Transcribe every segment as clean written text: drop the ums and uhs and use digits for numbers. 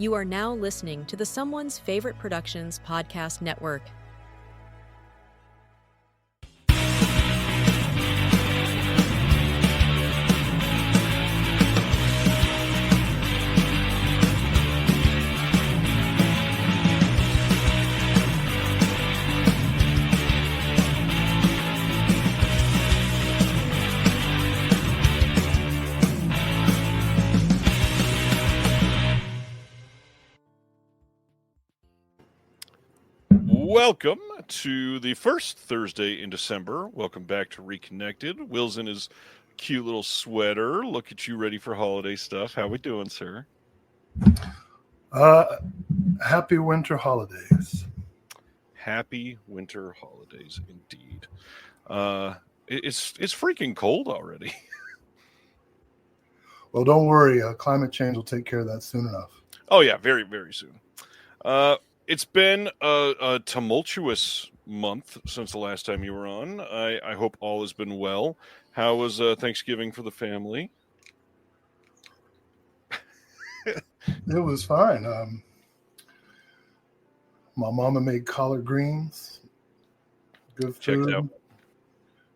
You are now listening to the Someone's Favorite Productions podcast network. Welcome to the first Thursday in December. Welcome back to Reconnected. Will's in his cute little sweater. Look at you, ready for holiday stuff. How we doing, sir? Happy winter holidays. Happy winter holidays, indeed. It's freaking cold already. Well, don't worry. Climate change will take care of that soon enough. Oh, yeah, very, very soon. It's been a tumultuous month since the last time you were on. I hope all has been well. How was Thanksgiving for the family? It was fine. My mama made collard greens. Good food. Checked out.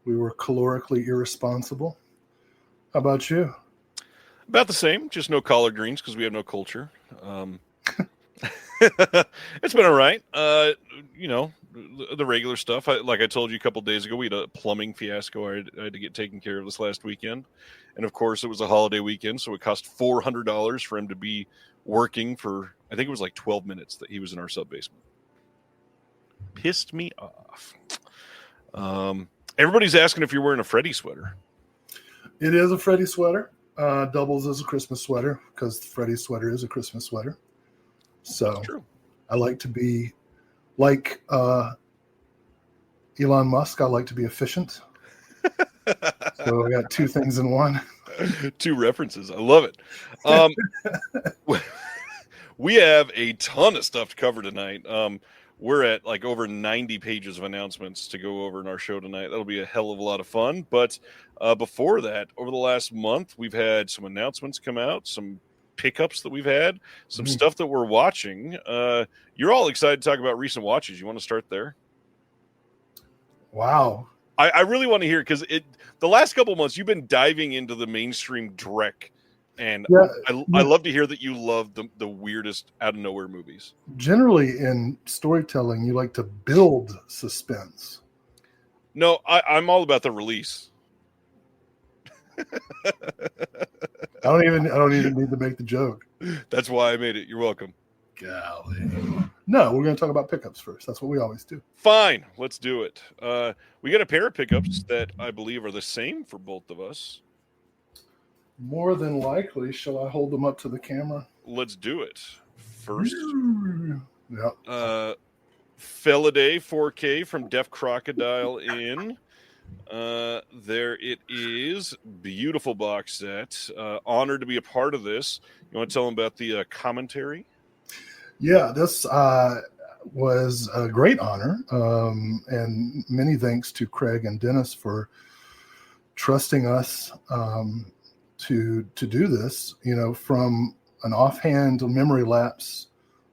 We were calorically irresponsible. How about you? About the same, just no collard greens because we have no culture. It's been all right. The regular stuff. Like I told you a couple days ago, we had a plumbing fiasco I had to get taken care of this last weekend. And of course, it was a holiday weekend, so it cost $400 for him to be working for, I think it was like 12 minutes that he was in our sub-basement. Pissed me off. Everybody's asking if you're wearing a Freddy sweater. It is a Freddy sweater. Doubles as a Christmas sweater because the Freddy sweater is a Christmas sweater. So I like to be like Elon Musk. I like to be efficient. So I got two things in one. Two references. I love it. We have a ton of stuff to cover tonight. We're at like over 90 pages of announcements to go over in our show tonight. That'll be a hell of a lot of fun. But before that, over the last month, we've had some announcements come out, some pickups that we've had, some stuff that we're watching. You're all excited to talk about recent watches. You want to start there? Wow. I really want to hear, because the last couple of months you've been diving into the mainstream dreck, and yeah, I love to hear that you love the weirdest out of nowhere movies. Generally in storytelling, you like to build suspense. No, I'm all about the release. I don't even need to make the joke. That's why I made it. You're welcome. Golly. No, we're going to talk about pickups first. That's what we always do. Fine. Let's do it. We got a pair of pickups that I believe are the same for both of us. More than likely. Shall I hold them up to the camera? Let's do it. First, yeah. Felidae 4K from Deaf Crocodile in. There it is. Beautiful box set. Honored to be a part of this. You want to tell them about the commentary? Yeah, this was a great honor. And many thanks to Craig and Dennis for trusting us to do this, from an offhand memory lapse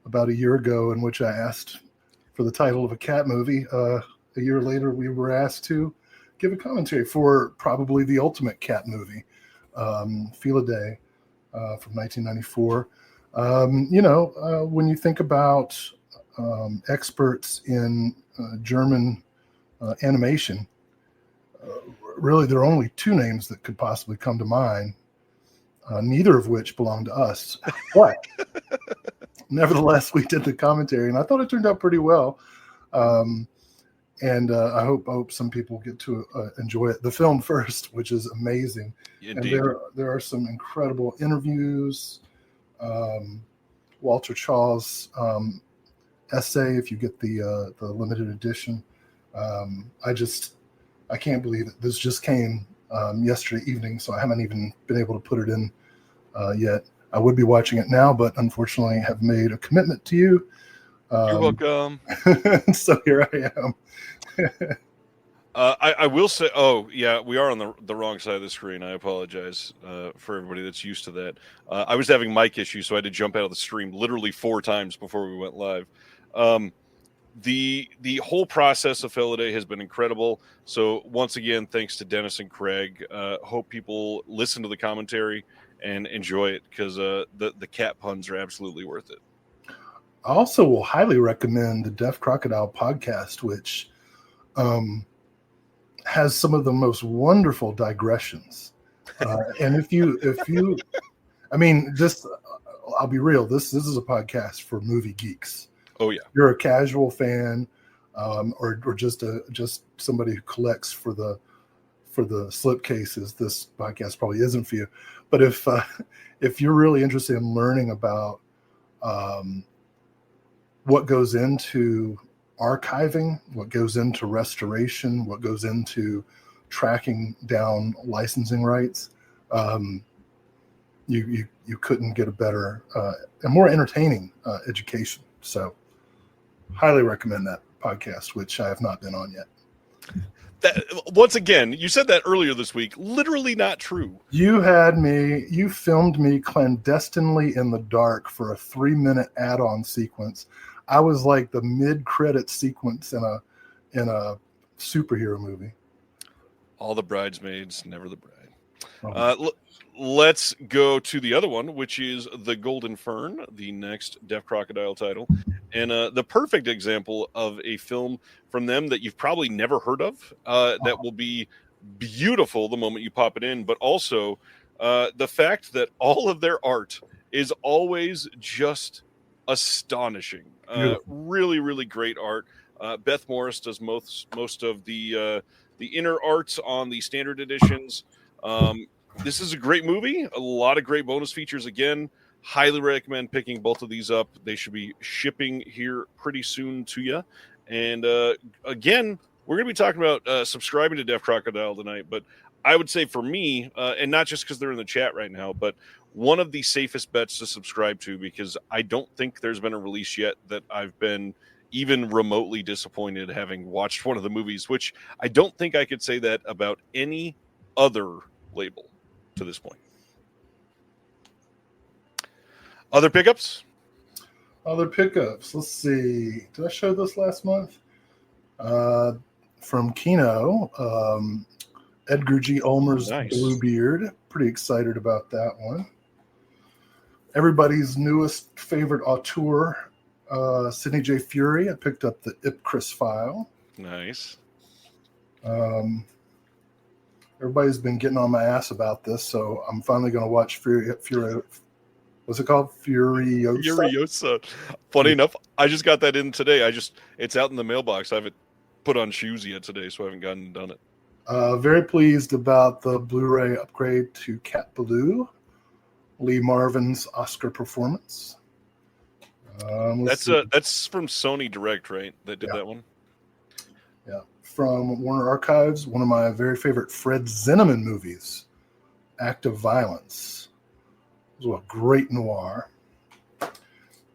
about a year ago in which I asked for the title of a cat movie. A year later, we were asked to give a commentary for probably the ultimate cat movie, Felidae from 1994. When you think about experts in German animation, really there are only two names that could possibly come to mind, neither of which belong to us. But nevertheless, we did the commentary, and I thought it turned out pretty well. And I hope some people get to enjoy it. The film first, which is amazing. Indeed. And there are some incredible interviews. Walter Chaw's essay, if you get the limited edition. I can't believe it. This just came yesterday evening, so I haven't even been able to put it in yet. I would be watching it now, but unfortunately have made a commitment to you. You're welcome. So here I am. I will say, oh yeah, we are on the wrong side of the screen. I apologize for everybody that's used to that. I was having mic issues, so I had to jump out of the stream literally 4 times before we went live. The whole process of Philadelphia has been incredible. So once again, thanks to Dennis and Craig. Hope people listen to the commentary and enjoy it, because the cat puns are absolutely worth it. I also will highly recommend the Deaf Crocodile podcast, which has some of the most wonderful digressions. And if you, I mean, this, I'll be real. This is a podcast for movie geeks. Oh yeah, you're a casual fan, or just somebody who collects for the slipcases. This podcast probably isn't for you. But if you're really interested in learning about what goes into archiving, what goes into restoration, what goes into tracking down licensing rights, you couldn't get a better and more entertaining education. So highly recommend that podcast, which I have not been on yet. Once again, you said that earlier this week. Literally not true. You filmed me clandestinely in the dark for a 3-minute add-on sequence. I was like the mid-credit sequence in a superhero movie. All the bridesmaids, never the bride. Let's go to the other one, which is The Golden Fern, the next Deaf Crocodile title. And the perfect example of a film from them that you've probably never heard of, that will be beautiful the moment you pop it in, but also the fact that all of their art is always just astonishing. Really, really great art. Beth Morris does most of the inner arts on the standard editions. This is a great movie. A lot of great bonus features. Again, highly recommend picking both of these up. They should be shipping here pretty soon to you. And again, we're going to be talking about subscribing to Deaf Crocodile tonight. But I would say for me, and not just because they're in the chat right now, but one of the safest bets to subscribe to, because I don't think there's been a release yet that I've been even remotely disappointed having watched one of the movies, which I don't think I could say that about any other label to this point. Other pickups? Let's see. Did I show this last month? From Kino, Edgar G. Ulmer's Nice. Bluebeard. Pretty excited about that one. Everybody's newest favorite auteur, Sidney J. Fury. I picked up the Ipcris file. Nice. Everybody's been getting on my ass about this, so I'm finally going to watch Fury. What's it called? Furiosa. Funny enough, I just got that in today. It's out in the mailbox. I haven't put on shoes yet today, so I haven't gone and done it. Very pleased about the Blu-ray upgrade to Cat Ballou, Lee Marvin's Oscar performance. That's from Sony Direct, right? That did that one. Yeah, from Warner Archives, one of my very favorite Fred Zinnemann movies, Act of Violence. It was a great noir.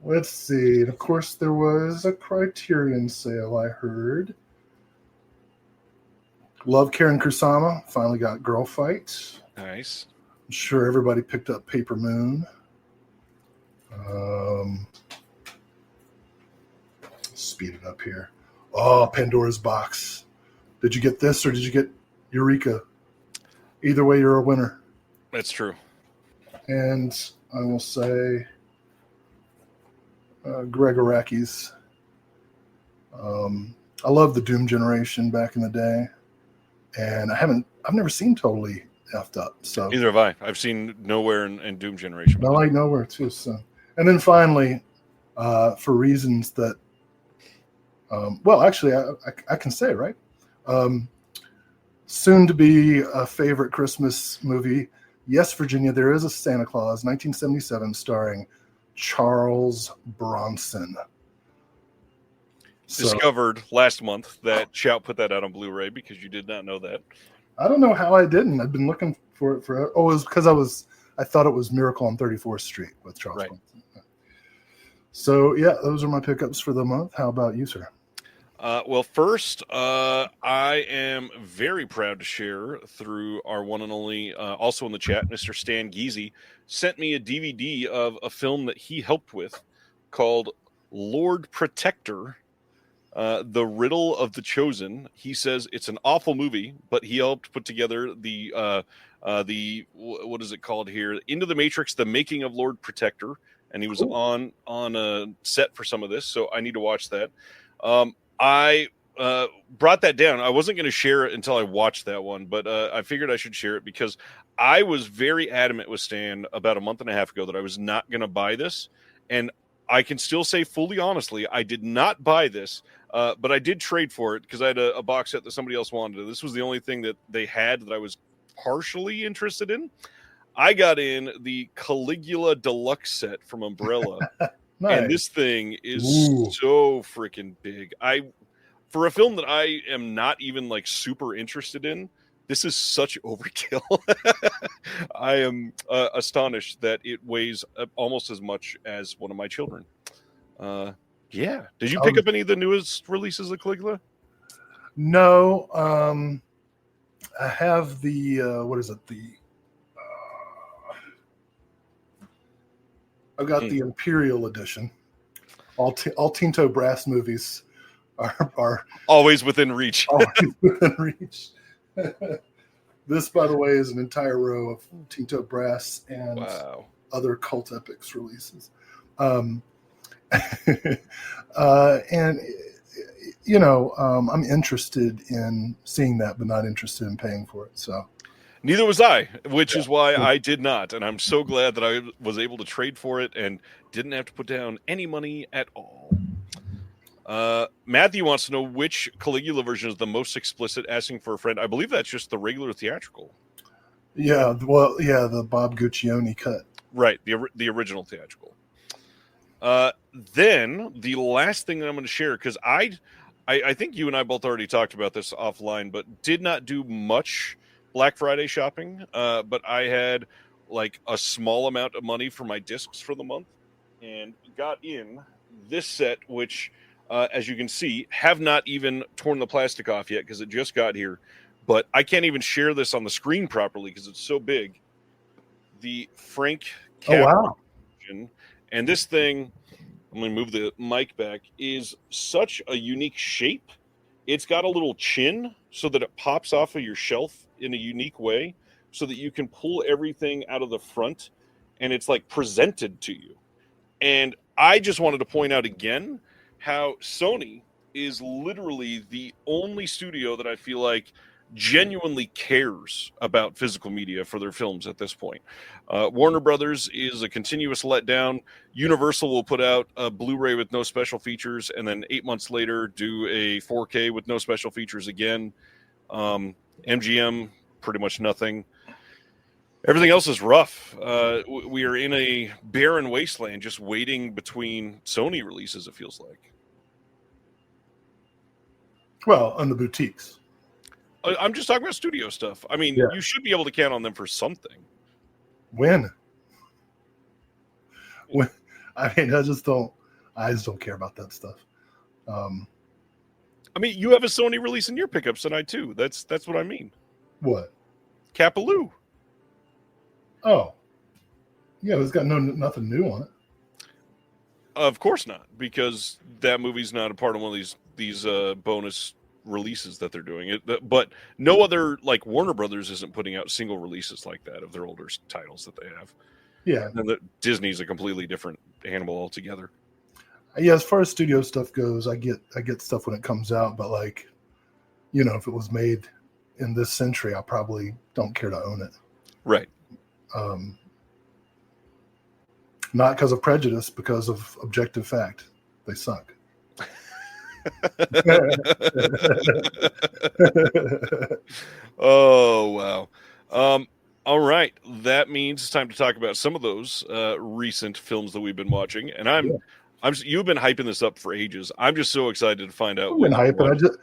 Let's see. And of course, there was a Criterion sale, I heard. Love Karen Kusama. Finally got Girl Fight. Nice. I'm sure everybody picked up Paper Moon. Speed it up here. Oh, Pandora's Box. Did you get this or did you get Eureka? Either way, you're a winner. That's true. And I will say Greg Araki's. I love the Doom generation back in the day. And I've never seen Totally Effed Up. So neither have I. I've seen Nowhere and Doom Generation. I like Nowhere too. So, and then finally, for reasons that, well, actually, I can say, right? Soon to be a favorite Christmas movie. Yes, Virginia, there is a Santa Claus, 1977, starring Charles Bronson. Discovered last month that Shout put that out on Blu-ray because you did not know that. I don't know how I didn't. I've been looking for it for. Oh, it was because I thought it was Miracle on 34th Street with Charles Bronson. So yeah, those are my pickups for the month. How about you, sir? Well, first, I am very proud to share through our one and only, also in the chat, Mr. Stan Geezy, sent me a DVD of a film that he helped with called Lord Protector, The Riddle of the Chosen. He says it's an awful movie, but he helped put together what is it called here? Into the Matrix, The Making of Lord Protector. And he was on a set for some of this, so I need to watch that. I brought that down. I wasn't going to share it until I watched that one, but I figured I should share it because I was very adamant with Stan about a month and a half ago that I was not going to buy this. And I can still say fully honestly, I did not buy this, but I did trade for it because I had a box set that somebody else wanted. This was the only thing that they had that I was partially interested in. I got in the Caligula Deluxe set from Umbrella. Nice. And this thing is so freaking big. For a film that I am not even like super interested in, this is such overkill. I am astonished that it weighs almost as much as one of my children. Yeah. Did you pick up any of the newest releases of Caligula? No. I have the what is it? I've got the Imperial Edition. All Tinto Brass movies are always within reach. Always within reach. This, by the way, is an entire row of Tinto Brass and other Cult Epics releases. And I'm interested in seeing that, but not interested in paying for it. So. Neither was I, which is why I did not. And I'm so glad that I was able to trade for it and didn't have to put down any money at all. Matthew wants to know which Caligula version is the most explicit, asking for a friend. I believe that's just the regular theatrical. Yeah, the Bob Guccione cut. Right, the original theatrical. Then the last thing that I'm going to share, because I think you and I both already talked about this offline, but did not do much Black Friday shopping, but I had like a small amount of money for my discs for the month and got in this set, which, as you can see, have not even torn the plastic off yet because it just got here. But I can't even share this on the screen properly because it's so big. The Frank Capra version, and this thing, I'm going to move the mic back, is such a unique shape. It's got a little chin so that it pops off of your shelf in a unique way so that you can pull everything out of the front and it's like presented to you. And I just wanted to point out again how Sony is literally the only studio that I feel like genuinely cares about physical media for their films at this point. Warner Brothers is a continuous letdown. Universal will put out a Blu-ray with no special features and then 8 months later do a 4K with no special features again. MGM, pretty much nothing. Everything else is rough. We are in a barren wasteland just waiting between Sony releases, it feels like. Well, on the boutiques. I'm just talking about studio stuff. I mean, you should be able to count on them for something. When? I mean, I just don't care about that stuff. I mean, you have a Sony release in your pickups tonight too. That's what I mean. What? Capaloo. Oh, yeah, it's got nothing new on it. Of course not, because that movie's not a part of one of these bonus releases that they're doing. But no other, like, Warner Brothers isn't putting out single releases like that of their older titles that they have. Yeah, and Disney's a completely different animal altogether. Yeah, as far as studio stuff goes, I get stuff when it comes out, but like, if it was made in this century, I probably don't care to own it. Right. Not because of prejudice, because of objective fact. They suck. Oh, wow. All right. That means it's time to talk about some of those recent films that we've been watching. And you've been hyping this up for ages. I'm just so excited to find out. I've been hyping.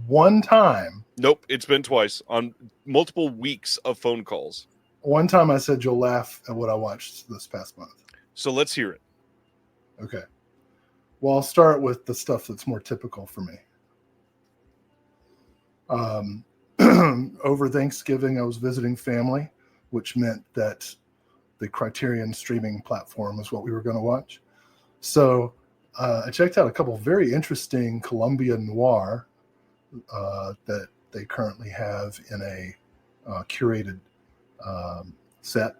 One time. Nope. It's been twice on multiple weeks of phone calls. One time I said you'll laugh at what I watched this past month. So let's hear it. Okay. Well, I'll start with the stuff that's more typical for me. Over Thanksgiving, I was visiting family, which meant that the Criterion streaming platform is what we were going to watch. So I checked out a couple of very interesting Columbia noir that they currently have in a curated set.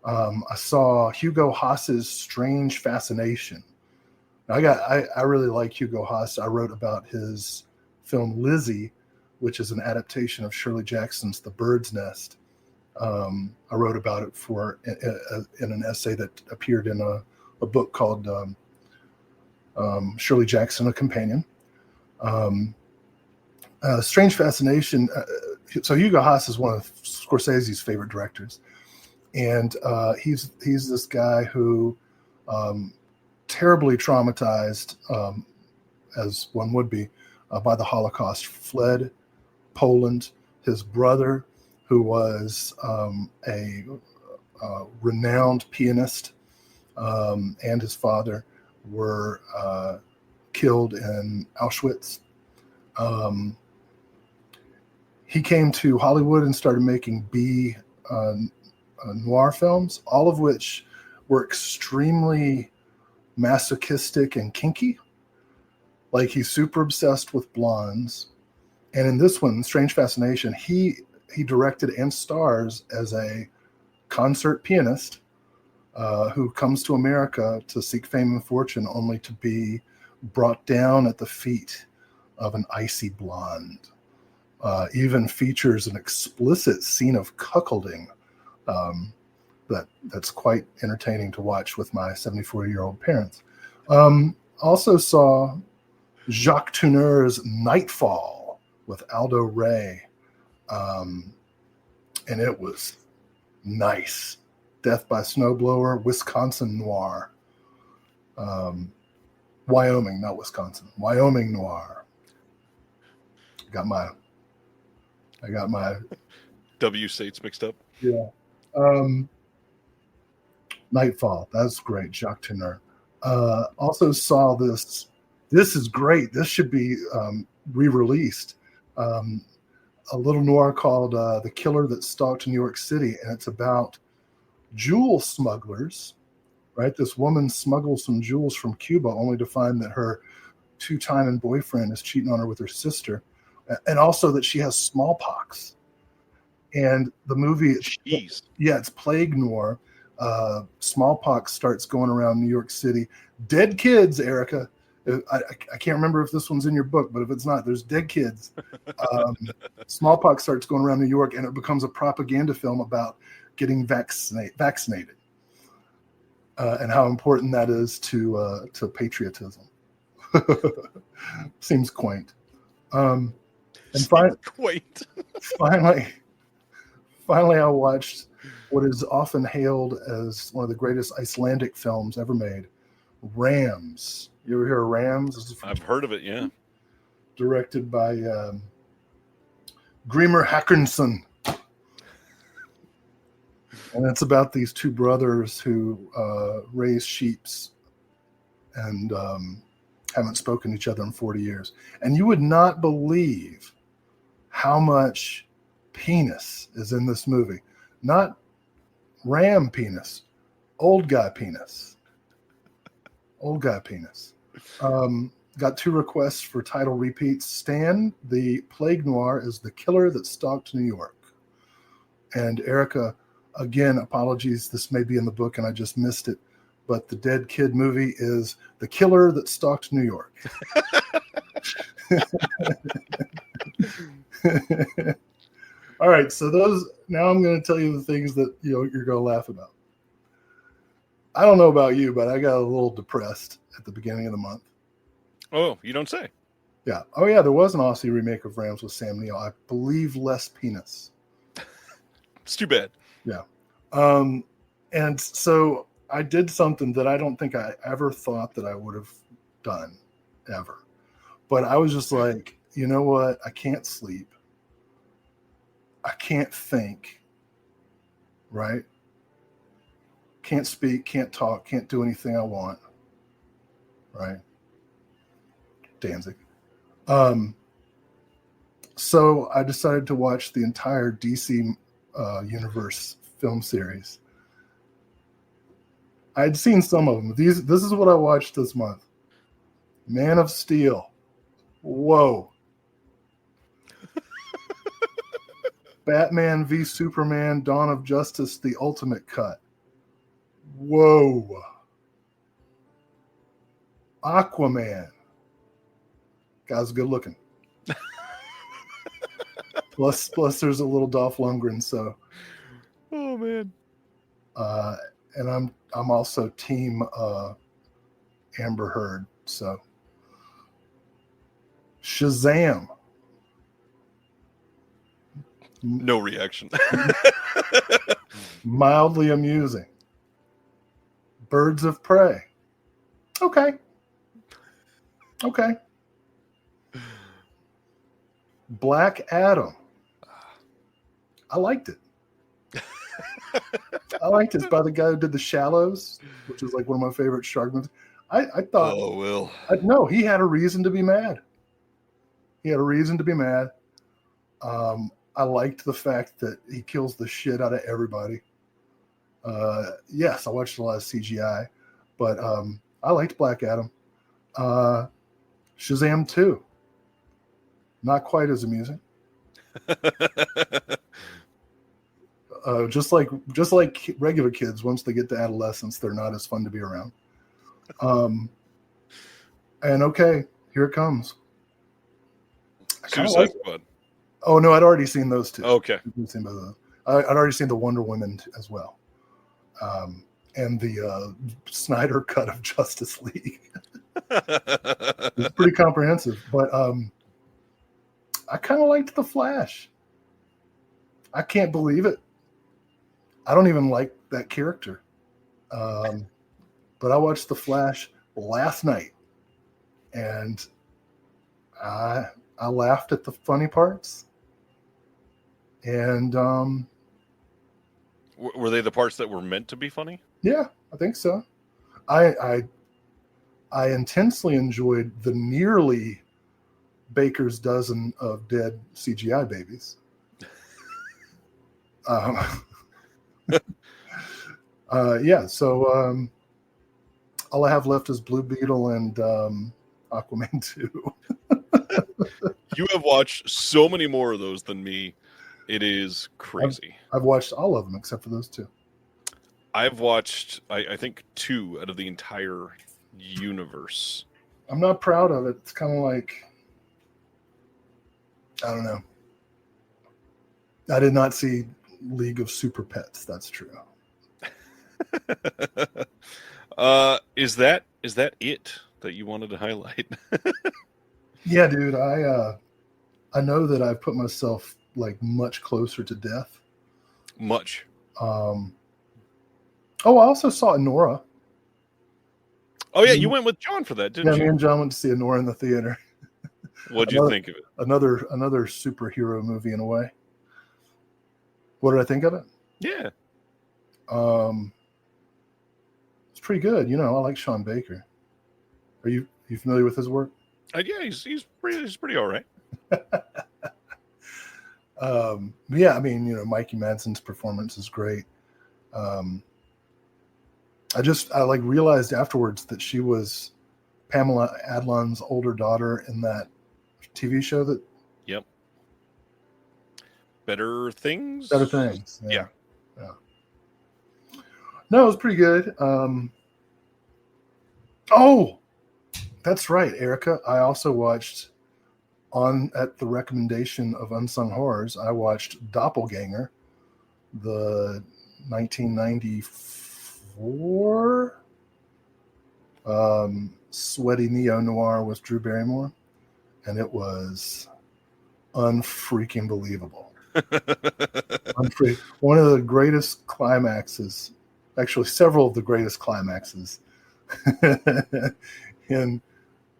I saw Hugo Haas's Strange Fascination. I really like Hugo Haas. I wrote about his film Lizzie, which is an adaptation of Shirley Jackson's The Bird's Nest. I wrote about it in an essay that appeared in a book called Shirley Jackson, A Companion. Strange Fascination. So Hugo Haas is one of Scorsese's favorite directors, and he's this guy who terribly traumatized, as one would be, by the Holocaust, fled Poland. His brother, who was a renowned pianist, and his father were killed in Auschwitz. He came to Hollywood and started making B noir films, all of which were extremely masochistic and kinky. Like, he's super obsessed with blondes. And in this one, Strange Fascination, he directed and stars as a concert pianist who comes to America to seek fame and fortune, only to be brought down at the feet of an icy blonde. Even features an explicit scene of cuckolding that's quite entertaining to watch with my 74-year-old parents. Also saw Jacques Tourneur's Nightfall with Aldo Ray, and it was nice. Death by Snowblower, Wisconsin noir. Wyoming, not Wisconsin. Wyoming noir. I got my W states mixed up. Yeah. Nightfall. That's great. Jacques Tourneur. Also saw this. This is great. This should be re-released. A little noir called The Killer That Stalked New York City. And it's about jewel smugglers, right? This woman smuggles some jewels from Cuba only to find that her two-time boyfriend is cheating on her with her sister. And also that she has smallpox. And the movie, Jeez. It's plague noir. Smallpox starts going around New York City. Dead kids, Erica. I can't remember if this one's in your book, but if it's not, there's dead kids. Smallpox starts going around New York, and it becomes a propaganda film about getting vaccinated and how important that is to patriotism. Seems quaint. Quaint. Finally, I watched what is often hailed as one of the greatest Icelandic films ever made, Rams. You ever hear of Rams? I've heard of it, yeah. Directed by Grimur Håkansson. And it's about these two brothers who raise sheeps and haven't spoken to each other in 40 years. And you would not believe how much penis is in this movie. Not ram penis, old guy penis. Old guy penis. Got 2 requests for title repeats. Stan, the plague noir, is The Killer That Stalked New York. And Erica, again, apologies, this may be in the book and I just missed it, but the dead kid movie is The Killer That Stalked New York. All right, so now I'm going to tell you the things that you're going to laugh about. I don't know about you, but I got a little depressed at the beginning of the month. Oh, you don't say. Yeah. Oh, yeah, there was an Aussie remake of Rams with Sam Neill. I believe less penis. It's too bad. Yeah. And so I did something that I don't think I ever thought that I would have done, ever. But I was just like, you know what? I can't sleep. I can't think, right? Can't speak, can't talk, can't do anything I want, right? Danzig. So I decided to watch the entire DC universe film series. I'd seen some of them. This is what I watched this month. Man of Steel. Whoa. Batman v Superman, Dawn of Justice, the Ultimate Cut. Whoa. Aquaman. Guy's good looking. plus there's a little Dolph Lundgren, so. Oh man. And I'm also team Amber Heard, so. Shazam. No reaction. Mildly amusing. Birds of Prey. Okay. Black Adam. I liked it. It's by the guy who did The Shallows, which is like one of my favorite shark movies. I thought. Oh, Will. No, he had a reason to be mad. I liked the fact that he kills the shit out of everybody. Yes, I watched a lot of CGI, but I liked Black Adam. Shazam 2. Not quite as amusing. Just like regular kids, once they get to adolescence, they're not as fun to be around. And okay, here it comes. Suicide Squad. Oh no, I'd already seen those two. Okay. I'd already seen the Wonder Woman as well, and the Snyder cut of Justice League. It's pretty comprehensive, but I kind of liked the Flash. I can't believe it. I don't even like that character, but I watched the Flash last night, and I laughed at the funny parts. And were they the parts that were meant to be funny? Yeah, I think so. I intensely enjoyed the nearly baker's dozen of dead CGI babies. Yeah, so all I have left is Blue Beetle and Aquaman 2. You have watched so many more of those than me. It is crazy. I've watched all of them except for those two. I've watched, I think, 2 out of the entire universe. I'm not proud of it. It's kind of like, I don't know. I did not see League of Super Pets. That's true. Is that it that you wanted to highlight? Yeah, dude. I know that I've put myself like much closer to death. Much. Oh, I also saw Nora. Oh yeah, you went with John for that, didn't you? Yeah, me and John went to see Nora in the theater. What'd you think of it? Another superhero movie in a way. What did I think of it? Yeah. It's pretty good. You know, I like Sean Baker. Are you familiar with his work? Yeah, he's pretty all right. Yeah, I mean, you know, Mikey Madsen's performance is great. I like realized afterwards that she was Pamela Adlon's older daughter in that TV show that. Yep. Better Things. Yeah. No, it was pretty good. Oh, that's right, Erica. I also watched at the recommendation of Unsung Horrors. I watched Doppelganger, the 1994 sweaty neo-noir with Drew Barrymore, and it was unfreaking believable. One of the greatest climaxes, actually several of the greatest climaxes in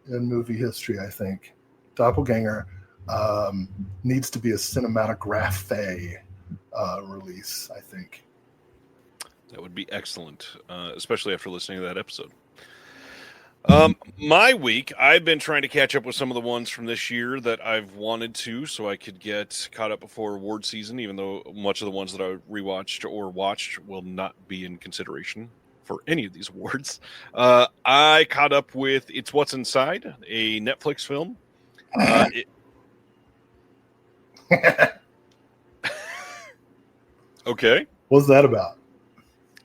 movie history, I think. Doppelganger needs to be a cinematographe release, I think. That would be excellent, especially after listening to that episode. My week, I've been trying to catch up with some of the ones from this year that I've wanted to, so I could get caught up before award season, even though much of the ones that I rewatched or watched will not be in consideration for any of these awards. I caught up with It's What's Inside, a Netflix film. Okay. What's that about?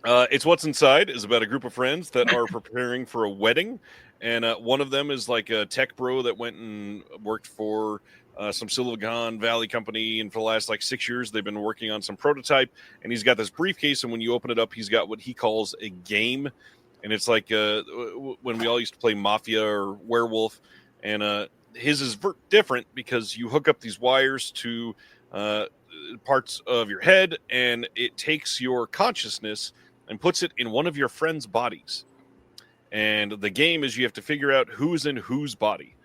It's What's Inside is about a group of friends that are preparing for a wedding. And one of them is like a tech bro that went and worked for some Silicon Valley company. And for the last like 6 years, they've been working on some prototype. And he's got this briefcase. And when you open it up, he's got what he calls a game. And it's like when we all used to play Mafia or Werewolf. And his is different because you hook up these wires to parts of your head. And it takes your consciousness and puts it in one of your friends' bodies. And the game is you have to figure out who's in whose body.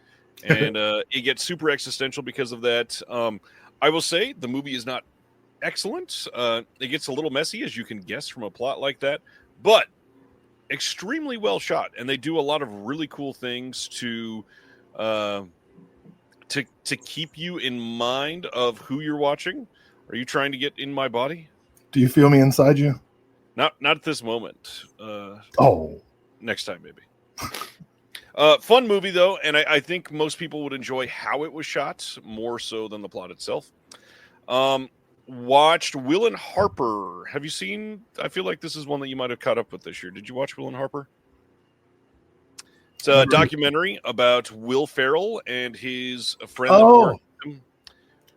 And it gets super existential because of that. I will say the movie is not excellent. It gets a little messy, as you can guess from a plot like that, but extremely well shot. And they do a lot of really cool things to keep you in mind of who you're watching. Are you trying to get in my body? Do you feel me inside you? Not at this moment. Next time, maybe. Fun movie, though, and I think most people would enjoy how it was shot more so than the plot itself. Watched Will and Harper. Have you seen? I feel like this is one that you might have caught up with this year. Did you watch Will and Harper? It's a documentary about Will Ferrell and his friend that worked with him,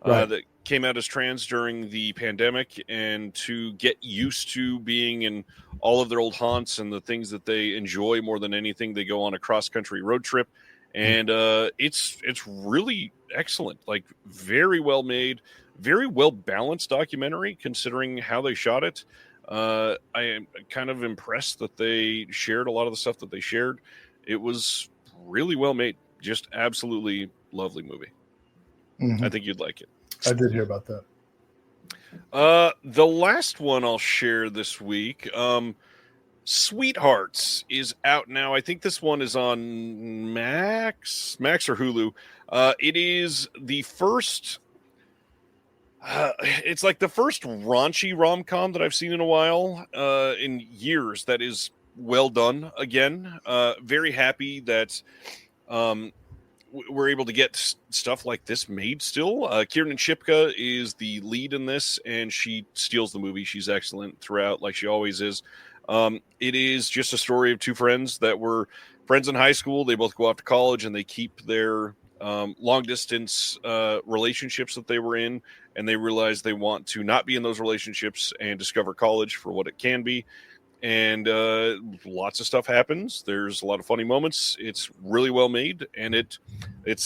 that came out as trans during the pandemic, and to get used to being in all of their old haunts and the things that they enjoy more than anything, they go on a cross-country road trip. And it's really excellent, like very well made, very well balanced documentary considering how they shot it. I am kind of impressed that they shared a lot of the stuff that they shared. It was really well made, just absolutely lovely movie. I think you'd like it. I did hear about that. The last one I'll share this week, Sweethearts, is out now. I think this one is on Max or Hulu. It is the first. It's like the first raunchy rom-com that I've seen in a while, in years. That is well done. Again, very happy that. We're able to get stuff like this made still. Kiernan Shipka is the lead in this, and she steals the movie. She's excellent throughout, like she always is. It is just a story of two friends that were friends in high school. They both go off to college, and they keep their long-distance relationships that they were in, and they realize they want to not be in those relationships and discover college for what it can be. And lots of stuff happens. There's a lot of funny moments. It's really well made, and it's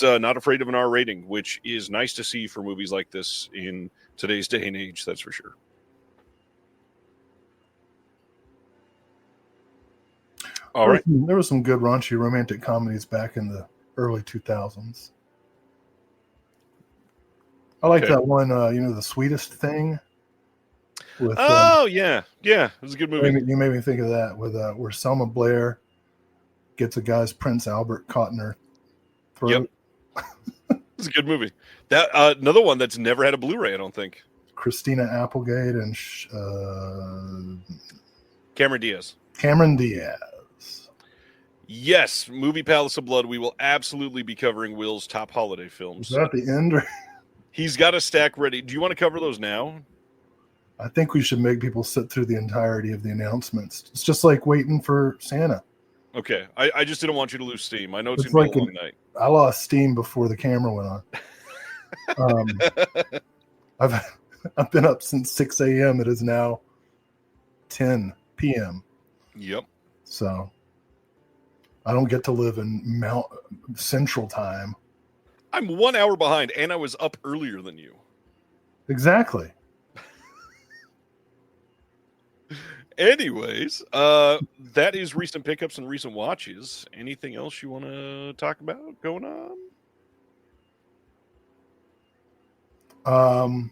not afraid of an R rating, which is nice to see for movies like this in today's day and age. That's for sure. All right. There were some good raunchy romantic comedies back in the early 2000s. I like that one, The Sweetest Thing. With, yeah, it was a good movie. You made me think of that with where Selma Blair gets a guy's Prince Albert caught in her throat. Yep. It's a good movie. That another one that's never had a Blu-ray, I don't think. Christina Applegate and Cameron Diaz. Yes, movie Palace of Blood. We will absolutely be covering Will's top holiday films. Is that the end? He's got a stack ready. Do you want to cover those now? I think we should make people sit through the entirety of the announcements. It's just like waiting for Santa. Okay. I just didn't want you to lose steam. I know it's going to be a long night. I lost steam before the camera went on. I've been up since 6 a.m. It is now 10 p.m. Yep. So I don't get to live in Central Time. I'm 1 hour behind, and I was up earlier than you. Exactly. Anyways, that is recent pickups and recent watches. Anything else you want to talk about going on?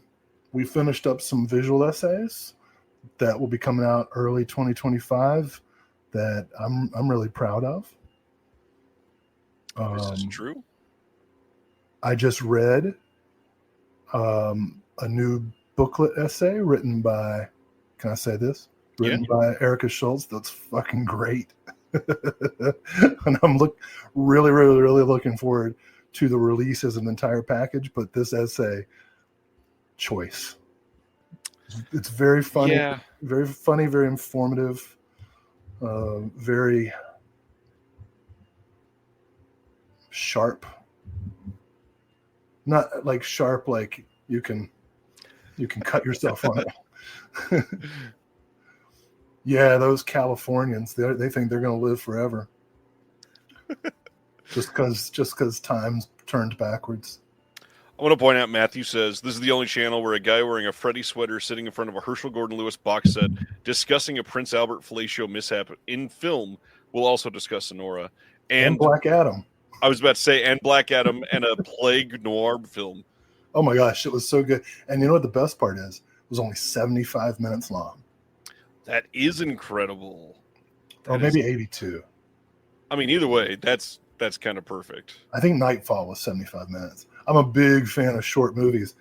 We finished up some visual essays that will be coming out early 2025 that I'm really proud of. Is this true? I just read a new booklet essay written by, can I say this? Written by Erica Schultz. That's fucking great. And I'm really looking forward to the release as an entire package. But this essay, choice. It's very funny, very informative, very sharp. Not like sharp, like you can cut yourself on it. Yeah, those Californians, they think they're going to live forever. just because time's turned backwards. I want to point out, Matthew says, this is the only channel where a guy wearing a Freddy sweater sitting in front of a Herschel Gordon Lewis box set discussing a Prince Albert fellatio mishap in film will also discuss Sonora. And Black Adam. I was about to say, and Black Adam and a Plague Noir film. Oh my gosh, it was so good. And you know what the best part is? It was only 75 minutes long. That is incredible. Or maybe 82. I mean, either way, that's kind of perfect. I think Nightfall was 75 minutes. I'm a big fan of short movies,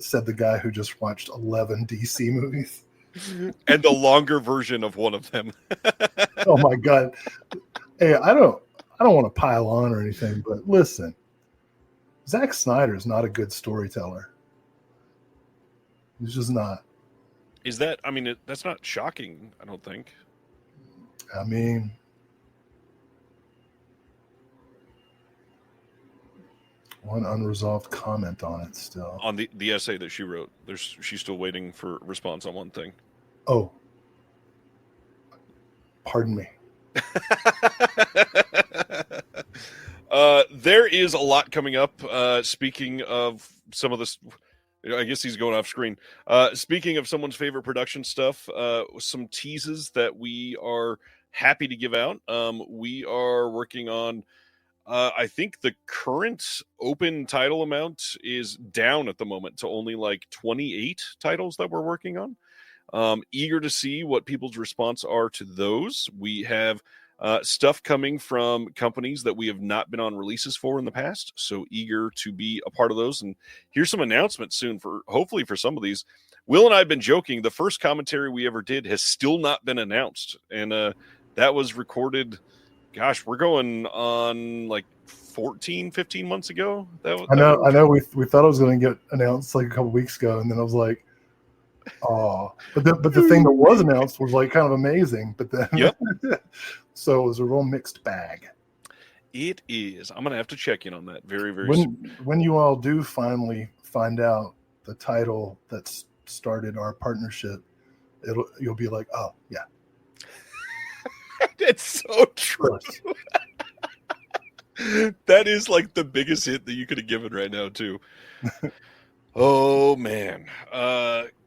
said the guy who just watched 11 DC movies. And the longer version of one of them. Oh my God. Hey, I don't want to pile on or anything, but listen, Zack Snyder is not a good storyteller. He's just not. Is that, I mean, that's not shocking, I don't think. I mean, one unresolved comment on it still. On the essay that she wrote, she's still waiting for a response on one thing. Oh. Pardon me. There is a lot coming up. Speaking of some of this, I guess he's going off screen. Speaking of someone's favorite production stuff, some teases that we are happy to give out. We are working on, I think the current open title amount is down at the moment to only like 28 titles that we're working on. Eager to see what people's response are to those. We have stuff coming from companies that we have not been on releases for in the past, so eager to be a part of those. And here's some announcements soon for hopefully for some of these. Will and I have been joking. The first commentary we ever did has still not been announced, and that was recorded. Gosh, we're going on like 15 months ago. I know. We thought it was going to get announced like a couple weeks ago, and then I was like, oh, but the thing that was announced was like kind of amazing, but then so it was a real mixed bag. It is. I'm gonna have to check in on that very soon. When you all do finally find out the title that started our partnership, you'll be like, oh yeah. That's so true. That is like the biggest hit that you could have given right now too. Oh man.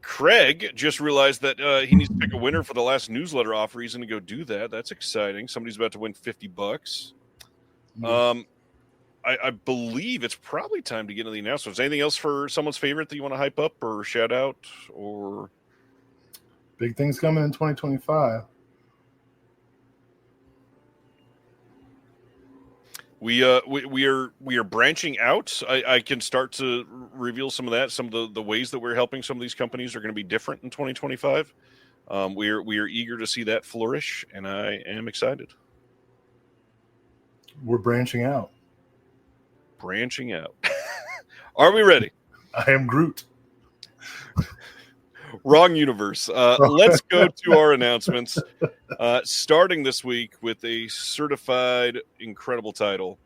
Craig just realized that he needs to pick a winner for the last newsletter offer. He's going to go do that. That's exciting. Somebody's about to win $50. I believe it's probably time to get into the announcements. Anything else for someone's favorite that you want to hype up or shout out? Or big things coming in 2025. We are branching out. I can start to reveal some of that. Some of the ways that we're helping some of these companies are going to be different in 2025. We are eager to see that flourish, and I am excited. We're branching out. Branching out. Are we ready? I am Groot. Wrong universe. Let's go to our announcements. Starting this week with a certified incredible title.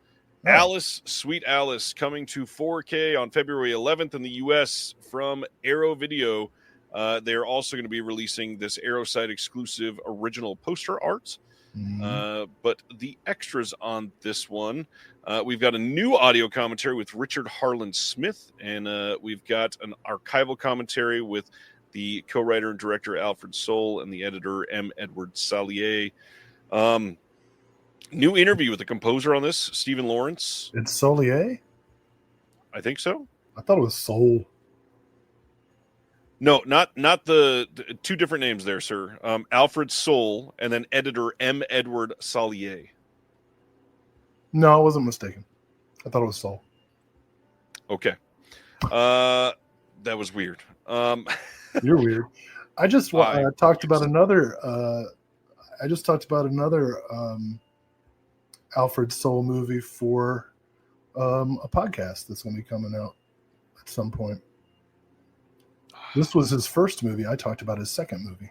Oh. Alice, Sweet Alice, coming to 4K on February 11th in the U.S. from Arrow Video. They're also going to be releasing this Arrow site exclusive original poster art. But the extras on this one, we've got a new audio commentary with Richard Harlan Smith, and we've got an archival commentary with the co-writer and director Alfred Soule and the editor M. Edward Salier. New interview with the composer on this, Stephen Lawrence. It's Solier? I think so. I thought it was Soule. No, not the two different names there, sir. Alfred Soule and then editor M. Edward Salier. No, I wasn't mistaken. I thought it was Soul. Okay. That was weird. You're weird. I just talked about another. I just talked about another Alfred Soul movie for a podcast that's going to be coming out at some point. This was his first movie. I talked about his second movie.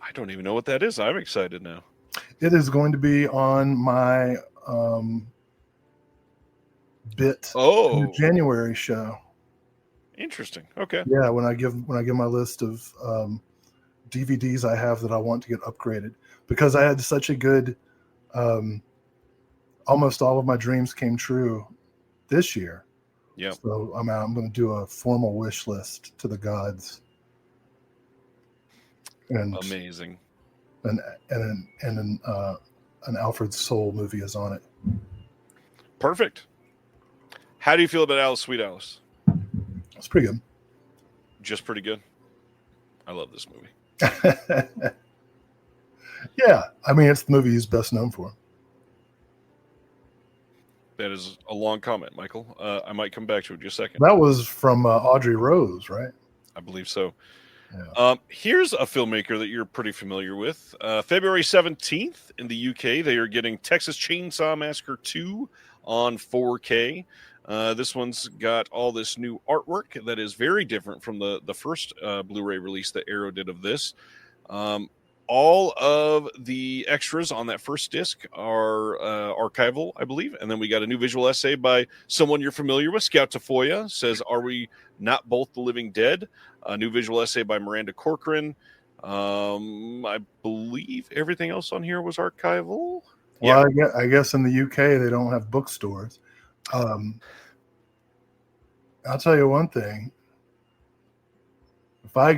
I don't even know what that is. I'm excited now. It is going to be on my bit in the January show. Interesting. Okay. Yeah, when I give my list of DVDs I have that I want to get upgraded, because I had such a good almost all of my dreams came true this year. Yeah. So I'm going to do a formal wish list to the gods. And amazing. And an Alfred Soul movie is on it. Perfect. How do you feel about Alice, Sweet Alice? It's pretty good. Just pretty good. I love this movie. Yeah, I mean, it's the movie he's best known for. That is a long comment, Michael. I might come back to it in just a second. That was from Audrey Rose, right? I believe so. Yeah. Here's a filmmaker that you're pretty familiar with. February 17th in the UK, they are getting Texas Chainsaw Massacre 2 on 4K. This one's got all this new artwork that is very different from the first Blu-ray release that Arrow did of this. All of the extras on that first disc are archival, I believe. And then we got a new visual essay by someone you're familiar with, Scout Tafoya, says, "Are we not both the living dead?" A new visual essay by Miranda Corcoran. I believe everything else on here was archival. Well, yeah. I guess in the UK they don't have bookstores. I'll tell you one thing. If I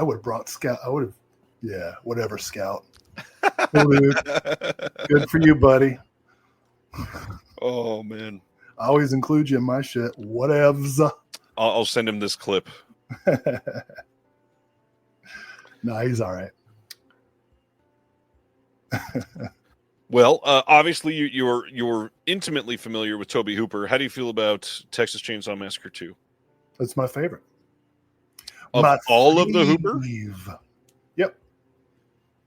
would have brought Scout, I would have. Yeah, whatever, Scout. Good for you, buddy. Oh, man. I always include you in my shit. Whatevs. I'll send him this clip. No, he's all right. Well, obviously you're intimately familiar with Tobe Hooper. How do you feel about Texas Chainsaw Massacre 2? It's my favorite. Of all of the Hooper? Yep.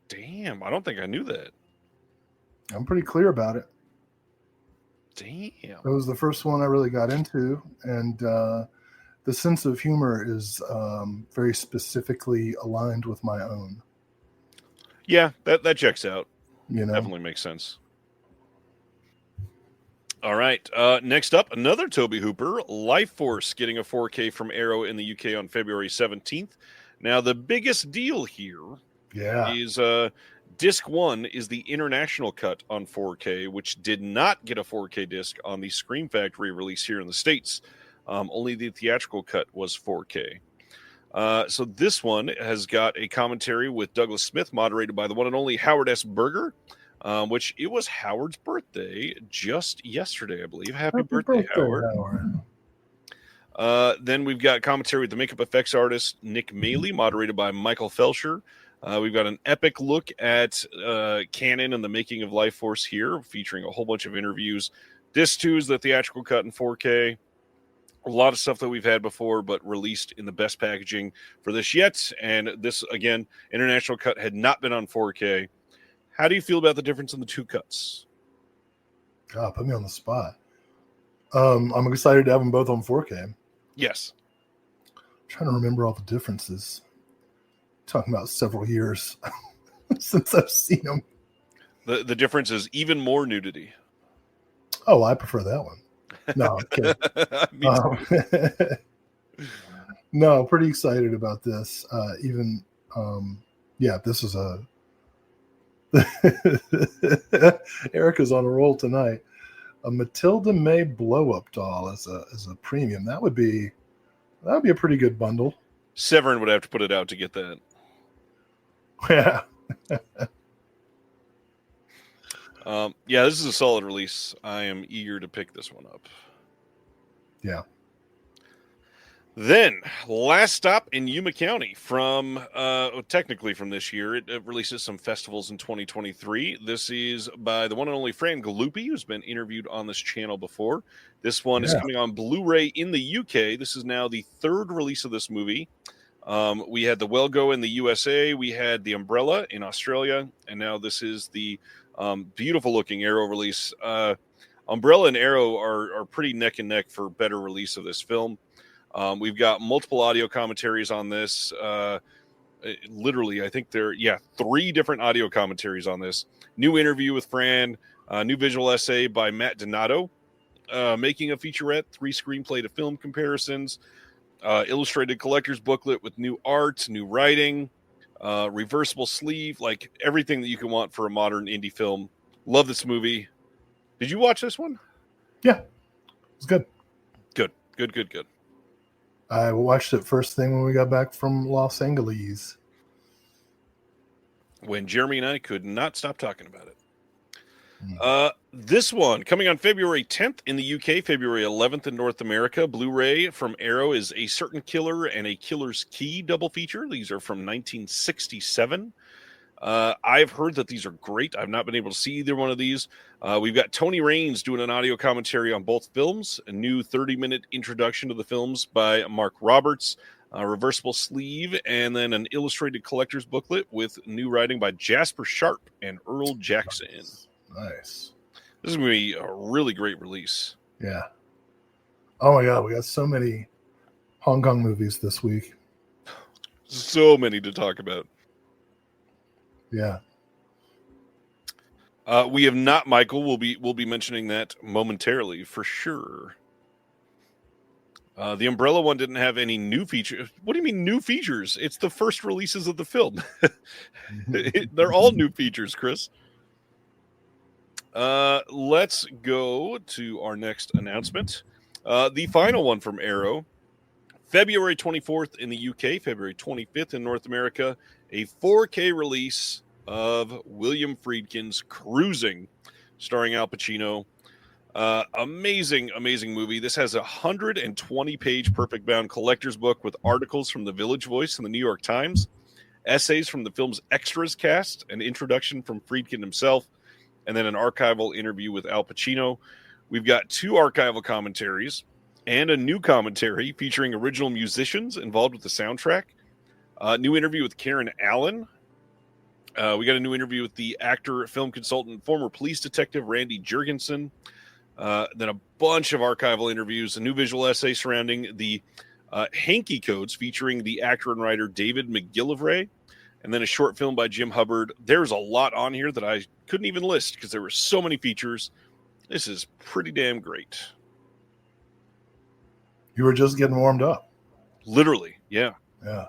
Damn, I don't think I knew that. I'm pretty clear about it. Damn. It was the first one I really got into, and the sense of humor is very specifically aligned with my own. Yeah, that checks out. You know? Definitely makes sense. All right. Next up, another Tobe Hooper, Life Force, getting a 4K from Arrow in the UK on February 17th. Now, the biggest deal here is Disc 1 is the international cut on 4K, which did not get a 4K disc on the Scream Factory release here in the States. Only the theatrical cut was 4K. So this one has got a commentary with Douglas Smith, moderated by the one and only Howard S. Berger, which it was Howard's birthday just yesterday, I believe. Happy birthday, Howard. Then we've got commentary with the makeup effects artist Nick Maley, moderated by Michael Felsher. We've got an epic look at canon and the making of Life Force here, featuring a whole bunch of interviews. Disc 2 is the theatrical cut in 4K. A lot of stuff that we've had before, but released in the best packaging for this yet. And this, again, international cut had not been on 4K. How do you feel about the difference in the two cuts? God, put me on the spot. I'm excited to have them both on 4K. Yes. I'm trying to remember all the differences. Talking about several years since I've seen them. The difference is even more nudity. Oh, I prefer that one. No, I'm kidding. No, pretty excited about this. This is a Erica's on a roll tonight. A Matilda May blow-up doll as a premium. That would be a pretty good bundle. Severin would have to put it out to get that. Yeah. This is a solid release. I am eager to pick this one up. Yeah. Then, last stop in Yuma County from, technically from this year. It releases some festivals in 2023. This is by the one and only Fran Galuppi, who's been interviewed on this channel before. This one is coming on Blu-ray in the UK. This is now the third release of this movie. We had the Well Go in the USA. We had the Umbrella in Australia. And now this is the beautiful-looking Arrow release. Umbrella and Arrow are pretty neck and neck for better release of this film. We've got multiple audio commentaries on this. Literally, I think there, 3 different audio commentaries on this. New interview with Fran, new visual essay by Matt Donato, making a featurette, 3 screenplay to film comparisons, illustrated collector's booklet with new art, new writing, reversible sleeve, like everything that you can want for a modern indie film. Love this movie. Did you watch this one? Yeah, it was good. Good. I watched it first thing when we got back from Los Angeles. When Jeremy and I could not stop talking about it. This one, coming on February 10th in the UK, February 11th in North America. Blu-ray from Arrow is A Certain Killer and A Killer's Key double feature. These are from 1967. I've heard that these are great. I've not been able to see either one of these. We've got Tony Raines doing an audio commentary on both films, a new 30-minute introduction to the films by Mark Roberts, a reversible sleeve, and then an illustrated collector's booklet with new writing by Jasper Sharp and Earl Jackson. Nice. This is going to be a really great release. Yeah. Oh my God, we got so many Hong Kong movies this week. So many to talk about. Yeah. We have not, Michael. We'll be mentioning that momentarily for sure. The Umbrella one didn't have any new features. What do you mean new features? It's the first releases of the film. They're all new features, Chris. Let's go to our next announcement. The final one from Arrow. February 24th in the UK, February 25th in North America, a 4K release of William Friedkin's Cruising, starring Al Pacino. Amazing movie. This has a 120-page perfect bound collector's book with articles from the Village Voice and the New York Times, essays from the film's extras cast, an introduction from Friedkin himself, and then an archival interview with Al Pacino. We've got 2 archival commentaries and a new commentary featuring original musicians involved with the soundtrack. New interview with Karen Allen. We got a new interview with the actor, film consultant, former police detective Randy Jurgensen. Then a bunch of archival interviews, a new visual essay surrounding the Hanky Codes featuring the actor and writer David McGillivray, and then a short film by Jim Hubbard. There's a lot on here that I couldn't even list because there were so many features. This is pretty damn great. You were just getting warmed up. Literally, yeah. Yeah.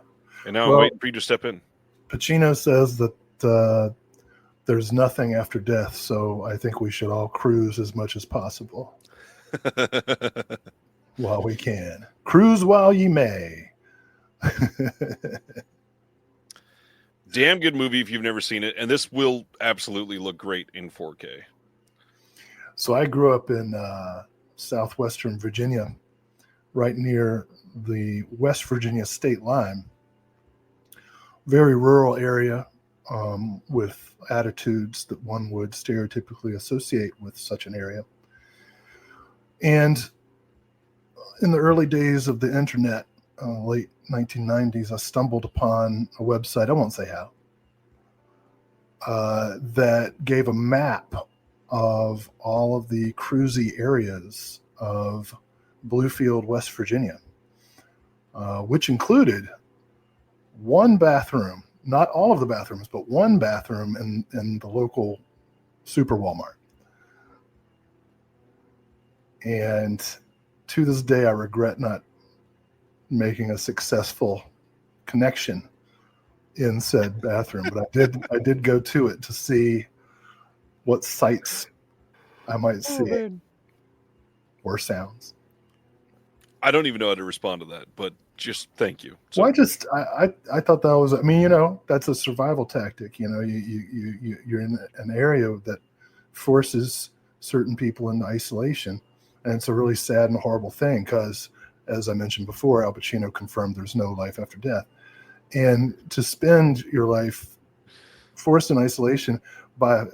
And now I'm waiting for you to step in. Pacino says that there's nothing after death, so I think we should all cruise as much as possible while we can. Cruise while ye may. Damn good movie if you've never seen it, and this will absolutely look great in 4K. So I grew up in southwestern Virginia, right near the West Virginia state line. Very rural area with attitudes that one would stereotypically associate with such an area. And in the early days of the internet, late 1990s, I stumbled upon a website, I won't say how, that gave a map of all of the cruisy areas of Bluefield, West Virginia, which included one bathroom, not all of the bathrooms, but one bathroom in the local super Walmart. And to this day, I regret not making a successful connection in said bathroom, but I did go to it to see what sights I might see or sounds. I don't even know how to respond to that, but just thank you. So, Well, I thought that was, I mean, that's a survival tactic. You're in an area that forces certain people into isolation, and it's a really sad and horrible thing because as I mentioned before, Al Pacino confirmed there's no life after death. And to spend your life forced in isolation by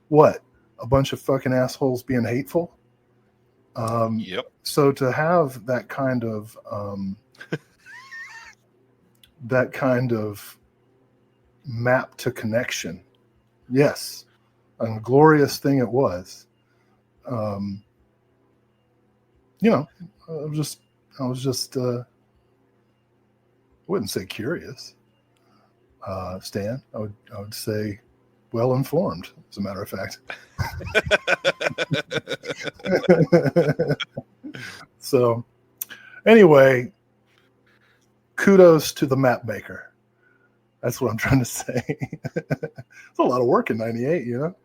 what? A bunch of fucking assholes being hateful? Yep. So to have that kind of map to connection, yes, a glorious thing it was. You know, I was just I wouldn't say curious, Stan. I would say well informed, as a matter of fact. So anyway, kudos to the map maker. That's what I'm trying to say. It's a lot of work in 98, you know?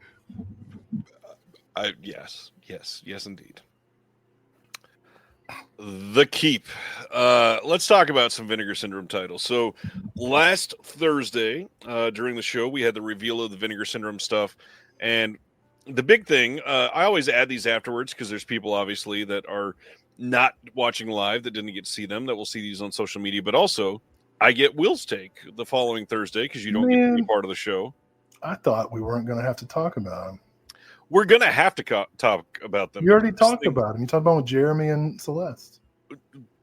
Yes, indeed. The Keep. Let's talk about some Vinegar Syndrome titles. So last Thursday, during the show, we had the reveal of the Vinegar Syndrome stuff. And the big thing, I always add these afterwards because there's people, obviously, that are not watching live that didn't get to see them, that will see these on social media. But also, I get Will's take the following Thursday because you don't get to be part of the show. I thought we weren't going to have to talk about them. We're going to have to talk about them. You already talked about them. You talked about with Jeremy and Celeste.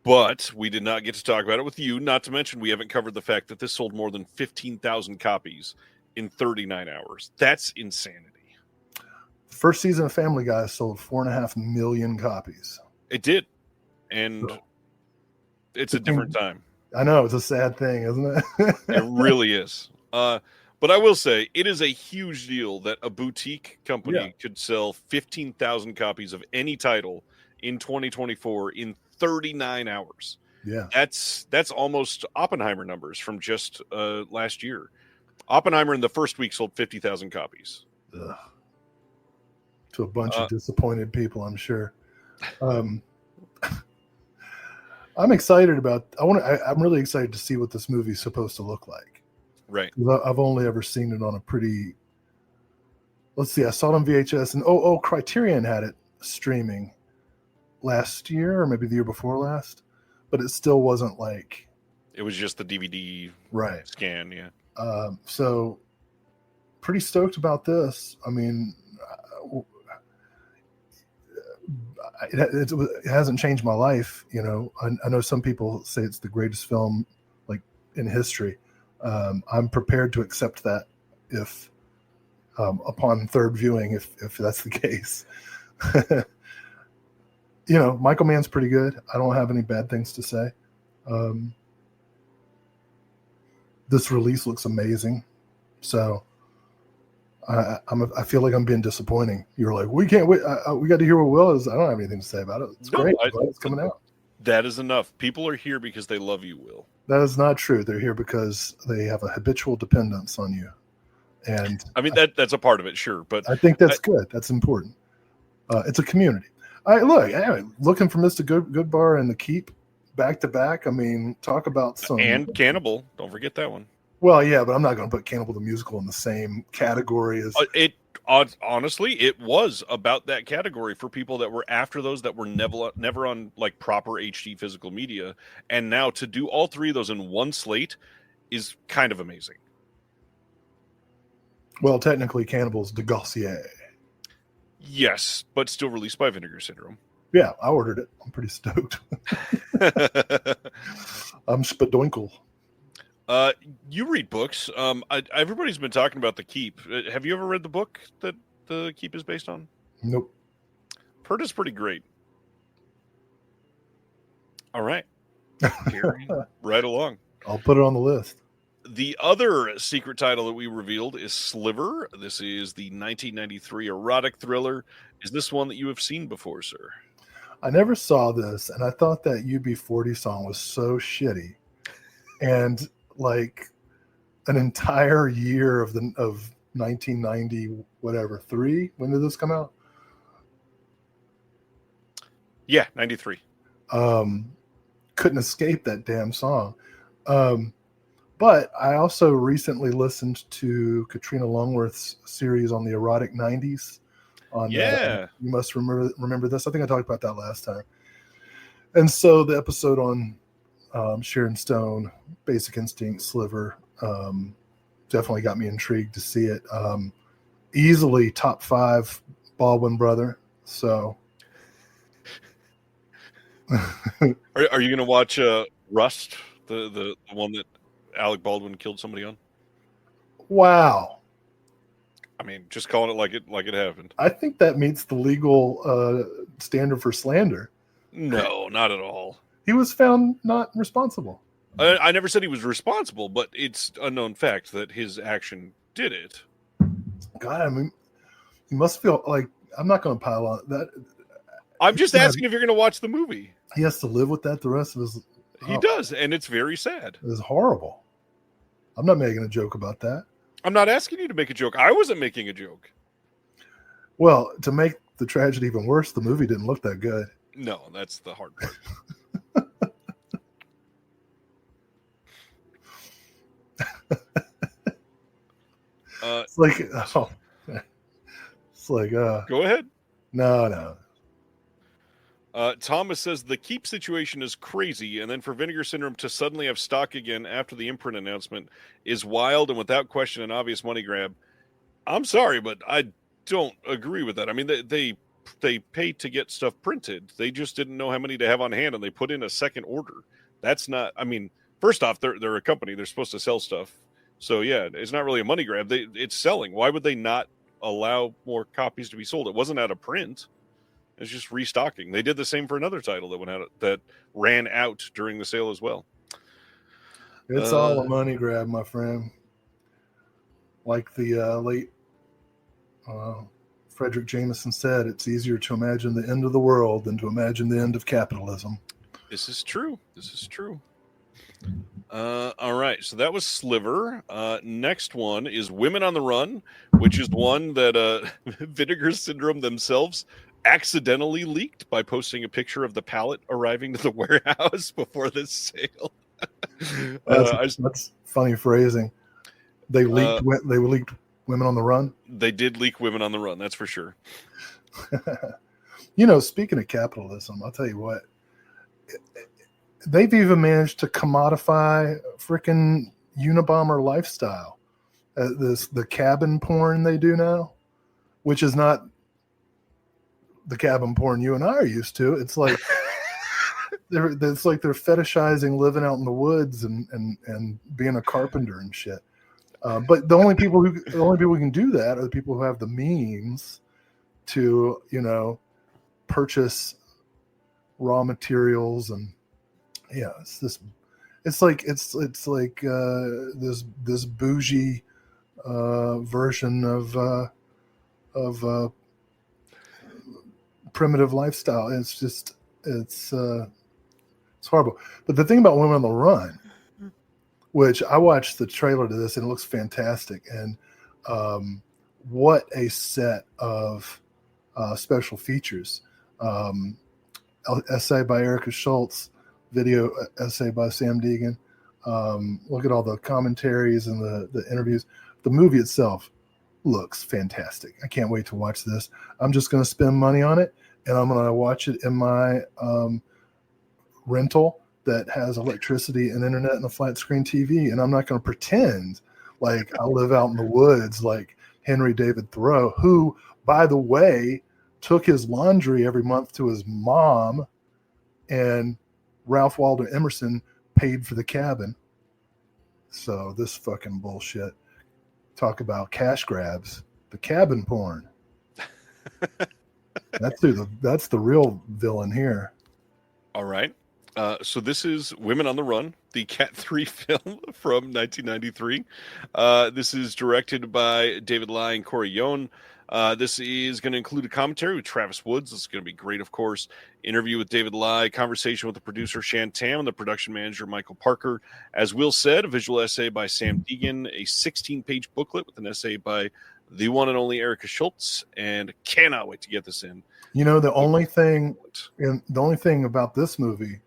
But we did not get to talk about it with you, not to mention we haven't covered the fact that this sold more than 15,000 copies in 39 hours. That's insanity. The first season of Family Guy sold 4.5 million copies. It did. And it's a different time. I know. It's a sad thing, isn't it? It really is. But I will say, it is a huge deal that a boutique company could sell 15,000 copies of any title in 2024 in 39 hours. Yeah. That's almost Oppenheimer numbers from just last year. Oppenheimer in the first week sold 50,000 copies. Ugh. To a bunch of disappointed people, I'm sure. I'm excited about. I'm really excited to see what this movie's supposed to look like. Right. I've only ever seen it on a pretty. Let's see. I saw it on VHS, and Criterion had it streaming last year, or maybe the year before last, but it still wasn't like. It was just the DVD scan, yeah. So, pretty stoked about this. I mean, it hasn't changed my life. You know, I know some people say it's the greatest film like in history. I'm prepared to accept that if upon third viewing, if that's the case. You know, Michael Mann's pretty good. I don't have any bad things to say. This release looks amazing. So I feel like I'm being disappointing. You're like, we can't wait. We got to hear what Will is. I don't have anything to say about it. It's great. It's coming out. That is enough. People are here because they love you, Will. That is not true. They're here because they have a habitual dependence on you. And I mean, that's a part of it, sure. But I think that's good. That's important. It's a community. Looking for Mr. Good Bar and The Keep back to back. I mean, talk about some. And Cannibal. Don't forget that one. Well, yeah, but I'm not going to put Cannibal the Musical in the same category as. Honestly, it was about that category for people that were after those that were never on like proper HD physical media, and now to do all three of those in one slate is kind of amazing. Well, technically, Cannibal's de Gaussier. Yes, but still released by Vinegar Syndrome. Yeah, I ordered it. I'm pretty stoked. I'm spadoinkle. You read books. Everybody's been talking about The Keep. Have you ever read the book that The Keep is based on? Nope. Heard it's pretty great. All right. Right along. I'll put it on the list. The other secret title that we revealed is Sliver. This is the 1993 erotic thriller. Is this one that you have seen before, sir? I never saw this, and I thought that UB40 song was so shitty. And like an entire year of 1990, whatever, 3. When did this come out? Yeah, 93. Couldn't escape that damn song. But I also recently listened to Katrina Longworth's series on the erotic 90s. You must remember this. I think I talked about that last time. And so the episode on Sharon Stone, Basic Instinct, Sliver, definitely got me intrigued to see it. Easily top 5 Baldwin brother. So, Are you going to watch Rust, the one that Alec Baldwin killed somebody on? wow. I mean, just calling it like it happened. I think that meets the legal standard for slander. No, not at all. He was found not responsible. I never said he was responsible, but it's a known fact that his action did it. God, I mean, you must feel like I'm not going to pile on that. I'm just asking if you're going to watch the movie. He has to live with that the rest of his. He does, and it's very sad. It's horrible. I'm not making a joke about that. I'm not asking you to make a joke. I wasn't making a joke. Well, to make the tragedy even worse, the movie didn't look that good. No, that's the hard part. It's like, it's like, go ahead. No. Thomas says the Keep situation is crazy, and then for Vinegar Syndrome to suddenly have stock again after the imprint announcement is wild and without question an obvious money grab. I'm sorry, but I don't agree with that. I mean, they paid to get stuff printed. They just didn't know how many to have on hand, and they put in a second order. That's not. I mean, first off, they're a company. They're supposed to sell stuff. So yeah, it's not really a money grab. It's selling. Why would they not allow more copies to be sold? It wasn't out of print. It's just restocking. They did the same for another title that went out that ran out during the sale as well. It's all a money grab, my friend. Like the late Frederick Jameson said, it's easier to imagine the end of the world than to imagine the end of capitalism. This is true. All right, so that was Sliver. Next one is Women on the Run, which is one that Vinegar Syndrome themselves accidentally leaked by posting a picture of the pallet arriving to the warehouse before the sale. That's funny phrasing. They leaked Women on the Run. They did leak Women on the Run, that's for sure. Speaking of capitalism, I'll tell you what. They've even managed to commodify freaking Unabomber lifestyle. The cabin porn they do now, which is not the cabin porn you and I are used to. It's like they're fetishizing living out in the woods and being a carpenter and shit. But the only people who can do that are the people who have the means to purchase raw materials and it's like this bougie version of primitive lifestyle. It's horrible. But the thing about Women on the Run, which I watched the trailer to this and it looks fantastic, and what a set of special features. Essay by Erica Schultz, video essay by Sam Deegan. Look at all the commentaries and the interviews. The movie itself looks fantastic. I can't wait to watch this. I'm just going to spend money on it, and I'm going to watch it in my rental that has electricity and internet and a flat screen TV, and I'm not going to pretend like I live out in the woods like Henry David Thoreau, who, by the way, took his laundry every month to his mom, and Ralph Waldo Emerson paid for the cabin. So this fucking bullshit. Talk about cash grabs. The cabin porn. That's the real villain here. All right. So this is Women on the Run, the Cat 3 film from 1993. This is directed by David Lai and Corey Yone. This is going to include a commentary with Travis Woods. This is going to be great, of course. Interview with David Lai, conversation with the producer Shan Tam and the production manager Michael Parker. As Will said, a visual essay by Sam Deegan, a 16-page booklet with an essay by the one and only Erica Schultz, and cannot wait to get this in. The only thing about this movie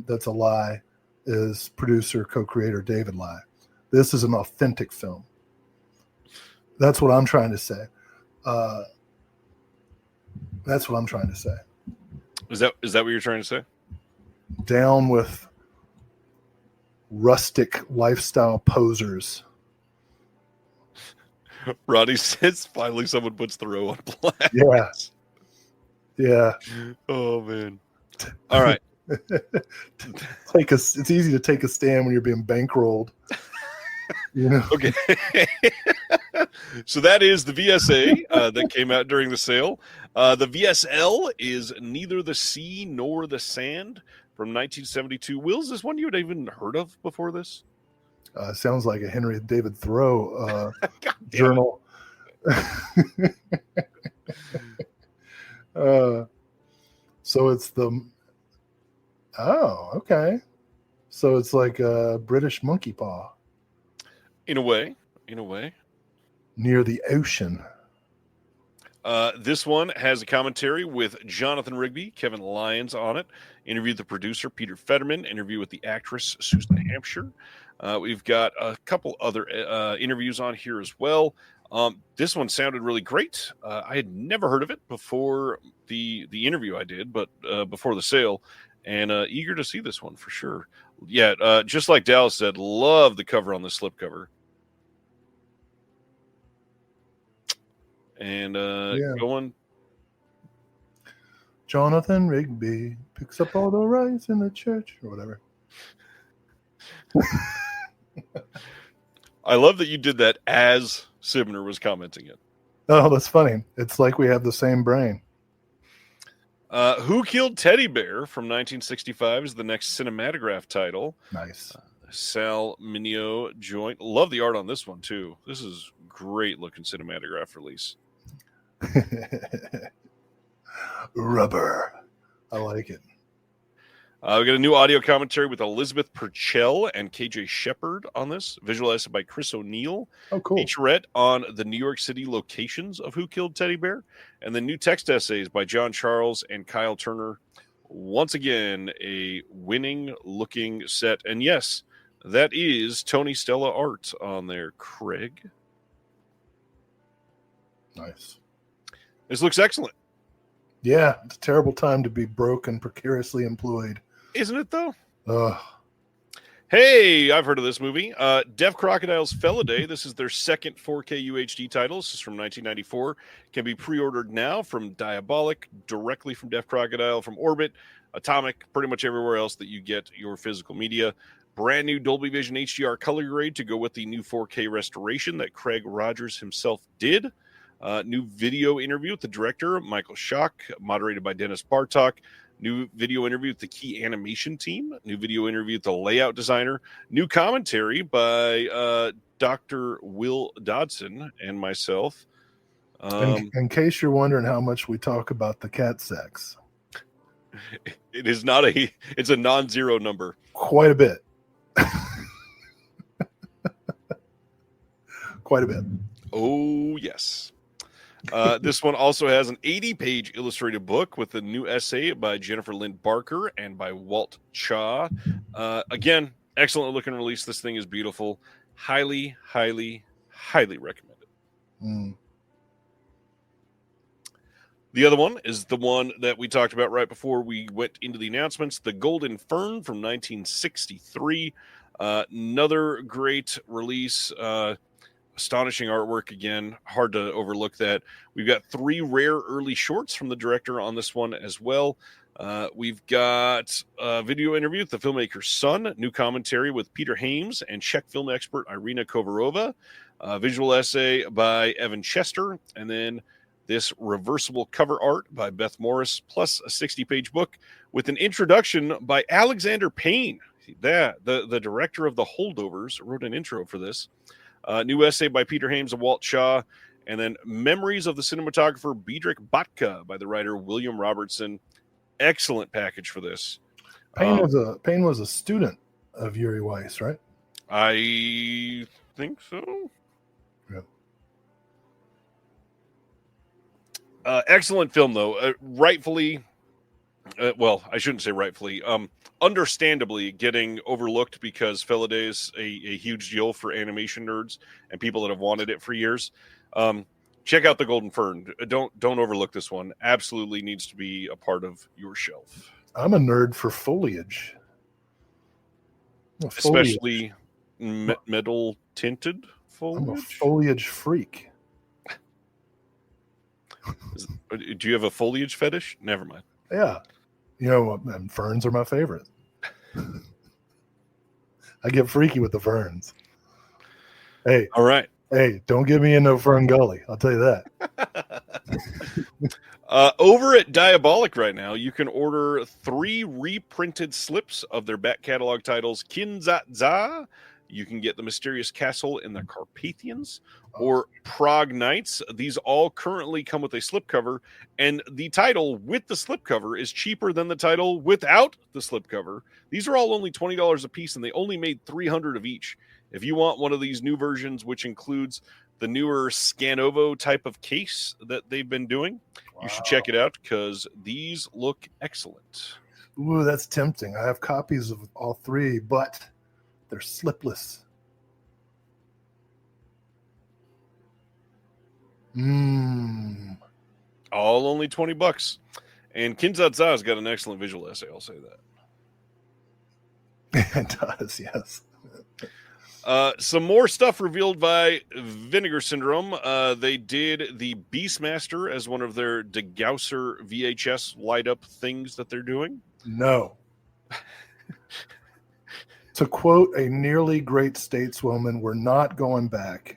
that's a lie is producer, co-creator David Lai. This is an authentic film. That's what I'm trying to say. Is that what you're trying to say? Down with rustic lifestyle posers. Roddy says finally someone puts Thoreau on blast. Yeah. Yeah. Oh man. All right. It's easy to take a stand when you're being bankrolled. Okay. So that is the VSA that came out during the sale. The VSL is Neither the Sea Nor the Sand from 1972. Will, is this one you had even heard of before this? Sounds like a Henry David Thoreau journal. So it's okay. So it's like a British monkey paw. In a way. Near the ocean. This one has a commentary with Jonathan Rigby, Kevin Lyons on it. Interview with the producer, Peter Fetterman. Interview with the actress, Susan Hampshire. We've got a couple other interviews on here as well. This one sounded really great. I had never heard of it before the interview I did, but before the sale, and eager to see this one for sure. Yeah, just like Dallas said, love the cover on the slipcover. And going. Jonathan Rigby picks up all the rice in the church or whatever. I love that you did that as Sibner was commenting it. Oh, that's funny. It's like we have the same brain. Who Killed Teddy Bear from 1965 is the next cinematograph title. Nice. Sal Mineo joint. Love the art on this one, too. This is great looking cinematograph release. Rubber. I like it. We got a new audio commentary with Elizabeth Purcell and KJ Shepard on this, visualized by Chris O'Neill. Oh, cool. Featurette on the New York City locations of Who Killed Teddy Bear, and the new text essays by John Charles and Kyle Turner. Once again, a winning-looking set. And yes, that is Tony Stella art on there, Craig. Nice. This looks excellent. Yeah, it's a terrible time to be broke and precariously employed. Isn't it, though? Ugh. Hey, I've heard of this movie. Deaf Crocodile's Felidae. This is their second 4K UHD title. This is from 1994. Can be pre-ordered now from Diabolic, directly from Deaf Crocodile, from Orbit, Atomic, pretty much everywhere else that you get your physical media. Brand new Dolby Vision HDR color grade to go with the new 4K restoration that Craig Rogers himself did. New video interview with the director, Michael Schock, moderated by Dennis Bartok. New video interview with the key animation team. New video interview with the layout designer. New commentary by Dr. Will Dodson and myself. In case you're wondering how much we talk about the cat sex. It is not it's a non-zero number. Quite a bit. Quite a bit. Oh, yes. This one also has an 80-page illustrated book with a new essay by Jennifer Lynn Barker and by Walt Cha. Again, excellent looking release. This thing is beautiful. Highly, highly, highly recommended. Mm. The other one is the one that we talked about right before we went into the announcements, The Golden Fern from 1963. Another great release. Astonishing artwork again. Hard to overlook that. We've got 3 rare early shorts from the director on this one as well. We've got a video interview with the filmmaker's son, new commentary with Peter Hames and Czech film expert Irina Kovarova, visual essay by Evan Chester, and then this reversible cover art by Beth Morris, plus a 60-page book with an introduction by Alexander Payne. The director of The Holdovers wrote an intro for this. New essay by Peter Hames and Walt Shaw, and then Memories of the Cinematographer Biedrich Botka by the writer William Robertson. Excellent package for this. Payne was a student of Yuri Weiss, right? I think so. Yeah. Excellent film, though. Rightfully, well, I shouldn't say rightfully. Understandably getting overlooked because Felidae is a huge deal for animation nerds and people that have wanted it for years. check out the golden fern. Don't overlook this one. Absolutely needs to be a part of your shelf. I'm a nerd for foliage. Especially metal tinted foliage. I'm a foliage freak. Do you have a foliage fetish? Never mind. Yeah. And ferns are my favorite. I get freaky with the ferns. Hey. All right. Hey, don't get me in no Fern Gully. I'll tell you that. Over at Diabolic right now, you can order 3 reprinted slips of their back catalog titles, Kinzatza. You can get The Mysterious Castle in the Carpathians, or Prague Nights. These all currently come with a slipcover, and the title with the slipcover is cheaper than the title without the slipcover. These are all only $20 a piece, and they only made 300 of each. If you want one of these new versions, which includes the newer Scanovo type of case that they've been doing, you should check it out because these look excellent. Ooh, that's tempting. I have copies of all 3, but they're slipless. All only $20. And Kinzatza's got an excellent visual essay, I'll say that. It does, yes. Some more stuff revealed by Vinegar Syndrome. They did the Beastmaster as one of their Degausser VHS light-up things that they're doing. No. To quote a nearly great stateswoman, we're not going back.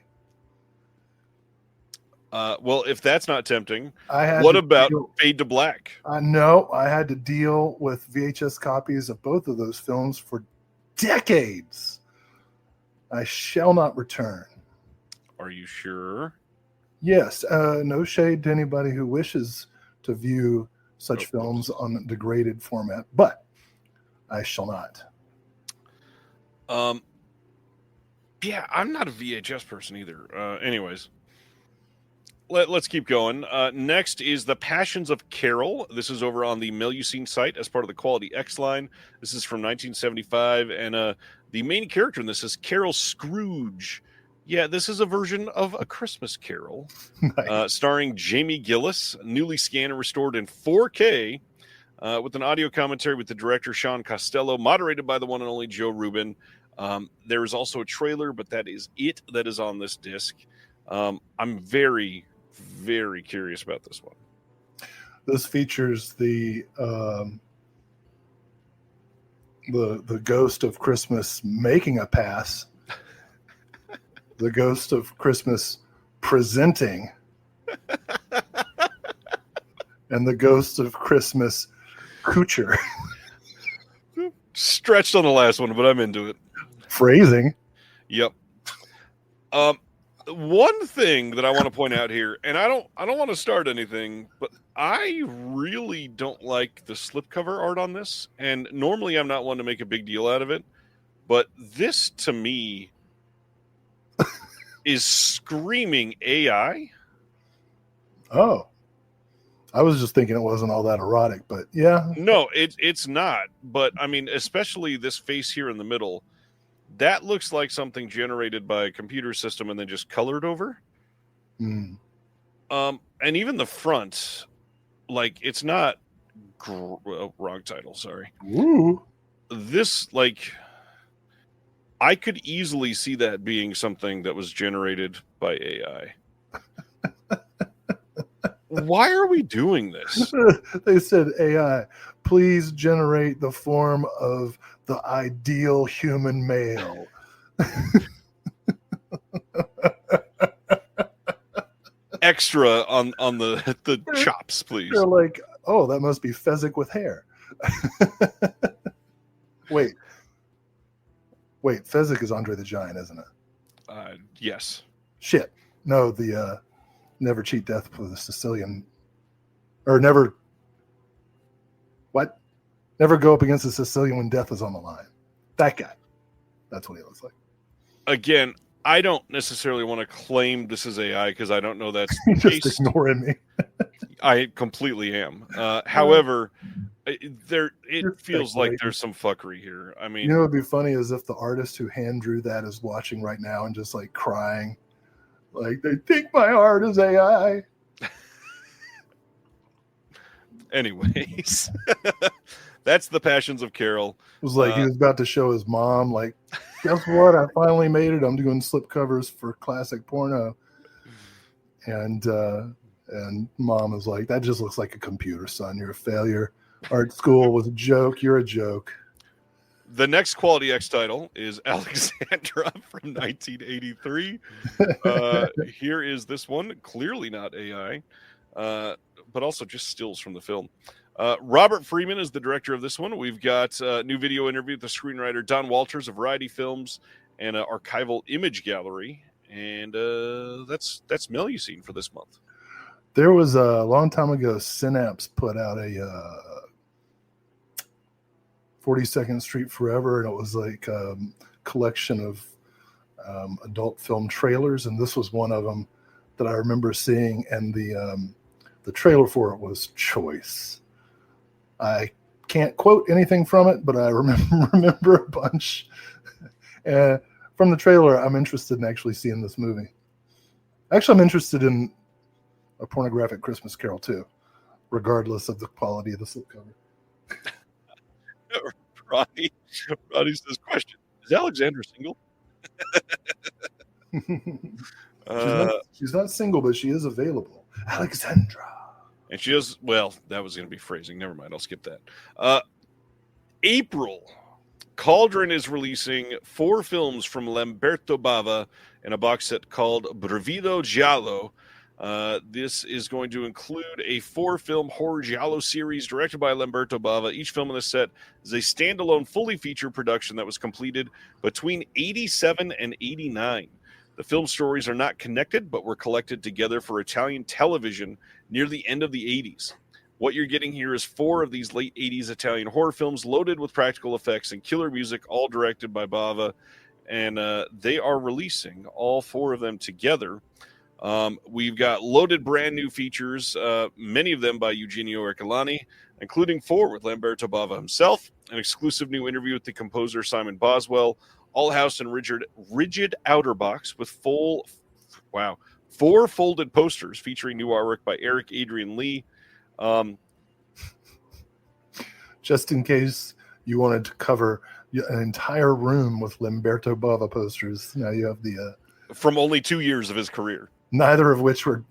Well, if that's not tempting, what about Fade to Black? No, I had to deal with VHS copies of both of those films for decades. I shall not return. Are you sure? Yes. No shade to anybody who wishes to view such films on a degraded format, but I shall not. Yeah, I'm not a VHS person either. Anyways, let's keep going. Next is The Passions of Carol. This is over on the Melusine site as part of the Quality X line. This is from 1975, and the main character in this is Carol Scrooge. Yeah, this is a version of A Christmas Carol, nice. Starring Jamie Gillis, newly scanned and restored in 4K, with an audio commentary with the director Sean Costello, moderated by the one and only Joe Rubin. There is also a trailer, but that is it that is on this disc. I'm very, very curious about this one. This features the ghost of Christmas making a pass, the ghost of Christmas presenting, and the ghost of Christmas Coocher. Stretched on the last one, but I'm into it. Phrasing. Yep. One thing that I want to point out here, and I don't want to start anything, but I really don't like the slipcover art on this. And normally I'm not one to make a big deal out of it, but this to me is screaming AI. Oh, I was just thinking it wasn't all that erotic, but yeah. No, it's not. But I mean, especially this face here in the middle, that looks like something generated by a computer system and then just colored over. And even the front, like, it's not wrong title. Sorry. Ooh. This, like, I could easily see that being something that was generated by AI. Why are we doing this? They said, AI, please generate the form of the ideal human male. Extra on the chops, please. They're like, oh, that must be Fezzik with hair. Wait, Fezzik is Andre the Giant, isn't it? Yes. Shit. No, the Never Cheat Death with a Sicilian, or never. What? Never go up against a Sicilian when death is on the line. That guy. That's what he looks like. Again, I don't necessarily want to claim this is AI because I don't know that's the case. Just ignoring me. I completely am. However, it feels like there's some fuckery here. I mean, you know what would be funny is if the artist who hand drew that is watching right now and just like crying, Like, they think my art is AI. Anyways, that's the Passions of Carol. It was like he was about to show his mom, like, guess what? I finally made it. I'm doing slipcovers for classic porno. And mom is like, that just looks like a computer, son. You're a failure. Art school was a joke. You're a joke. The next Quality X title is Alexandra from 1983. Here is this one. Clearly not AI, but also just stills from the film. Robert Freeman is the director of this one. We've got a new video interview with the screenwriter Don Walters of Variety Films and an archival image gallery. And that's Melusine for this month. There was a long time ago, Synapse put out a 42nd Street Forever, and it was like a collection of adult film trailers, and this was one of them that I remember seeing, and the trailer for it was choice. I can't quote anything from it, but I remember a bunch. From the trailer, I'm interested in actually seeing this movie. Actually, I'm interested in A Pornographic Christmas Carol too, regardless of the quality of the slipcover. Ronnie says, question, is Alexandra single? She's not single, but she is available. Alexandra. And she is, well, that was going to be phrasing. Never mind. I'll skip that. April. Cauldron is releasing 4 films from Lamberto Bava in a box set called Brivido Giallo. This is going to include a 4-film horror giallo series directed by Lamberto Bava. Each film in this set is a standalone, fully featured production that was completed between 87 and 89. The film stories are not connected, but were collected together for Italian television near the end of the 80s. What you're getting here is 4 of these late 80s Italian horror films loaded with practical effects and killer music, all directed by Bava. And they are releasing all 4 of them together. We've got loaded brand new features, many of them by Eugenio Ercolani, including 4 with Lamberto Bava himself, an exclusive new interview with the composer Simon Boswell, all housed in rigid outer box with 4 folded posters featuring new artwork by Eric Adrian Lee. Just in case you wanted to cover an entire room with Lamberto Bava posters, now you have the from only 2 years of his career. Neither of which are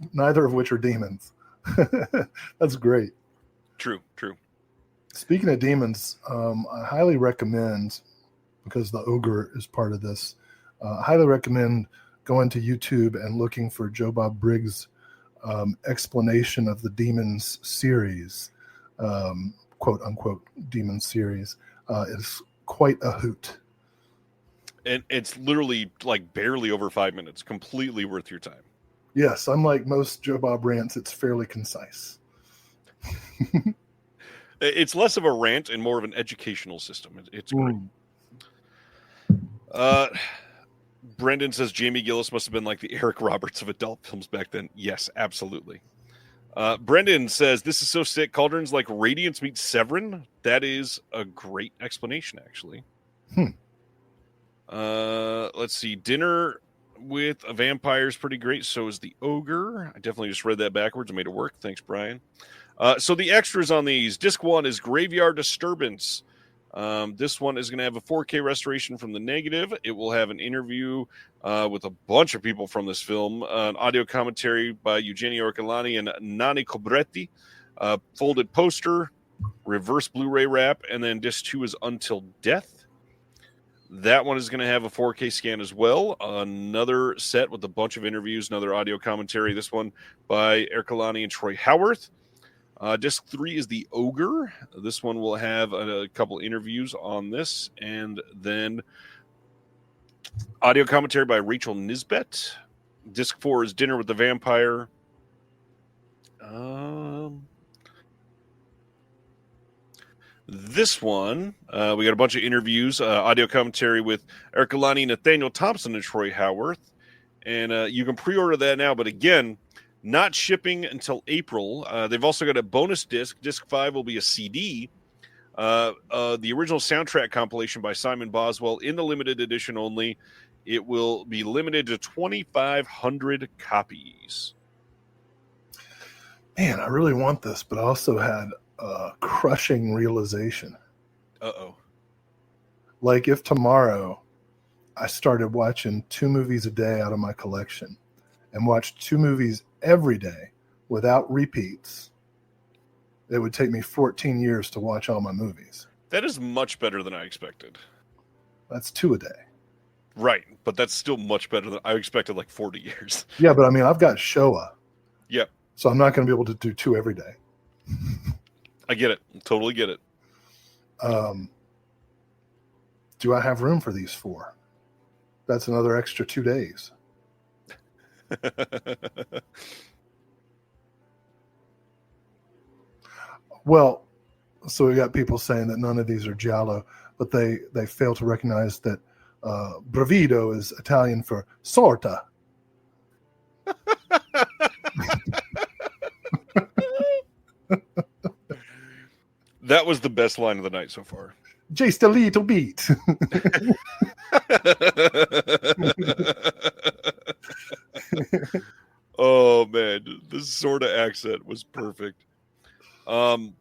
demons. That's great. True. Speaking of demons, I highly recommend, because the ogre is part of this, I highly recommend going to YouTube and looking for Joe Bob Briggs' explanation of the Demons series, quote unquote Demons series. It's quite a hoot. And it's literally like barely over 5 minutes, completely worth your time. Yes, unlike most Joe Bob rants, it's fairly concise. It's less of a rant and more of an educational system. It's great. Brendan says Jamie Gillis must have been like the Eric Roberts of adult films back then. Yes, absolutely. Brendan says, this is so sick. Cauldron's like Radiance meets Severin. That is a great explanation, actually. Let's see. Dinner with a Vampire is pretty great. So is The Ogre. I definitely just read that backwards and made it work. Thanks, Brian. So the extras on these. Disc 1 is Graveyard Disturbance. This one is going to have a 4K restoration from the negative. It will have an interview with a bunch of people from this film, an audio commentary by Eugenio Ercolani and Nani Cobretti, folded poster, reverse Blu-ray wrap, and then disc 2 is Until Death. That one is going to have a 4K scan as well. Another set with a bunch of interviews, another audio commentary. This one by Ercolani and Troy Howarth. Disc 3 is The Ogre. This one will have a couple interviews on this. And then audio commentary by Rachel Nisbet. Disc 4 is Dinner with the Vampire. This one, we got a bunch of interviews, audio commentary with Ercolani, Nathaniel Thompson, and Troy Howarth. And you can pre-order that now. But again, not shipping until April. They've also got a bonus disc. Disc 5 will be a CD. The original soundtrack compilation by Simon Boswell in the limited edition only. It will be limited to 2,500 copies. Man, I really want this, but I also had a crushing realization. Uh-oh. Like if tomorrow I started watching 2 movies a day out of my collection and watched 2 movies every day without repeats, it would take me 14 years to watch all my movies. That is much better than I expected. That's 2 a day. Right, but that's still much better than I expected, like 40 years. Yeah, but I mean, I've got Showa. Yep. So I'm not going to be able to do 2 every day. I get it. Totally get it. Do I have room for these 4? That's another extra 2 days. Well, so we got people saying that none of these are giallo, but they fail to recognize that bravido is Italian for sorta. That was the best line of the night so far. Just a little bit. Oh man, this sort of accent was perfect. We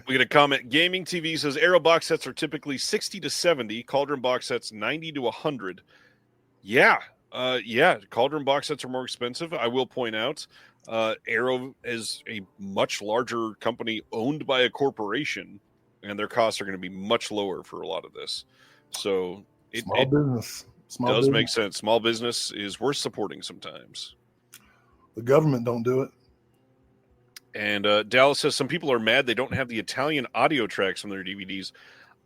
get a comment. Gaming TV says Arrow box sets are typically 60 to 70. Cauldron box sets 90 to 100. Yeah. Cauldron box sets are more expensive. I will point out, Arrow is a much larger company owned by a corporation, and their costs are going to be much lower for a lot of this. So it business does make sense. Small business is worth supporting sometimes. The government don't do it. And Dallas says some people are mad they don't have the Italian audio tracks on their DVDs.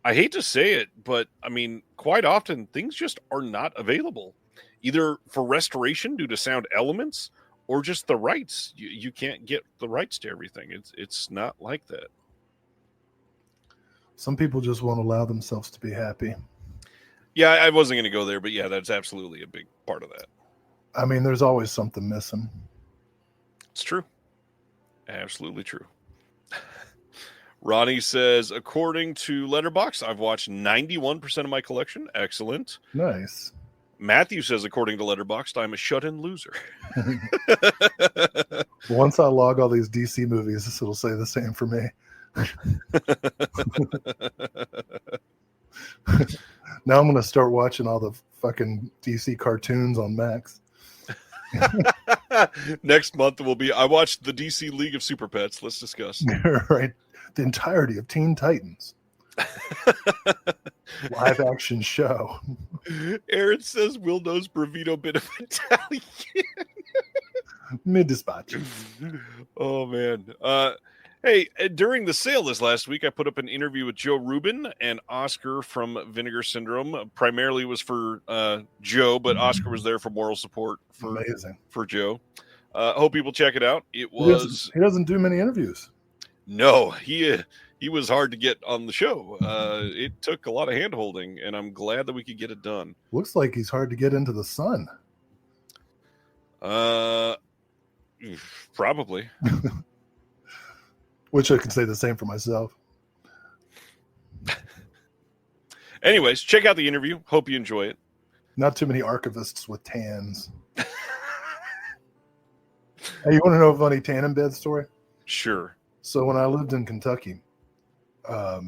I hate to say it, but I mean, quite often things just are not available, either for restoration due to sound elements or just the rights. You can't get the rights to everything. It's not like that. Some people just won't allow themselves to be happy. Yeah, I wasn't going to go there, but yeah, that's absolutely a big part of that. I mean, there's always something missing. It's true. Absolutely true. Ronnie says, according to Letterboxd, I've watched 91% of my collection. Excellent. Nice. Matthew says, according to Letterboxd, I'm a shut-in loser. Once I log all these DC movies, it'll say the same for me. Now I'm going to start watching all the fucking DC cartoons on Max. Next month will be, I watched the DC League of Super Pets. Let's discuss. Right. The entirety of Teen Titans. Live action show. Aaron says Will knows Bravito bit of Italian. Mid dispatch. Oh man. Hey, during the sale this last week, I put up an interview with Joe Rubin and Oscar from Vinegar Syndrome. Primarily was for Joe, but Oscar was there for moral support for Joe. Hope people check it out. He doesn't do many interviews. No, he was hard to get on the show. It took a lot of hand-holding, and I'm glad that we could get it done. Looks like he's hard to get into the sun. Probably. Which I can say the same for myself. Anyways, check out the interview. Hope you enjoy it. Not too many archivists with tans. Hey, you want to know a funny tannin bed story? Sure. So when I lived in Kentucky, there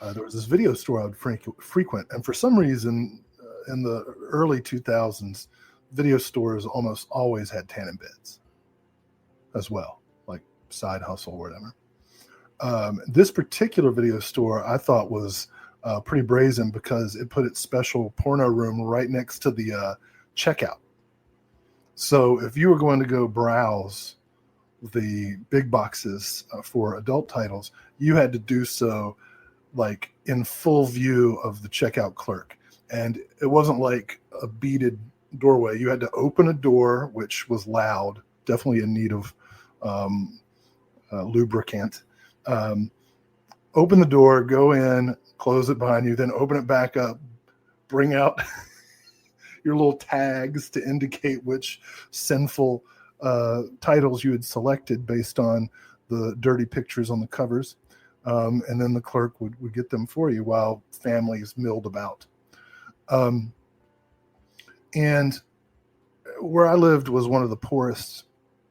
was this video store I would frequent. And for some reason, in the early 2000s, video stores almost always had tannin beds as well. Side hustle or whatever. This particular video store I thought was pretty brazen because it put its special porno room right next to the checkout. So if you were going to go browse the big boxes for adult titles, you had to do so like in full view of the checkout clerk. And it wasn't like a beaded doorway. You had to open a door, which was loud, definitely in need of lubricant. Open the door, go in, close it behind you, then open it back up, bring out your little tags to indicate which sinful titles you had selected based on the dirty pictures on the covers. And then the clerk would get them for you while families milled about. And where I lived was one of the poorest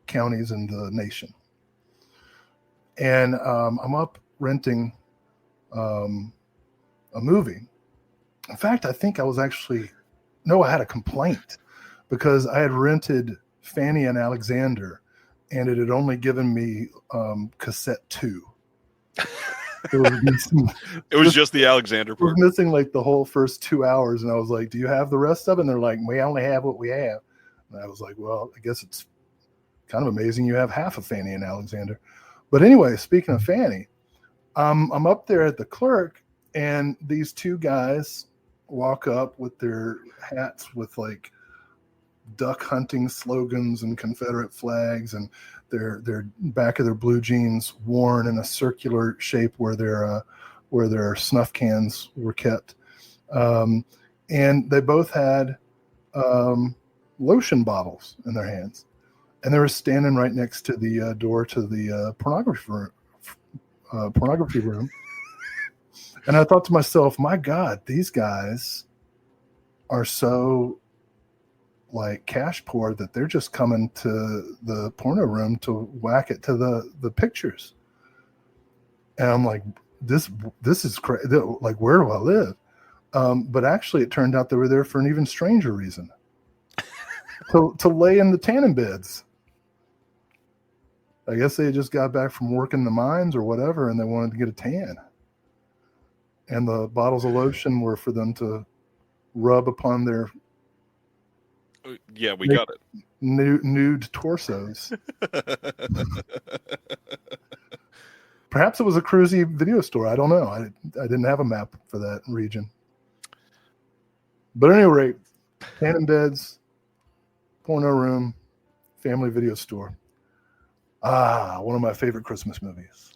counties in the nation. And I'm up renting a movie. In fact, I think I had a complaint because I had rented Fanny and Alexander, and it had only given me cassette 2. It was just the Alexander part. It was missing like the whole first 2 hours, and I was like, "Do you have the rest of it?" And they're like, "We only have what we have." And I was like, "Well, I guess it's kind of amazing you have half of Fanny and Alexander." But anyway, speaking of Fanny, I'm up there at the clerk, and these 2 guys walk up with their hats with like duck hunting slogans and Confederate flags, and their back of their blue jeans worn in a circular shape where their snuff cans were kept, and they both had lotion bottles in their hands, and they were standing right next to the door to the pornography room. And I thought to myself, my God, these guys are so like cash poor that they're just coming to the porno room to whack it to the pictures. And I'm like, this is crazy. Like, where do I live? But actually, it turned out they were there for an even stranger reason. to lay in the tanning beds. I guess they just got back from working the mines or whatever, and they wanted to get a tan. And the bottles of lotion were for them to rub upon their we got it. Nude torsos. Perhaps it was a cruisy video store. I don't know. I didn't have a map for that region. But at any rate, tanning beds, porno room, family video store. One of my favorite Christmas movies.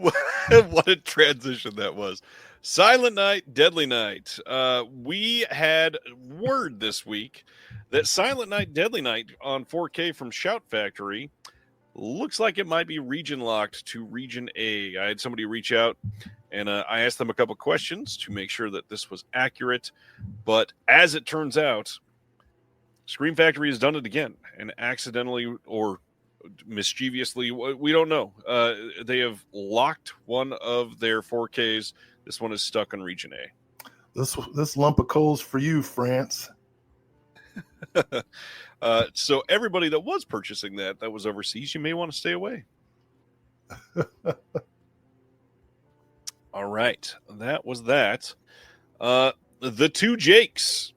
What a transition that was. Silent Night, Deadly Night. We had word this week that Silent Night, Deadly Night on 4K from Shout Factory looks like it might be region locked to Region A. I had somebody reach out, and I asked them a couple questions to make sure that this was accurate. But as it turns out, Scream Factory has done it again, and accidentally or mischievously, we don't know. They have locked one of their 4Ks. This one is stuck on Region A. This lump of coal's for you, France. So everybody that was purchasing that was overseas, you may want to stay away. All right, that was that. The Two Jakes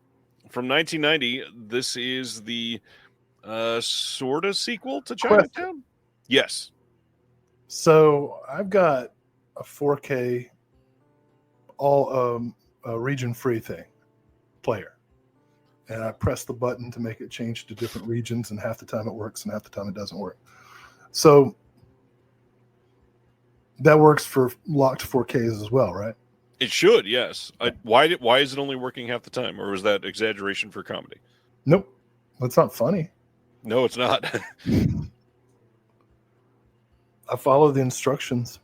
from 1990. This is the sort of sequel to Chinatown. Yes. So I've got a 4K all region free player, and I press the button to make it change to different regions, and half the time it works and half the time it doesn't work. So that works for locked 4Ks as well, right? It should, yes. Why is it only working half the time, or was that exaggeration for comedy? Nope, that's not funny. No, it's not. I follow the instructions.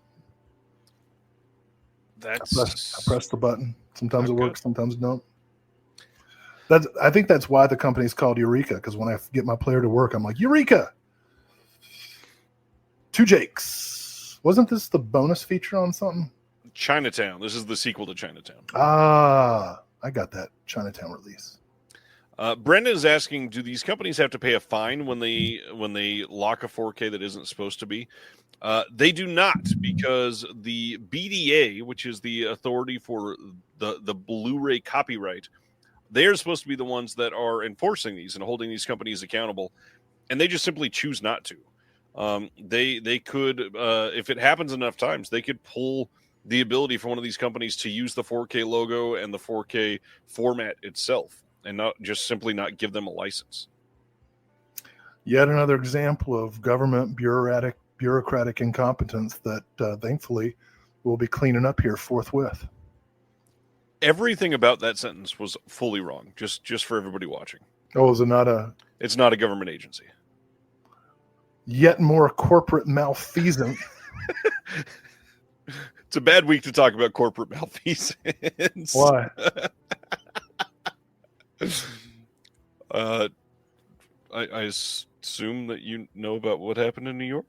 I press the button. Sometimes it works, sometimes it don't. I think that's why the company's called Eureka, because when I get my player to work, I'm like, Eureka! Two Jakes. Wasn't this the bonus feature on something? Chinatown. This is the sequel to Chinatown. I got that Chinatown release. Brendan is asking, do these companies have to pay a fine when they lock a 4K that isn't supposed to be? They do not, because the BDA, which is the authority for the Blu-ray copyright, they're supposed to be the ones that are enforcing these and holding these companies accountable, and they just simply choose not to. They could, if it happens enough times, they could pull the ability for one of these companies to use the 4K logo and the 4K format itself, and not simply not give them a license. Yet another example of government bureaucratic incompetence that thankfully we'll be cleaning up here forthwith. Everything about that sentence was fully wrong, just for everybody watching. Oh, is it not a... It's not a government agency. Yet more corporate malfeasance. It's a bad week to talk about corporate malfeasance. Why? I assume that you know about what happened in New York.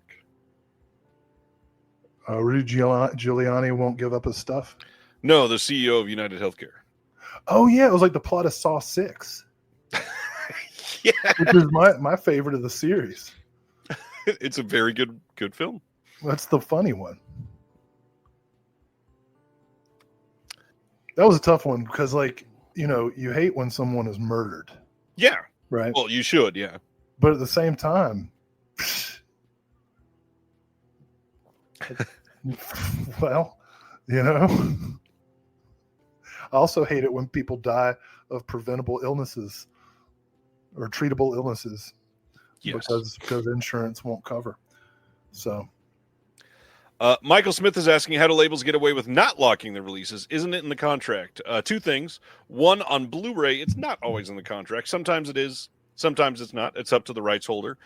Rudy Giuliani won't give up his stuff. No, the CEO of United Healthcare. Oh yeah, it was like the plot of Saw 6. Yeah, which is my favorite of the series. it's a very good film. That's the funny one. That was a tough one because, like, you hate when someone is murdered. Yeah. Right. Well, you should, yeah. But at the same time, well, I also hate it when people die of preventable illnesses or treatable illnesses. Yes. Because insurance won't cover. So Michael Smith is asking, how do labels get away with not locking their releases? Isn't it in the contract? Two things. One, on Blu-ray, it's not always in the contract. Sometimes it is. Sometimes it's not. It's up to the rights holder.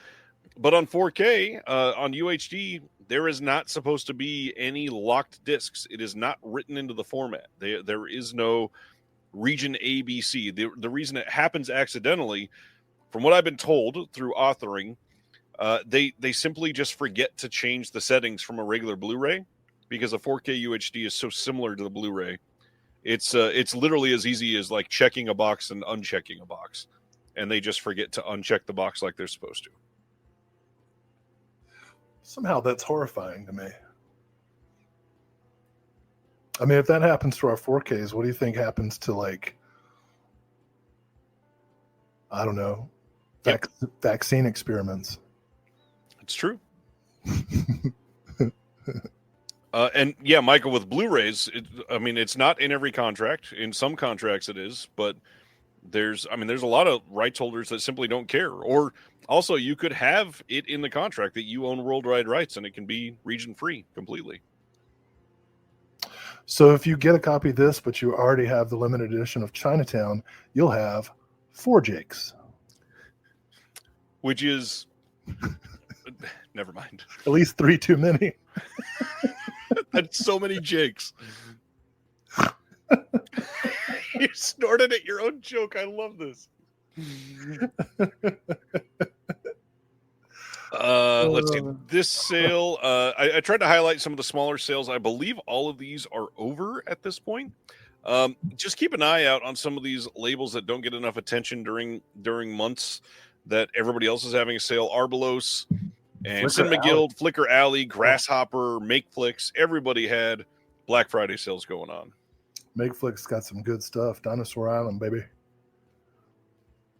But on 4K, on UHD, there is not supposed to be any locked discs. It is not written into the format. There is no region ABC. The reason it happens accidentally, from what I've been told through authoring, they simply just forget to change the settings from a regular Blu-ray because a 4K UHD is so similar to the Blu-ray. It's literally as easy as like checking a box and unchecking a box, and they just forget to uncheck the box like they're supposed to. Somehow that's horrifying to me. I mean, if that happens to our 4Ks, what do you think happens to, like, I don't know, vaccine experiments? It's true. And yeah, Michael, with Blu-rays, it's not in every contract. In some contracts it is, but there's a lot of rights holders that simply don't care. Or also, you could have it in the contract that you own worldwide rights and it can be region free completely. So if you get a copy of this, but you already have the limited edition of Chinatown, you'll have 4 Jakes. Which is... Never mind. At least 3 too many. That's so many Jakes. You snorted at your own joke. I love this. Let's see. This sale, I tried to highlight some of the smaller sales. I believe all of these are over at this point. Just keep an eye out on some of these labels that don't get enough attention during months that everybody else is having a sale. Arbalos and Cinema Guild, Flickr Alley, Grasshopper, Makeflix. Everybody had Black Friday sales going on. Makeflix got some good stuff. Dinosaur Island, baby.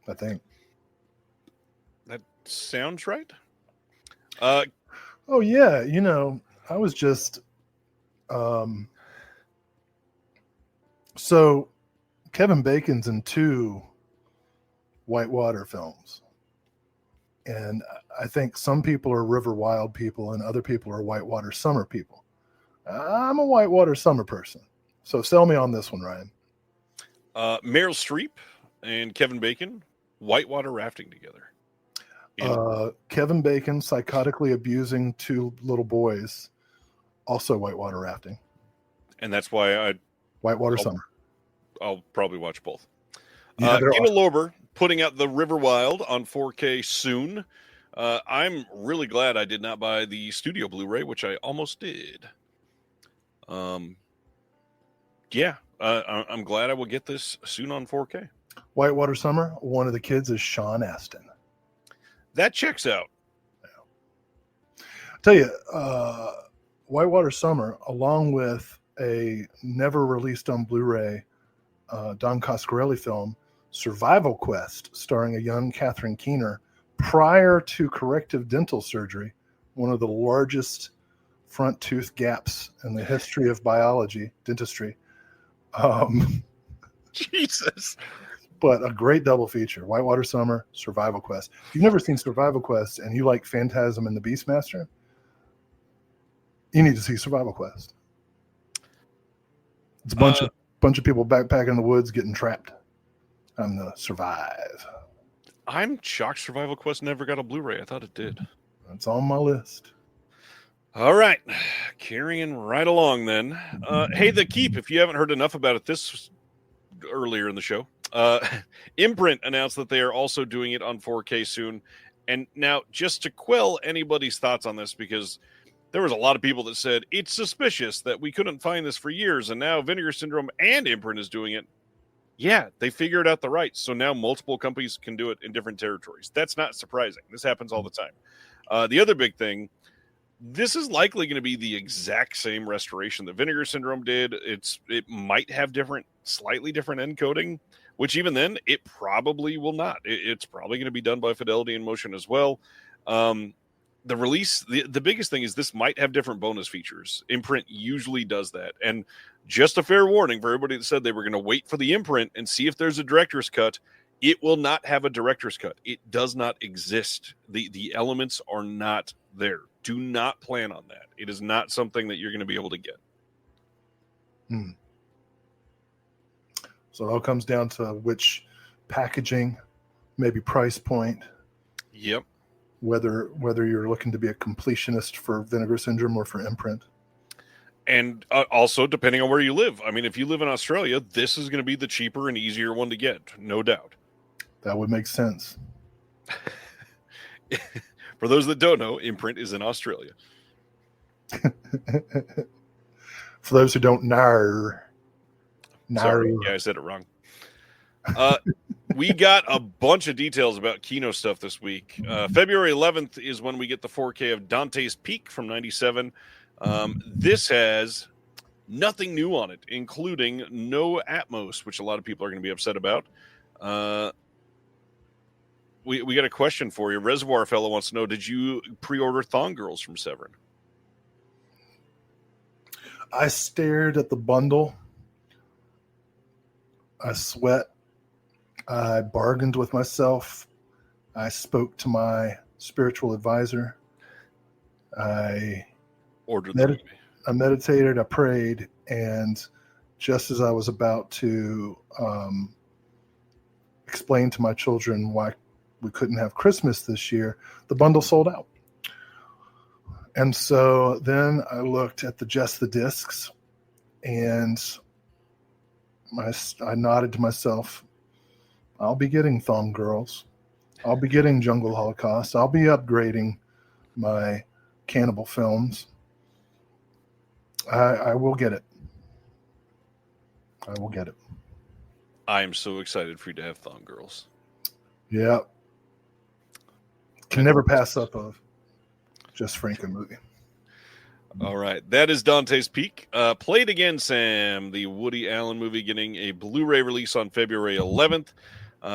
I think. That sounds right. Oh yeah, I was just so Kevin Bacon's in 2 Whitewater films. And I think some people are River Wild people and other people are Whitewater Summer people. I'm a Whitewater Summer person. So sell me on this one, Ryan. Meryl Streep and Kevin Bacon, whitewater rafting together. Kevin Bacon psychotically abusing 2 little boys, also whitewater rafting. And that's why Whitewater Summer. I'll probably watch both. Yeah, Gina Lober putting out the River Wild on 4K soon. I'm really glad I did not buy the studio Blu-ray, which I almost did. Yeah, I'm glad I will get this soon on 4K. Whitewater Summer, one of the kids is Sean Astin. That checks out. Yeah. I tell you, Whitewater Summer, along with a never released on Blu-ray Don Coscarelli film, Survival Quest, starring a young Catherine Keener, prior to corrective dental surgery, one of the largest front tooth gaps in the history of dentistry. Jesus. But a great double feature, Whitewater Summer, Survival Quest. If you've never seen Survival Quest and you like Phantasm and the Beastmaster, you need to see Survival Quest. It's a bunch of people backpacking in the woods getting trapped. I'm going to survive. I'm shocked Survival Quest never got a Blu-ray. I thought it did. It's on my list. All right, carrying right along then. Hey, The Keep, if you haven't heard enough about it this earlier in the show, Imprint announced that they are also doing it on 4K soon. And now, just to quell anybody's thoughts on this, because there was a lot of people that said it's suspicious that we couldn't find this for years, and now Vinegar Syndrome and Imprint is doing it. Yeah, they figured out the rights, so now multiple companies can do it in different territories. That's not surprising. This happens all the time. The other big thing, this is likely going to be the exact same restoration that Vinegar Syndrome did. It might have slightly different encoding, which even then it probably will not. It's probably going to be done by Fidelity in Motion as well. The release, the biggest thing is this might have different bonus features. Imprint usually does that, and just a fair warning for everybody that said they were going to wait for the Imprint and see if there's a director's cut. It will not have a director's cut. It does not exist. The elements are not there. Do not plan on that. It is not something that you're going to be able to get. So it all comes down to which packaging, maybe price point. Yep. Whether you're looking to be a completionist for Vinegar Syndrome or for Imprint. And also, depending on where you live. I mean, if you live in Australia, this is going to be the cheaper and easier one to get, no doubt. That would make sense. For those that don't know, Imprint is in Australia. For those who don't know. Sorry, yeah, I said it wrong. We got a bunch of details about Kino stuff this week. February 11th is when we get the 4K of Dante's Peak from 97. This has nothing new on it, including no Atmos, which a lot of people are going to be upset about. We got a question for you. Reservoir Fellow wants to know, did you pre-order Thong Girls from Severin? I stared at the bundle. I sweat. I bargained with myself. I spoke to my spiritual advisor. I meditated, I prayed, and just as I was about to explain to my children why we couldn't have Christmas this year, the bundle sold out. And so then I looked at just the discs, and I nodded to myself, I'll be getting Thong Girls. I'll be getting Jungle Holocaust. I'll be upgrading my Cannibal films. I will get it. I will get it. I am so excited for you to have Thong Girls. Yeah. Can never pass up a Just Franco movie. All right. That is Dante's Peak. Play It Again, Sam, the Woody Allen movie, getting a Blu-ray release on February 11th.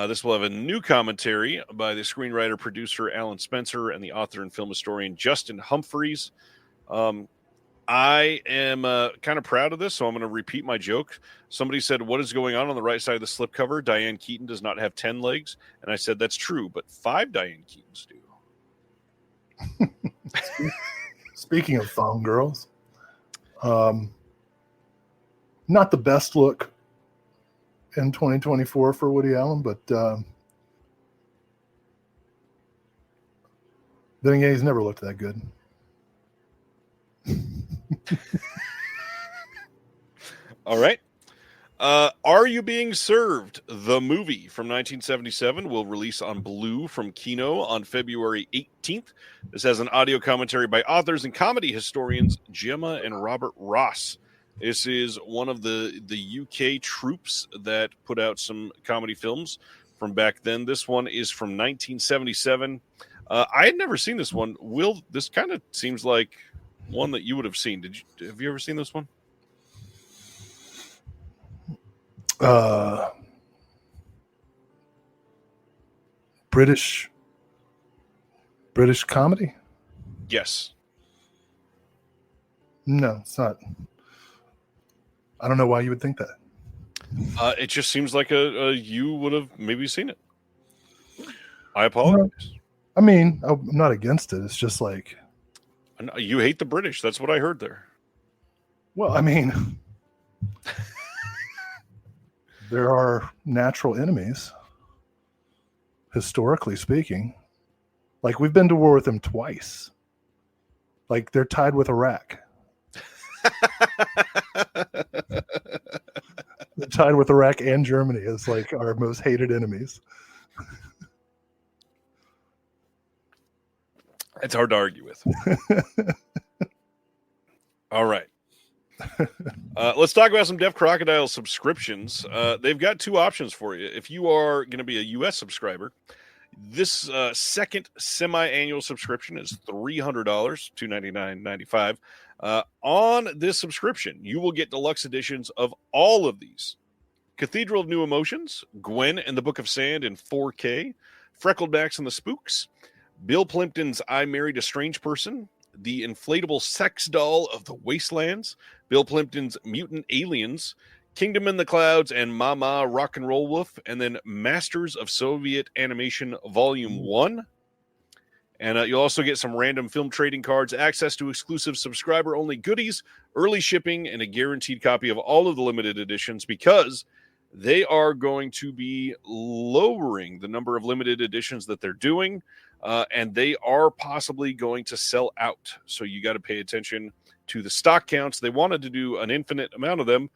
This will have a new commentary by the screenwriter, producer Alan Spencer, and the author and film historian Justin Humphreys. I am kind of proud of this, so I'm going to repeat my joke. Somebody said, what is going on the right side of the slipcover? Diane Keaton does not have 10 legs. And I said, that's true, but 5 Diane Keatons do. Speaking of Thong Girls, not the best look in 2024 for Woody Allen, but then again, he's never looked that good. All right. Are You Being Served? The movie from 1977 will release on Blue from Kino on February 18th. This has an audio commentary by authors and comedy historians Gemma and Robert Ross. This is one of the UK troops that put out some comedy films from back then. This one is from 1977. I had never seen this one. Will, this kind of seems like one that you would have seen. Have you ever seen this one? British comedy? Yes. No, it's not. I don't know why you would think that. It just seems like you would have maybe seen it. I apologize. I mean, I'm not against it. It's just like, you hate the British. That's what I heard there. Well, I mean, there are natural enemies, historically speaking. Like, we've been to war with them twice. Like they're tied with Iraq. They're tied with Iraq and Germany as like our most hated enemies. It's hard to argue with. All right. Let's talk about some Deaf Crocodile subscriptions. They've got two options for you. If you are going to be a U.S. subscriber, this second semi-annual subscription is $300, $299.95. On this subscription, you will get deluxe editions of all of these. Cathedral of New Emotions, Gwen and the Book of Sand in 4K, Freckled Max and the Spooks, Bill Plimpton's I Married a Strange Person, the inflatable sex doll of the Wastelands, Bill Plimpton's Mutant Aliens, Kingdom in the Clouds, and Mama Rock and Roll Wolf, and then Masters of Soviet Animation Volume 1. And you'll also get some random film trading cards, access to exclusive subscriber-only goodies, early shipping, and a guaranteed copy of all of the limited editions, because they are going to be lowering the number of limited editions that they're doing, and they are possibly going to sell out. So you got to pay attention to the stock counts. They wanted to do an infinite amount of them,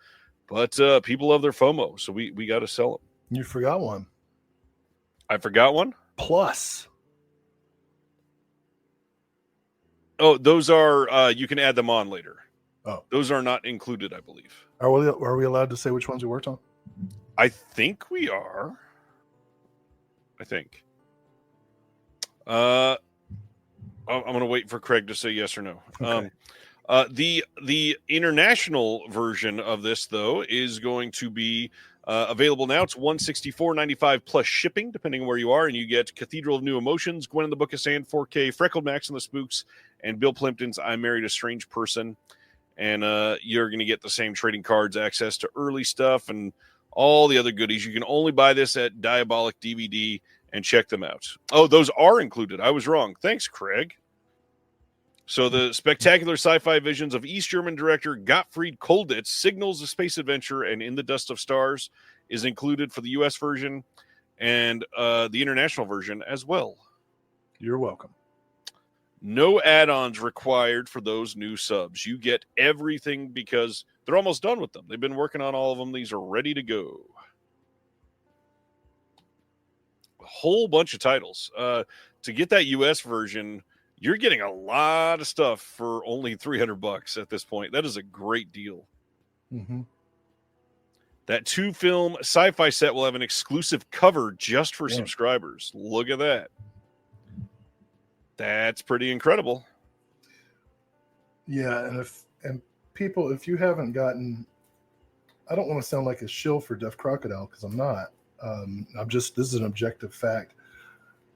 but people love their FOMO, so we got to sell them. You forgot one. I forgot one? Plus. Oh, those are, you can add them on later. Oh. Those are not included, I believe. Are we allowed to say which ones we worked on? I think we are. I think. I'm going to wait for Craig to say yes or no. Okay. The international version of this, though, is going to be available now. It's $164.95 plus shipping, depending on where you are, and you get Cathedral of New Emotions, Gwen and the Book of Sand 4K, Freckled Max and the Spooks, and Bill Plimpton's I Married a Strange Person. And you're going to get the same trading cards, access to early stuff, and all the other goodies. You can only buy this at Diabolic DVD and check them out. Oh, those are included. I was wrong. Thanks, Craig. So the spectacular sci-fi visions of East German director Gottfried Kolditz, Signals, A Space Adventure, and In the Dust of Stars is included for the U.S. version and the international version as well. You're welcome. No add-ons required for those new subs. You get everything because they're almost done with them. They've been working on all of them. These are ready to go. A whole bunch of titles. To get that U.S. version, you're getting a lot of stuff for only $300 at this point. That is a great deal. Mm-hmm. That 2-film sci-fi set will have an exclusive cover just for subscribers. Look at that. That's pretty incredible. Yeah, and people, if you haven't gotten, I don't want to sound like a shill for Deaf Crocodile because I'm not. This is an objective fact.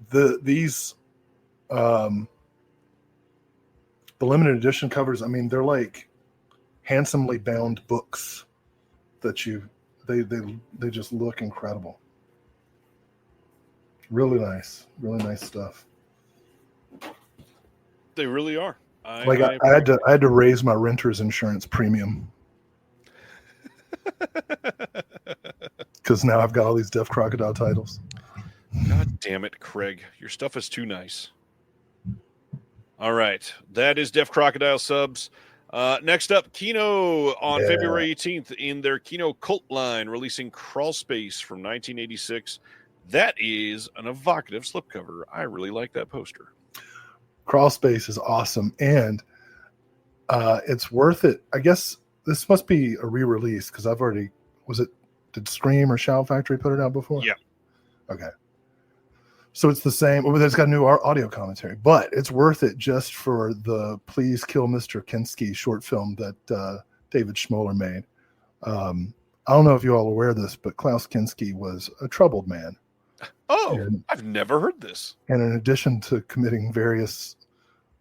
The limited edition covers, I mean, they're like handsomely bound books that they just look incredible. Really nice stuff. They really are. I had to raise my renter's insurance premium because now I've got all these Deaf Crocodile titles. God damn it, Craig. Your stuff is too nice. All right. That is Deaf Crocodile subs. Next up, Kino on February 18th in their Kino Cult line, releasing Crawl Space from 1986. That is an evocative slipcover. I really like that poster. Crawl Space is awesome, and it's worth it. I guess this must be a re-release because I've already did Scream or Shout Factory put it out before? Yeah. Okay. So it's the same. Well, it's got new audio commentary, but it's worth it just for the Please Kill Mr. Kinski short film that David Schmoller made. I don't know if you all are aware of this, but Klaus Kinski was a troubled man. Oh, I've never heard this. And in addition to committing various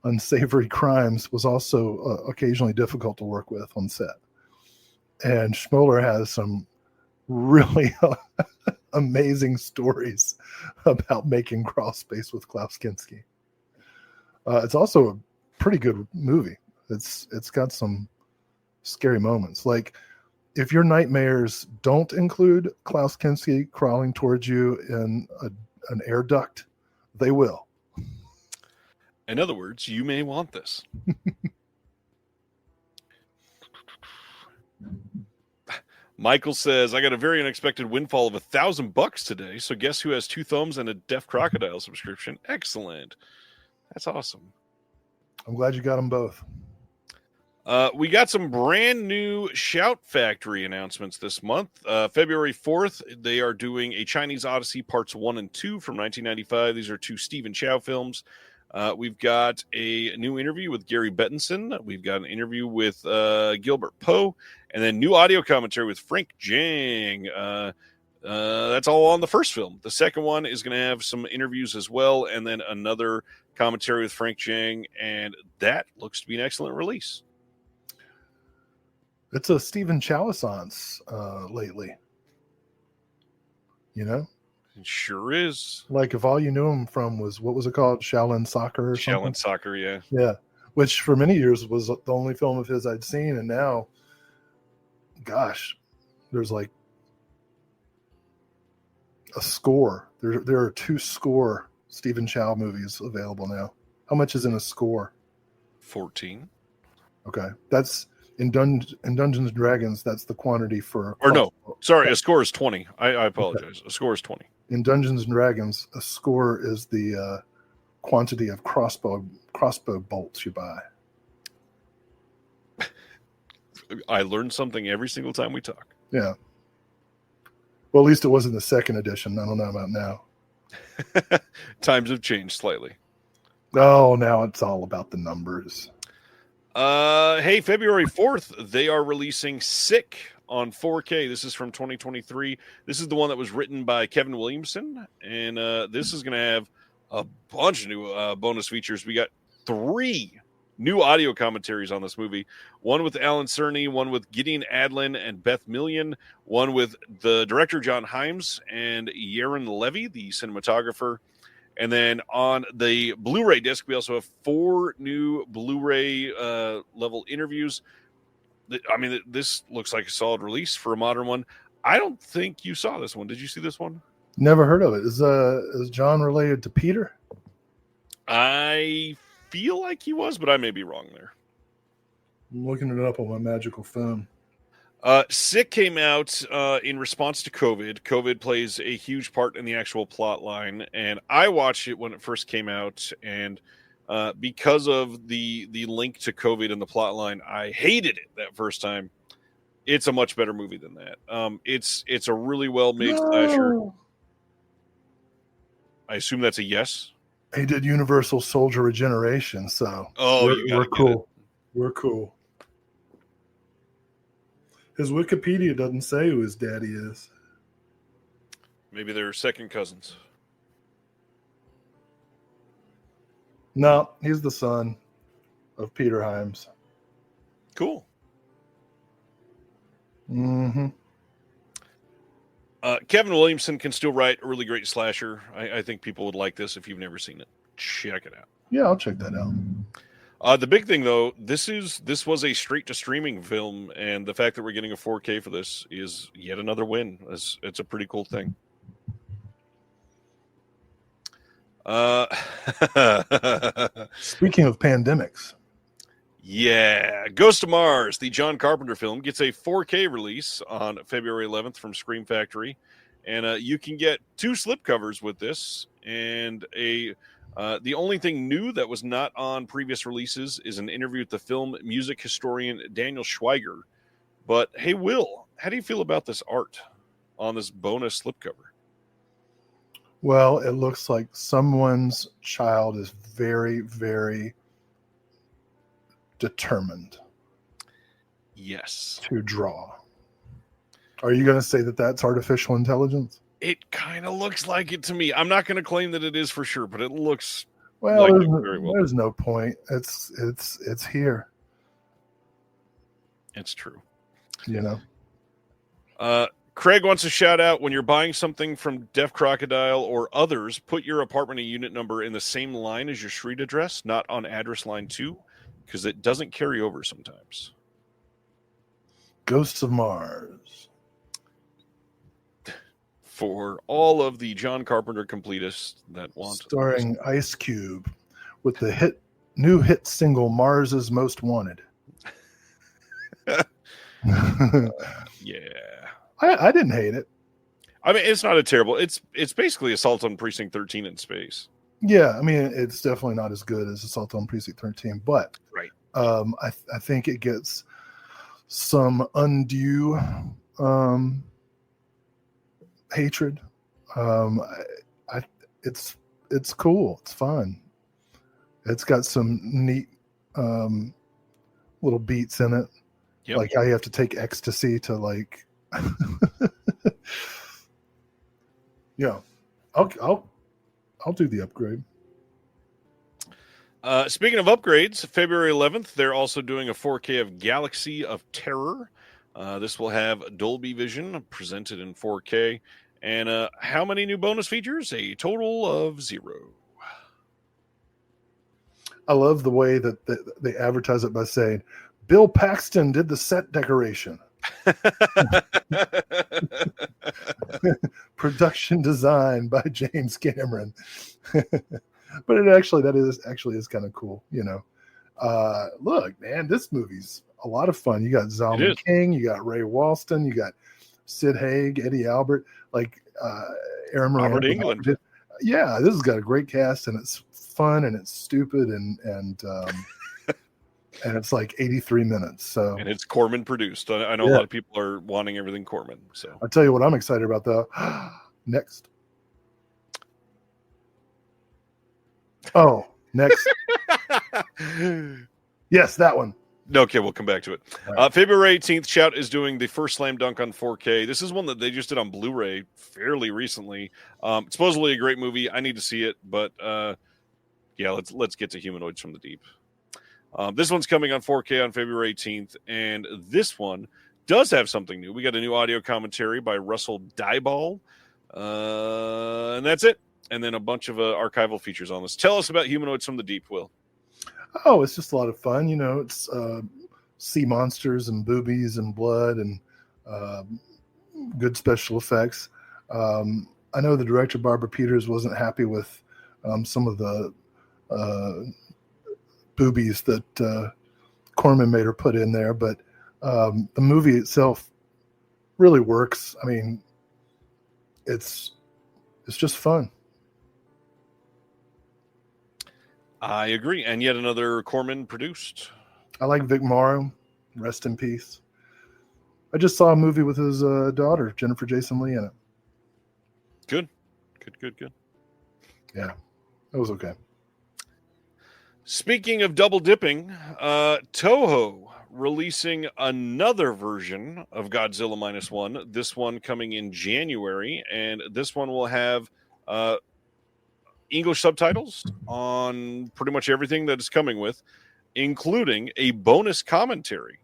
unsavory crimes, was also occasionally difficult to work with on set. And Schmoller has some really amazing stories about making Crawl Space with Klaus Kinski. It's also a pretty good movie. It's got some scary moments. Like, if your nightmares don't include Klaus Kinski crawling towards you in an air duct, they will. In other words, you may want this. Michael says, I got a very unexpected windfall of $1,000 today. So guess who has 2 thumbs and a Deaf Crocodile subscription? Excellent. That's awesome. I'm glad you got them both. We got some brand new Shout Factory announcements this month. February 4th, they are doing a Chinese Odyssey Parts 1 and 2 from 1995. These are 2 Stephen Chow films. We've got a new interview with Gary Bettinson. We've got an interview with Gilbert Poe, and then new audio commentary with Frank Jang. That's all on the first film. The second one is going to have some interviews as well, and then another commentary with Frank Jang, and that looks to be an excellent release. It's a Stephen Chow-assance lately. You know? It sure is. Like if all you knew him from was, what was it called? Shaolin Soccer or something? Shaolin Soccer, yeah. Yeah. Which for many years was the only film of his I'd seen. And now, gosh, there's like a score. There are 2 score Stephen Chow movies available now. How much is in a score? 14. Okay. That's in Dungeons and Dragons. That's the quantity for. Or no, sorry, a score is 20. I apologize. Okay. A score is 20. In Dungeons and Dragons, a score is the quantity of crossbow bolts you buy. I learned something every single time we talk. Yeah. Well, at least it was in the second edition. I don't know about now. Times have changed slightly. Oh, now it's all about the numbers. Hey, February 4th, they are releasing Sick on 4K. This is from 2023. This is the one that was written by Kevin Williamson, and this is going to have a bunch of new bonus features. We got 3 new audio commentaries on this movie. One with Alan Cerny, one with Gideon Adlin and Beth Million, one with the director John Himes and Yaron Levy, the cinematographer. And then on the Blu-ray disc, we also have 4 new Blu-ray level interviews. I mean, this looks like a solid release for a modern one. I don't think you saw this one. Did you see this one? Never heard of it. Is John related to Peter? I feel like he was, but I may be wrong there. I'm looking it up on my magical phone. Sick came out in response to COVID. COVID plays a huge part in the actual plot line, and I watched it when it first came out, and because of the link to COVID in the plot line, I hated it that first time. It's a much better movie than that. It's a really well-made slasher. I assume that's a yes. He did Universal Soldier Regeneration, so we're cool. We're cool. His Wikipedia doesn't say who his daddy is. Maybe they're second cousins. No, he's the son of Peter Himes. Cool. Mm-hmm. Kevin Williamson can still write a really great slasher. I think people would like this if you've never seen it. Check it out. Yeah, I'll check that out. The big thing, though, this was a straight-to-streaming film, and the fact that we're getting a 4K for this is yet another win. It's a pretty cool thing. Speaking of pandemics. Yeah, Ghost of Mars, the John Carpenter film, gets a 4K release on February 11th from Scream Factory, and you can get 2 slipcovers with this, and the only thing new that was not on previous releases is an interview with the film music historian Daniel Schweiger. But hey, Will, how do you feel about this art on this bonus slipcover? Well, it looks like someone's child is very, very determined. Yes. To draw. Are you going to say that that's artificial intelligence? It kind of looks like it to me. I'm not going to claim that it is for sure, but it looks well. Like very well. There's no point. It's here. It's true. You know. Craig wants to shout out, when you're buying something from Deaf Crocodile or others, put your apartment and unit number in the same line as your street address, not on address line 2, because it doesn't carry over sometimes. Ghosts of Mars. For all of the John Carpenter completists that want. Starring Ice Cube, with the new hit single Mars's Most Wanted. Yeah. I didn't hate it. I mean, it's not a terrible. It's basically Assault on Precinct 13 in space. Yeah, I mean, it's definitely not as good as Assault on Precinct 13, but right. I think it gets some undue hatred. It's cool. It's fun. It's got some neat little beats in it. Yep. Like how you have to take ecstasy to like. Yeah, I'll do the upgrade. Speaking of upgrades, February 11th, they're also doing a 4K of Galaxy of Terror. This will have Dolby Vision presented in 4K. And how many new bonus features? A total of 0. I love the way that they advertise it by saying, Bill Paxton did the set decoration. Production design by James Cameron. But that is kind of cool, you know. Look, man, this movie's a lot of fun. You got Zalman King, you got Ray Walston, you got Sid Haig, Eddie Albert, like Aaron Moran. Robert Englund. Yeah, this has got a great cast, and it's fun, and it's stupid, and and it's like 83 minutes. So, and it's Corman produced. I know a lot of people are wanting everything Corman. So I'll tell you what I'm excited about though. Next. Oh, next. Yes, that one. Okay, we'll come back to it. Right. February 18th, Shout is doing the first Slam Dunk on 4K. This is one that they just did on Blu-ray fairly recently. It's supposedly a great movie. I need to see it, but yeah, let's get to Humanoids from the Deep. This one's coming on 4K on February 18th, and this one does have something new. We got a new audio commentary by Russell Dyball, and that's it. And then a bunch of archival features on this. Tell us about Humanoids from the Deep, Will. Oh, it's just a lot of fun. You know, it's sea monsters and boobies and blood and good special effects. I know the director, Barbara Peters, wasn't happy with some of the boobies that Corman made her put in there, but the movie itself really works. I mean, it's just fun. I agree. And yet another Corman produced. I like Vic Morrow. Rest in peace. I just saw a movie with his daughter, Jennifer Jason Leigh, in it. Good. Yeah, it was okay. Speaking of double dipping, Toho releasing another version of Godzilla -1. This one coming in January, and this one will have English subtitles on pretty much everything that it's coming with, including a bonus commentary.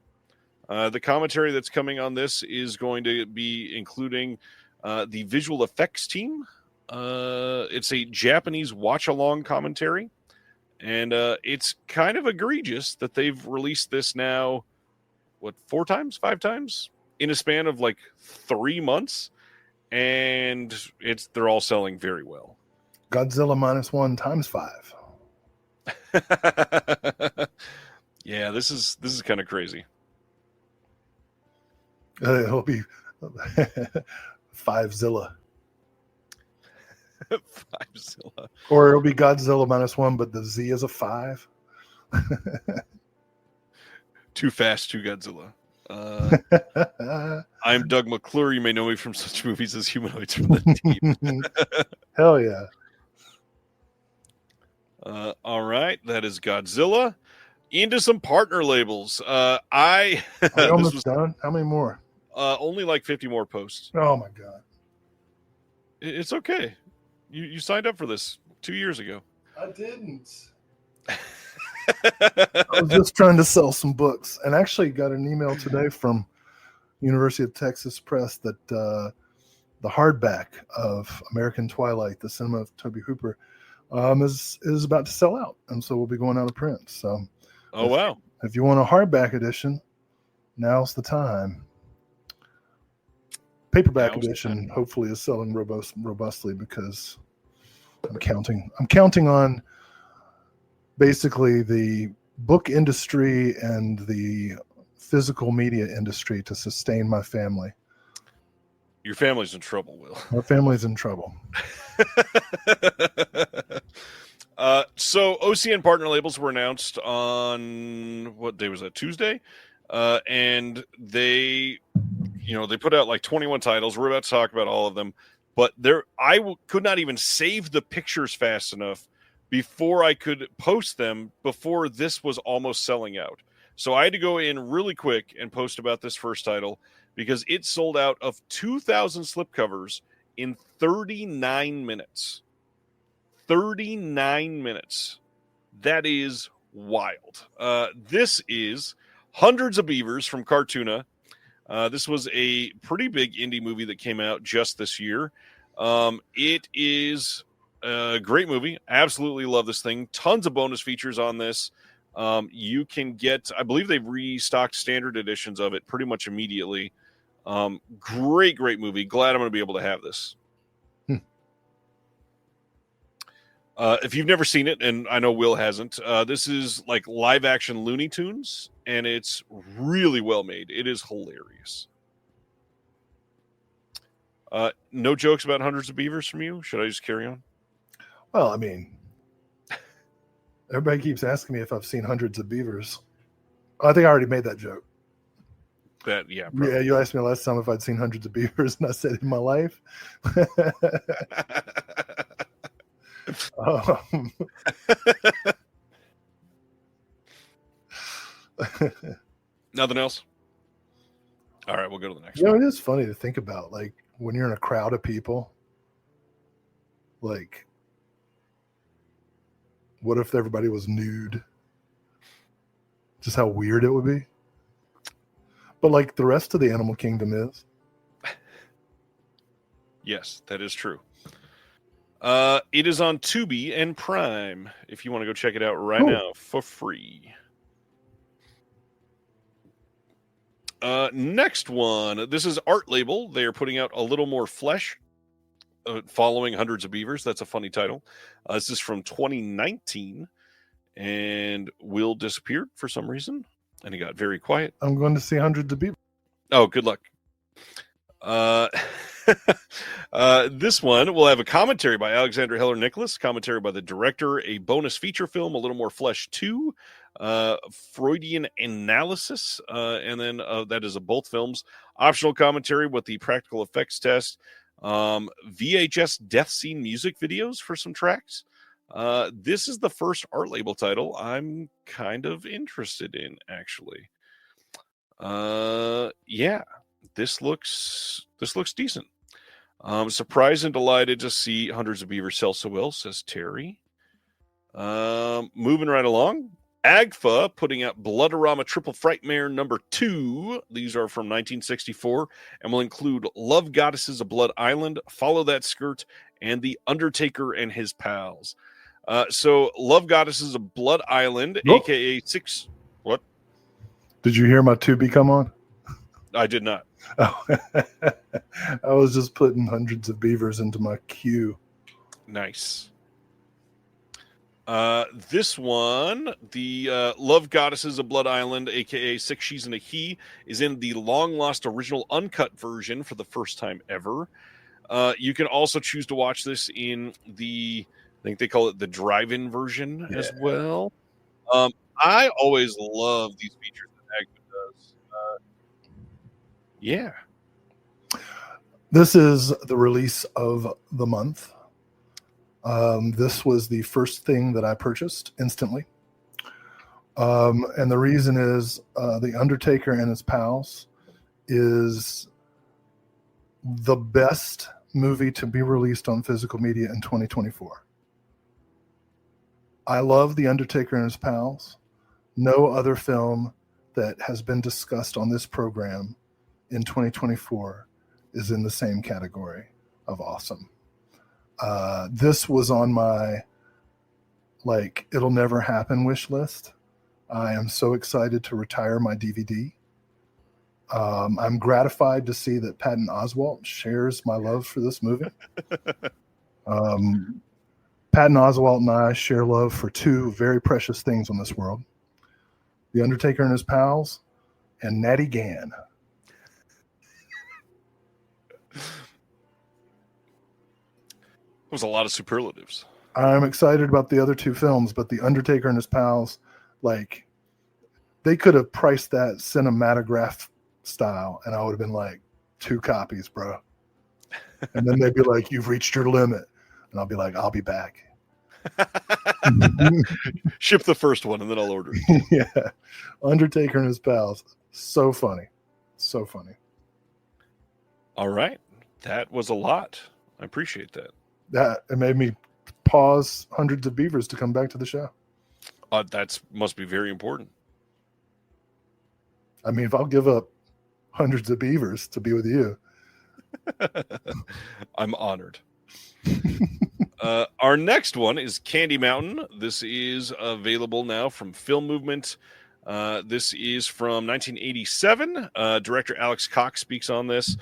The commentary that's coming on this is going to be including the visual effects team. It's a Japanese watch-along commentary, and it's kind of egregious that they've released this now, 5 times in a span of like 3 months, and they're all selling very well. Godzilla -1 times 5. Yeah, this is kind of crazy. It'll be 5zilla. 5zilla. Or it'll be Godzilla -1, but the Z is a 5. Too Fast, Too Godzilla. I'm Doug McClure. You may know me from such movies as Humanoids from the Deep. Hell yeah. All right, that is Godzilla. Into some partner labels. Are you almost done? How many more? Only like 50 more posts. Oh my god. It's okay. You signed up for this 2 years ago. I didn't. I was just trying to sell some books, and actually got an email today from University of Texas Press that the hardback of American Twilight, the cinema of Toby Hooper, is about to sell out, and so we'll be going out of print. So, wow! If you want a hardback edition, now's the time. Paperback edition hopefully is selling robustly because I'm counting on basically the book industry and the physical media industry to sustain my family. Your family's in trouble, Will. My family's in trouble. So OCN partner labels were announced on, what day was that? Tuesday? And they put out like 21 titles. We're about to talk about all of them, but could not even save the pictures fast enough before I could post them before this was almost selling out. So I had to go in really quick and post about this first title because it sold out of 2,000 slipcovers in 39 minutes. 39 minutes. That is wild. This is Hundreds of Beavers from Cartoona. This was a pretty big indie movie that came out just this year. It is a great movie. Absolutely love this thing. Tons of bonus features on this. You can get, I believe they've restocked standard editions of it pretty much immediately. Great movie. Glad I'm going to be able to have this. If you've never seen it, and I know Will hasn't, this is like live action Looney Tunes, and it's really well made. It is hilarious. No jokes about Hundreds of Beavers from you? Should I just carry on? Well, I mean, everybody keeps asking me if I've seen Hundreds of Beavers. I think I already made that joke. Probably. Yeah, you asked me last time if I'd seen Hundreds of Beavers, and I said in my life. Nothing else? All right, we'll go to the next one. It is funny to think about, like, when you're in a crowd of people, like, what if everybody was nude? Just how weird it would be. But like the rest of the animal kingdom is. Yes, that is true. It is on Tubi and Prime if you want to go check it out right now for free. Next one. This is Art Label. They are putting out A Little More Flesh, following Hundreds of Beavers. That's a funny title. This is from 2019, and Will disappeared for some reason, and he got very quiet. I'm going to see Hundreds of Beavers. Oh, good luck. This one will have a commentary by Alexandra Heller-Nicholas, commentary by the director, a bonus feature film, A Little More Flesh 2, Freudian Analysis, and then that is both films. Optional commentary with the practical effects test, VHS death scene music videos for some tracks. This is the first Art Label title I'm kind of interested in, actually. Yeah. This looks decent. Surprised and delighted to see Hundreds of Beavers sell so well, says Terry. Moving right along. AGFA putting out Bloodorama Triple Frightmare number 2. These are from 1964 and will include Love Goddesses of Blood Island, Follow That Skirt, and The Undertaker and His Pals. So Love Goddesses of Blood Island, a.k.a. 6... What? Did you hear my Tubi come on? I did not. Oh, I was just putting Hundreds of Beavers into my queue. Nice. This one, the Love Goddesses of Blood Island, a.k.a. Six She's and a He, is in the long-lost original uncut version for the first time ever. You can also choose to watch this in the, I think they call it the drive-in version as well. I always love these features that Agfa does. Yeah. This is the release of the month. This was the first thing that I purchased instantly. And the reason is The Undertaker and His Pals is the best movie to be released on physical media in 2024. I love The Undertaker and His Pals. No other film that has been discussed on this program in 2024 is in the same category of awesome. This was on my it'll never happen wish list. I am so excited to retire my DVD. I'm gratified to see that Patton Oswalt shares my love for this movie. Patton Oswalt and I share love for two very precious things on this world: The Undertaker and His Pals, and Natty Gann. It was a lot of superlatives. I'm excited about the other two films, but The Undertaker and His Pals, like, they could have priced that cinematograph style, and I would have been like, 2 copies, bro. And then they'd be like, you've reached your limit. And I'll be like, I'll be back. Ship the first one, and then I'll order it. Yeah. Undertaker and His Pals. So funny. So funny. All right. That was a lot. I appreciate that. It made me pause Hundreds of Beavers to come back to the show. That must be very important. I mean, if I'll give up Hundreds of Beavers to be with you. I'm honored. Our next one is Candy Mountain. This is available now from Film Movement. This is from 1987. Director Alex Cox speaks on this.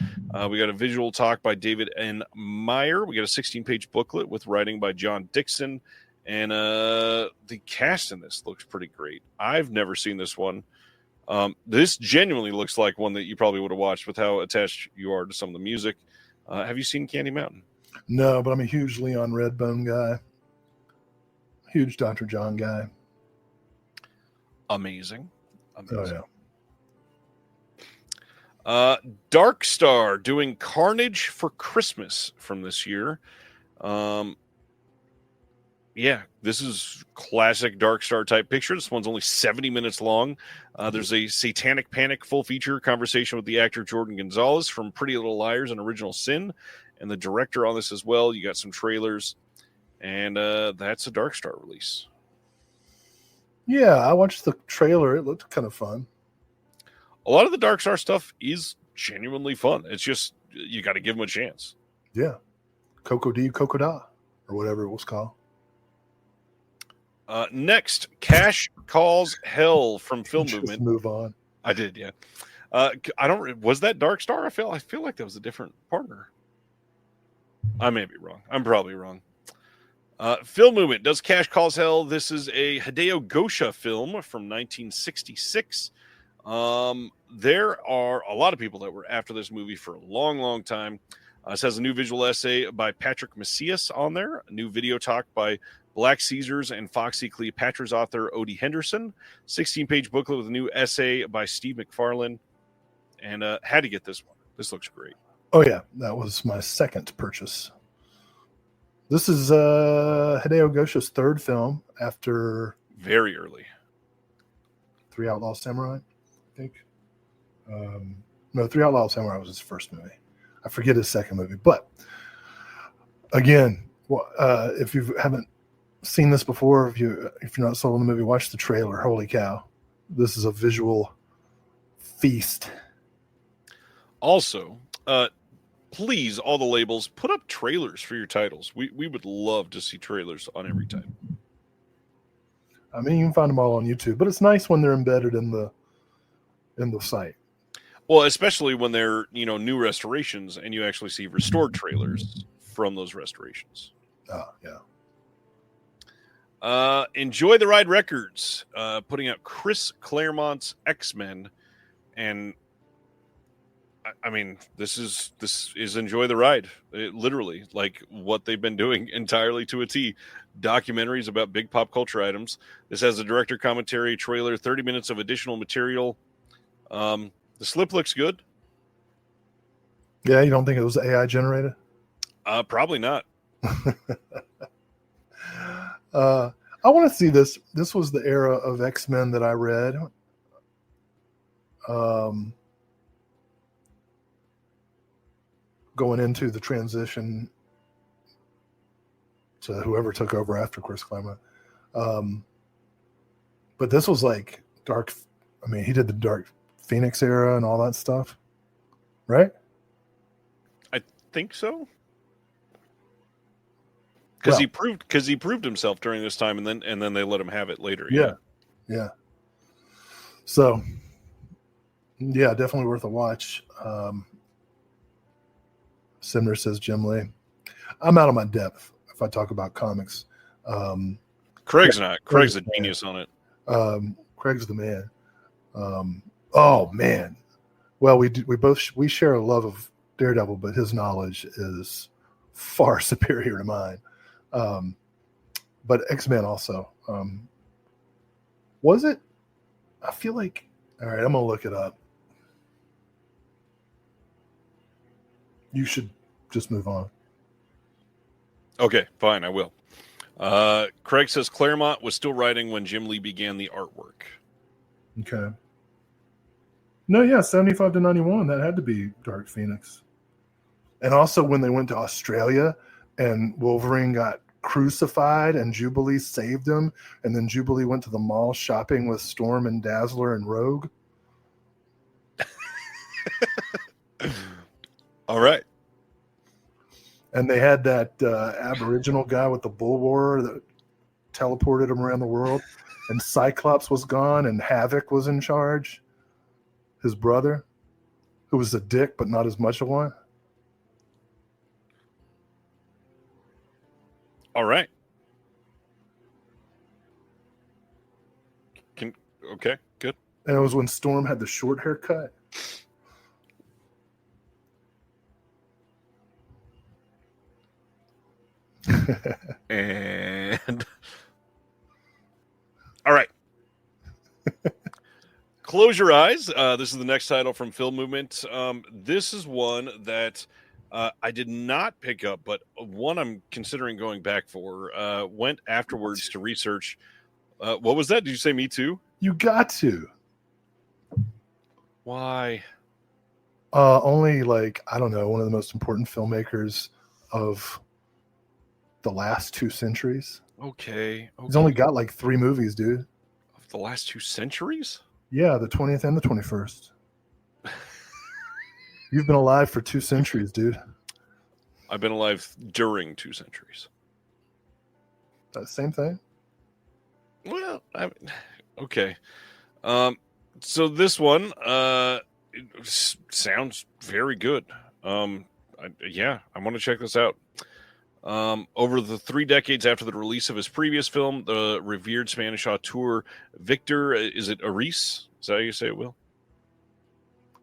We got a visual talk by David N. Meyer. We got a 16-page booklet with writing by John Dixon. And the cast in this looks pretty great. I've never seen this one. This genuinely looks like one that you probably would have watched with how attached you are to some of the music. Have you seen Candy Mountain? No, but I'm a huge Leon Redbone guy. Huge Dr. John guy. Amazing. Oh, yeah. Dark Star doing Carnage for Christmas from this year. Yeah, this is classic Dark Star type picture. This one's only 70 minutes long. There's a Satanic Panic full feature conversation with the actor Jordan Gonzalez from Pretty Little Liars and Original Sin, and the director on this as well. You got some trailers, and that's a Dark Star release. Yeah, I watched the trailer. It looked kind of fun. A lot of the Dark Star stuff is genuinely fun. It's just, you got to give them a chance. Yeah. Coco D, Coco Da, or whatever it was called. Next, Cash Calls Hell from Film Movement. Move on. I did, yeah. Was that Dark Star? I feel like that was a different partner. I may be wrong. I'm probably wrong. Film Movement does Cash Calls Hell. This is a Hideo Gosha film from 1966. There are a lot of people that were after this movie for a long, long time. This has a new visual essay by Patrick Macias on there, a new video talk by Black Caesars and Foxy Cleopatra's author Odie Henderson, 16-page booklet with a new essay by Steve McFarlane, and had to get this one. This looks great. Oh, yeah. That was my second purchase. This is Hideo Gosha's third film after... Very early. 3 Outlaw Samurai, I think. No, 3 Outlaw Samurai was his first movie. I forget his second movie. But, again, if you haven't seen this before, if you're not sold on the movie, watch the trailer. Holy cow. This is a visual feast. Also, please, all the labels, put up trailers for your titles. We would love to see trailers on every title. I mean, you can find them all on YouTube, but it's nice when they're embedded in the site. Well, especially when they're, new restorations and you actually see restored trailers from those restorations. Oh, yeah. Enjoy the Ride Records, putting out Chris Claremont's X-Men, and I mean, this is Enjoy the Ride. Literally, like what they've been doing entirely to a T. Documentaries about big pop culture items. This has a director commentary trailer, 30 minutes of additional material. The slip looks good. Yeah, you don't think it was AI generated? Probably not. I want to see this. This was the era of X-Men that I read. Going into the transition to whoever took over after Chris Claremont. But this was like dark. I mean, he did the Dark Phoenix era and all that stuff, right? I think so. Because he proved himself during this time, and then they let him have it later. Yeah. So, yeah, definitely worth a watch. Simner says Jim Lee. I'm out of my depth if I talk about comics. Craig's not. Craig's a genius on it. Craig's the man. Oh man. Well, we share a love of Daredevil, but his knowledge is far superior to mine. But X-Men also. Was it? I feel like. All right, I'm gonna look it up. You should just move on. Okay, fine, I will. Craig says Claremont was still writing when Jim Lee began the artwork. Okay. No, yeah, 75 to 91. That had to be Dark Phoenix. And also when they went to Australia and Wolverine got crucified and Jubilee saved him, and then Jubilee went to the mall shopping with Storm and Dazzler and Rogue. All right. And they had that Aboriginal guy with the bulwark that teleported him around the world. And Cyclops was gone and Havoc was in charge. His brother, who was a dick, but not as much of one. All right. Okay, good. And it was when Storm had the short haircut. And all right. Close Your Eyes. This is the next title from Film Movement. This is one that I did not pick up, but one I'm considering going back for. Went afterwards to research. What was that? Did you say Me Too? You got to. Why? Only I don't know, one of the most important filmmakers of the last 2 centuries. Okay. He's only got 3 movies, dude. Of the last 2 centuries? Yeah, the 20th and the 21st. You've been alive for 2 centuries, dude. I've been alive during 2 centuries. Same thing? Well, okay. So this one sounds very good. I want to check this out. Over the 3 decades after the release of his previous film, the revered Spanish auteur Victor, is it Ariz? Is that how you say it, Will?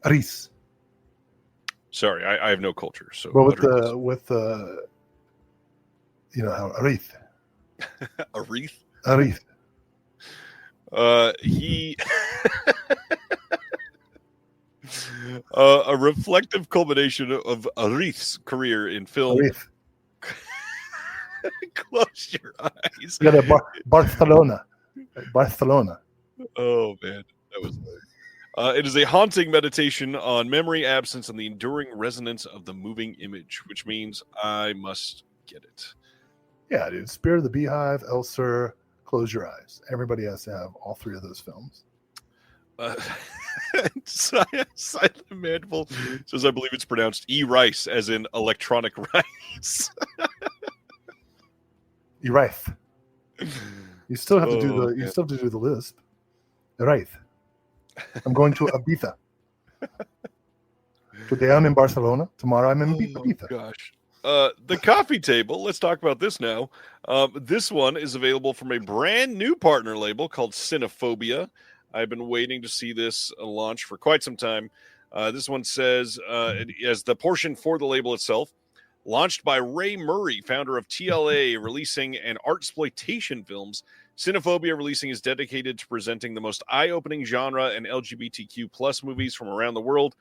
Ariz. Sorry, I have no culture. So, but with the how Ariz. Ariz. He a reflective culmination of Ariz's career in film. Ariz. Close your eyes. Yeah, Barcelona. Oh man, that was. It is a haunting meditation on memory, absence, and the enduring resonance of the moving image, which means I must get it. Yeah, dude. Spirit of the Beehive, El Sur, Close Your Eyes. Everybody has to have all 3 of those films. Silent Mandible says, I believe it's pronounced E-Rice, as in electronic rice. E-Rice. You still have to do You still have to do the lisp. Right. I'm going to Ibiza. Today I'm in Barcelona. Tomorrow I'm in Ibiza. Gosh. The coffee table. Let's talk about this now. This one is available from a brand new partner label called Cinephobia. I've been waiting to see this launch for quite some time. This one says, as the portion for the label itself, launched by Ray Murray, founder of TLA, releasing and artsploitation films. Cinephobia releasing is dedicated to presenting the most eye-opening genre and LGBTQ plus movies from around the world.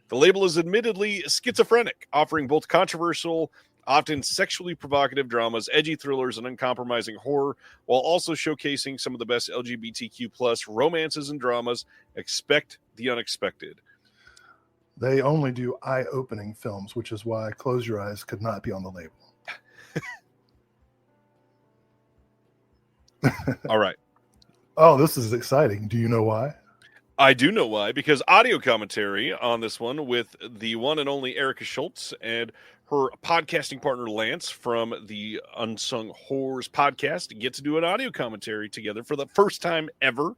The label is admittedly schizophrenic, offering both controversial, often sexually provocative dramas, edgy thrillers, and uncompromising horror, while also showcasing some of the best LGBTQ plus romances and dramas. Expect the unexpected. They only do eye-opening films, which is why Close Your Eyes could not be on the label. All right. Oh, this is exciting. Do you know why? I do know why, because audio commentary on this one with the one and only Erica Schultz and her podcasting partner Lance from the Unsung Horrors podcast get to do an audio commentary together for the first time ever.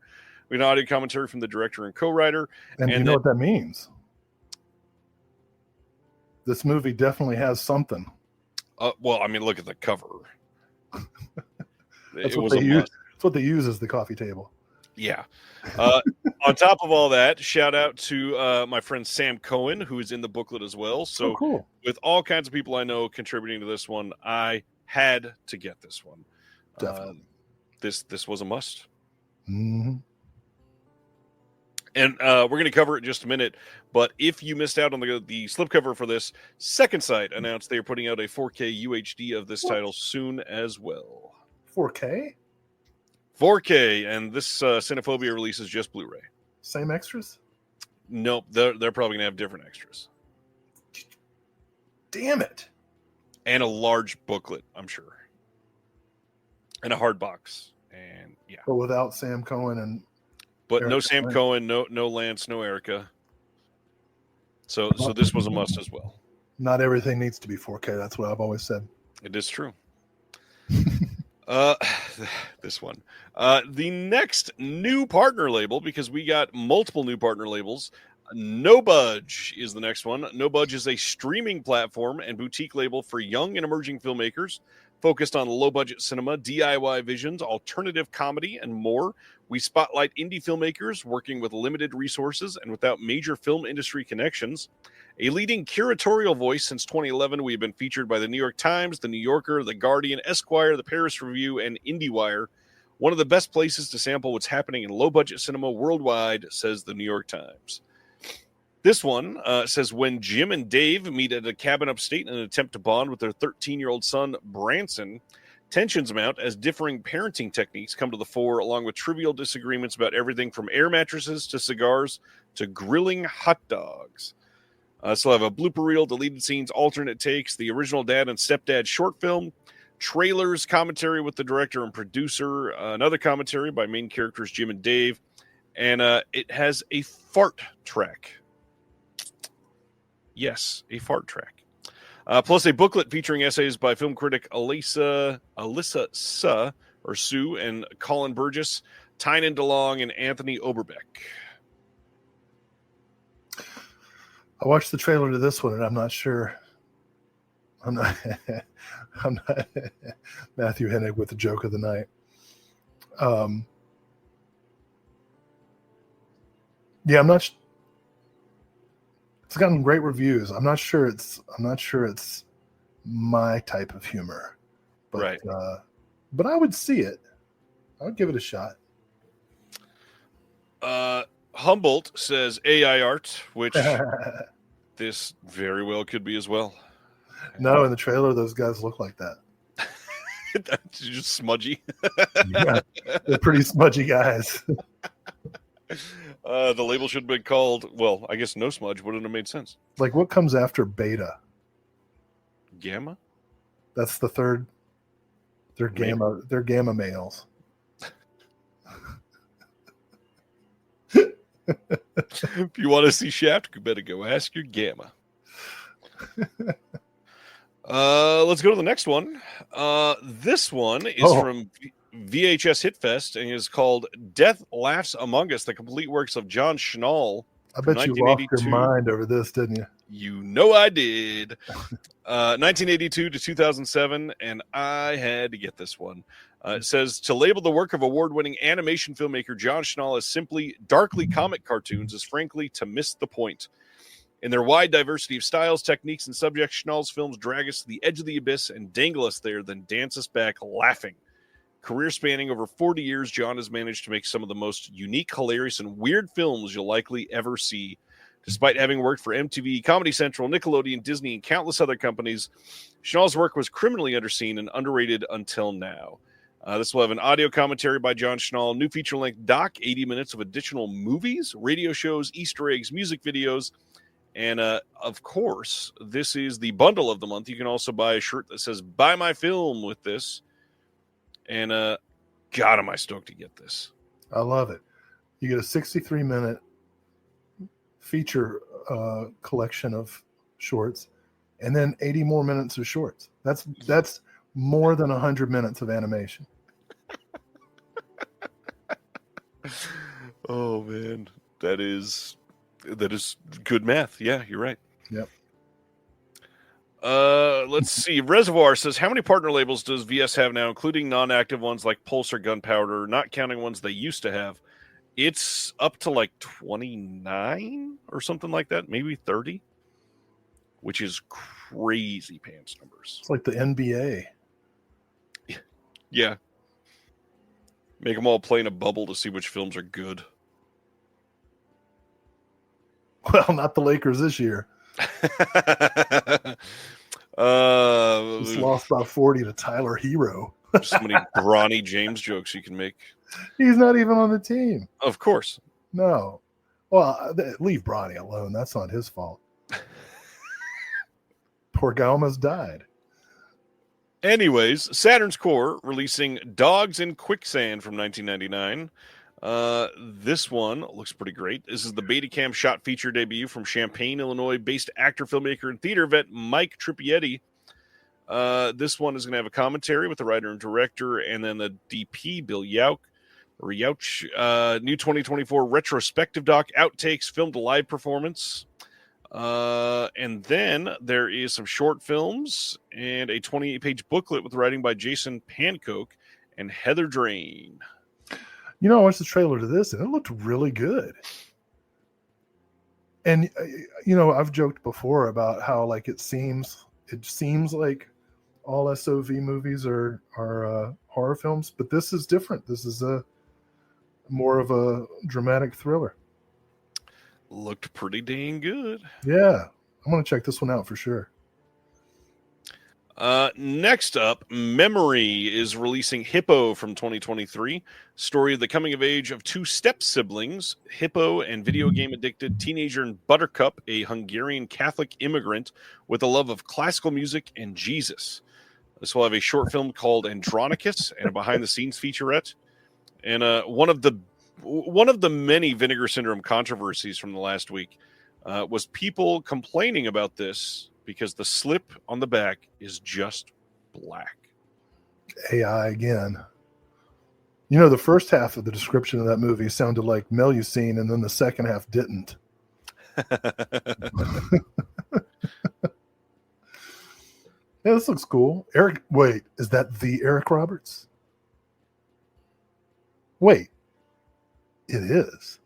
We had an audio commentary from the director and co-writer. And you know what that means? This movie definitely has something. Well, I mean, look at the cover. It was a must. That's what they use as the coffee table. Yeah. On top of all that, shout out to my friend Sam Cohen, who is in the booklet as well. So cool. With all kinds of people I know contributing to this one, I had to get this one. Definitely. This was a must. Mm-hmm. And we're going to cover it in just a minute. But if you missed out on the slipcover for this, Second Sight announced they are putting out a 4K UHD of this title soon as well. 4K? 4K, and this Cinephobia release is just Blu-ray. Same extras? Nope, they're probably going to have different extras. Damn it. And a large booklet, I'm sure. And a hard box. And yeah. But without Sam Cohen and... But Erica, no Sam right? Cohen, no Lance, no Erica. So this was a must as well. Not everything needs to be 4K. That's what I've always said. It is true. This one. The next new partner label, because we got multiple new partner labels. No Budge is the next one. No Budge is a streaming platform and boutique label for young and emerging filmmakers focused on low-budget cinema, DIY visions, alternative comedy, and more. We spotlight indie filmmakers working with limited resources and without major film industry connections. A leading curatorial voice since 2011, we have been featured by the New York Times, the New Yorker, the Guardian, Esquire, the Paris Review, and IndieWire. One of the best places to sample what's happening in low-budget cinema worldwide, says the New York Times. This one says, when Jim and Dave meet at a cabin upstate in an attempt to bond with their 13-year-old son, Branson, tensions mount as differing parenting techniques come to the fore, along with trivial disagreements about everything from air mattresses to cigars to grilling hot dogs. So I have a blooper reel, deleted scenes, alternate takes, the original dad and stepdad short film, trailers, commentary with the director and producer, another commentary by main characters Jim and Dave, and it has a fart track. Yes, a fart track. Plus a booklet featuring essays by film critic Alyssa Sue and Colin Burgess, Tynan DeLong, and Anthony Oberbeck. I watched the trailer to this one, and I'm not sure. I'm not Matthew Hennig with the joke of the night. Yeah, I'm not. It's gotten great reviews. I'm not sure it's my type of humor, but right. But I would see it. I would give it a shot. Humboldt says AI art, which this very well could be as well. No, in the trailer, those guys look like that. That's just smudgy. Yeah, they're pretty smudgy guys. The label should have been called, well, I guess no smudge wouldn't have made sense. Like, what comes after beta? Gamma? That's the third. They're gamma. They're gamma males. If you want to see Shaft, you better go ask your Gamma. Let's go to the next one. This one is from VHS Hitfest and is called Death Laughs Among Us, the complete works of John Schnall. I bet you lost your mind over this, didn't you? You know I did. 1982 to 2007, and I had to get this one. It says, to label the work of award-winning animation filmmaker John Schnall as simply darkly comic cartoons is frankly to miss the point. In their wide diversity of styles, techniques, and subjects, Schnall's films drag us to the edge of the abyss and dangle us there, then dance us back laughing. Career spanning over 40 years, John has managed to make some of the most unique, hilarious, and weird films you'll likely ever see. Despite having worked for MTV, Comedy Central, Nickelodeon, Disney, and countless other companies, Schnall's work was criminally underseen and underrated until now. This will have an audio commentary by John Schnall, new feature-length doc, 80 minutes of additional movies, radio shows, Easter eggs, music videos, and of course, this is the bundle of the month. You can also buy a shirt that says, buy my film with this. And God, am I stoked to get this. I love it. You get a 63-minute feature collection of shorts, and then 80 more minutes of shorts. That's more than 100 minutes of animation. Oh man, that is good math. Yeah, you're right. Yep. Let's see. Reservoir says, how many partner labels does VS have now, including non-active ones like Pulse or Gunpowder, not counting ones they used to have? It's up to like 29 or something like that, maybe 30, which is crazy pants numbers. It's like the NBA. Yeah. Make them all play in a bubble to see which films are good. Well, not the Lakers this year. Just lost by 40 to Tyler Hero. So many Bronny James jokes you can make. He's not even on the team. Of course. No. Well, leave Bronny alone. That's not his fault. Poor guy almost died. Anyways, Saturn's Core releasing Dogs in Quicksand from 1999. This one looks pretty great. This is the Betacam shot feature debut from Champaign, Illinois-based actor, filmmaker, and theater vet Mike Tripietti. This one is going to have a commentary with the writer and director, and then the DP, Bill Yauch. New 2024 retrospective doc, outtakes, filmed live performance. And then there is some short films and a 28-page booklet with writing by Jason Pankoch and Heather Drain. You know, I watched the trailer to this, and it looked really good. And, you know, I've joked before about how, like, it seems like all SOV movies are horror films, but this is different. This is more of a dramatic thriller. Looked pretty dang good. Yeah, I'm going to check this one out for sure. Next up, Memory is releasing Hippo from 2023. Story of the coming of age of two step-siblings, Hippo and video game addicted teenager and Buttercup, a Hungarian Catholic immigrant with a love of classical music and Jesus. This will have a short film called Andronicus and a behind-the-scenes featurette. And one of the many Vinegar Syndrome controversies from the last week was people complaining about this because the slip on the back is just black. AI again. You know, the first half of the description of that movie sounded like Melusine, and then the second half didn't. Yeah, this looks cool. Wait, is that the Eric Roberts? Wait, it is.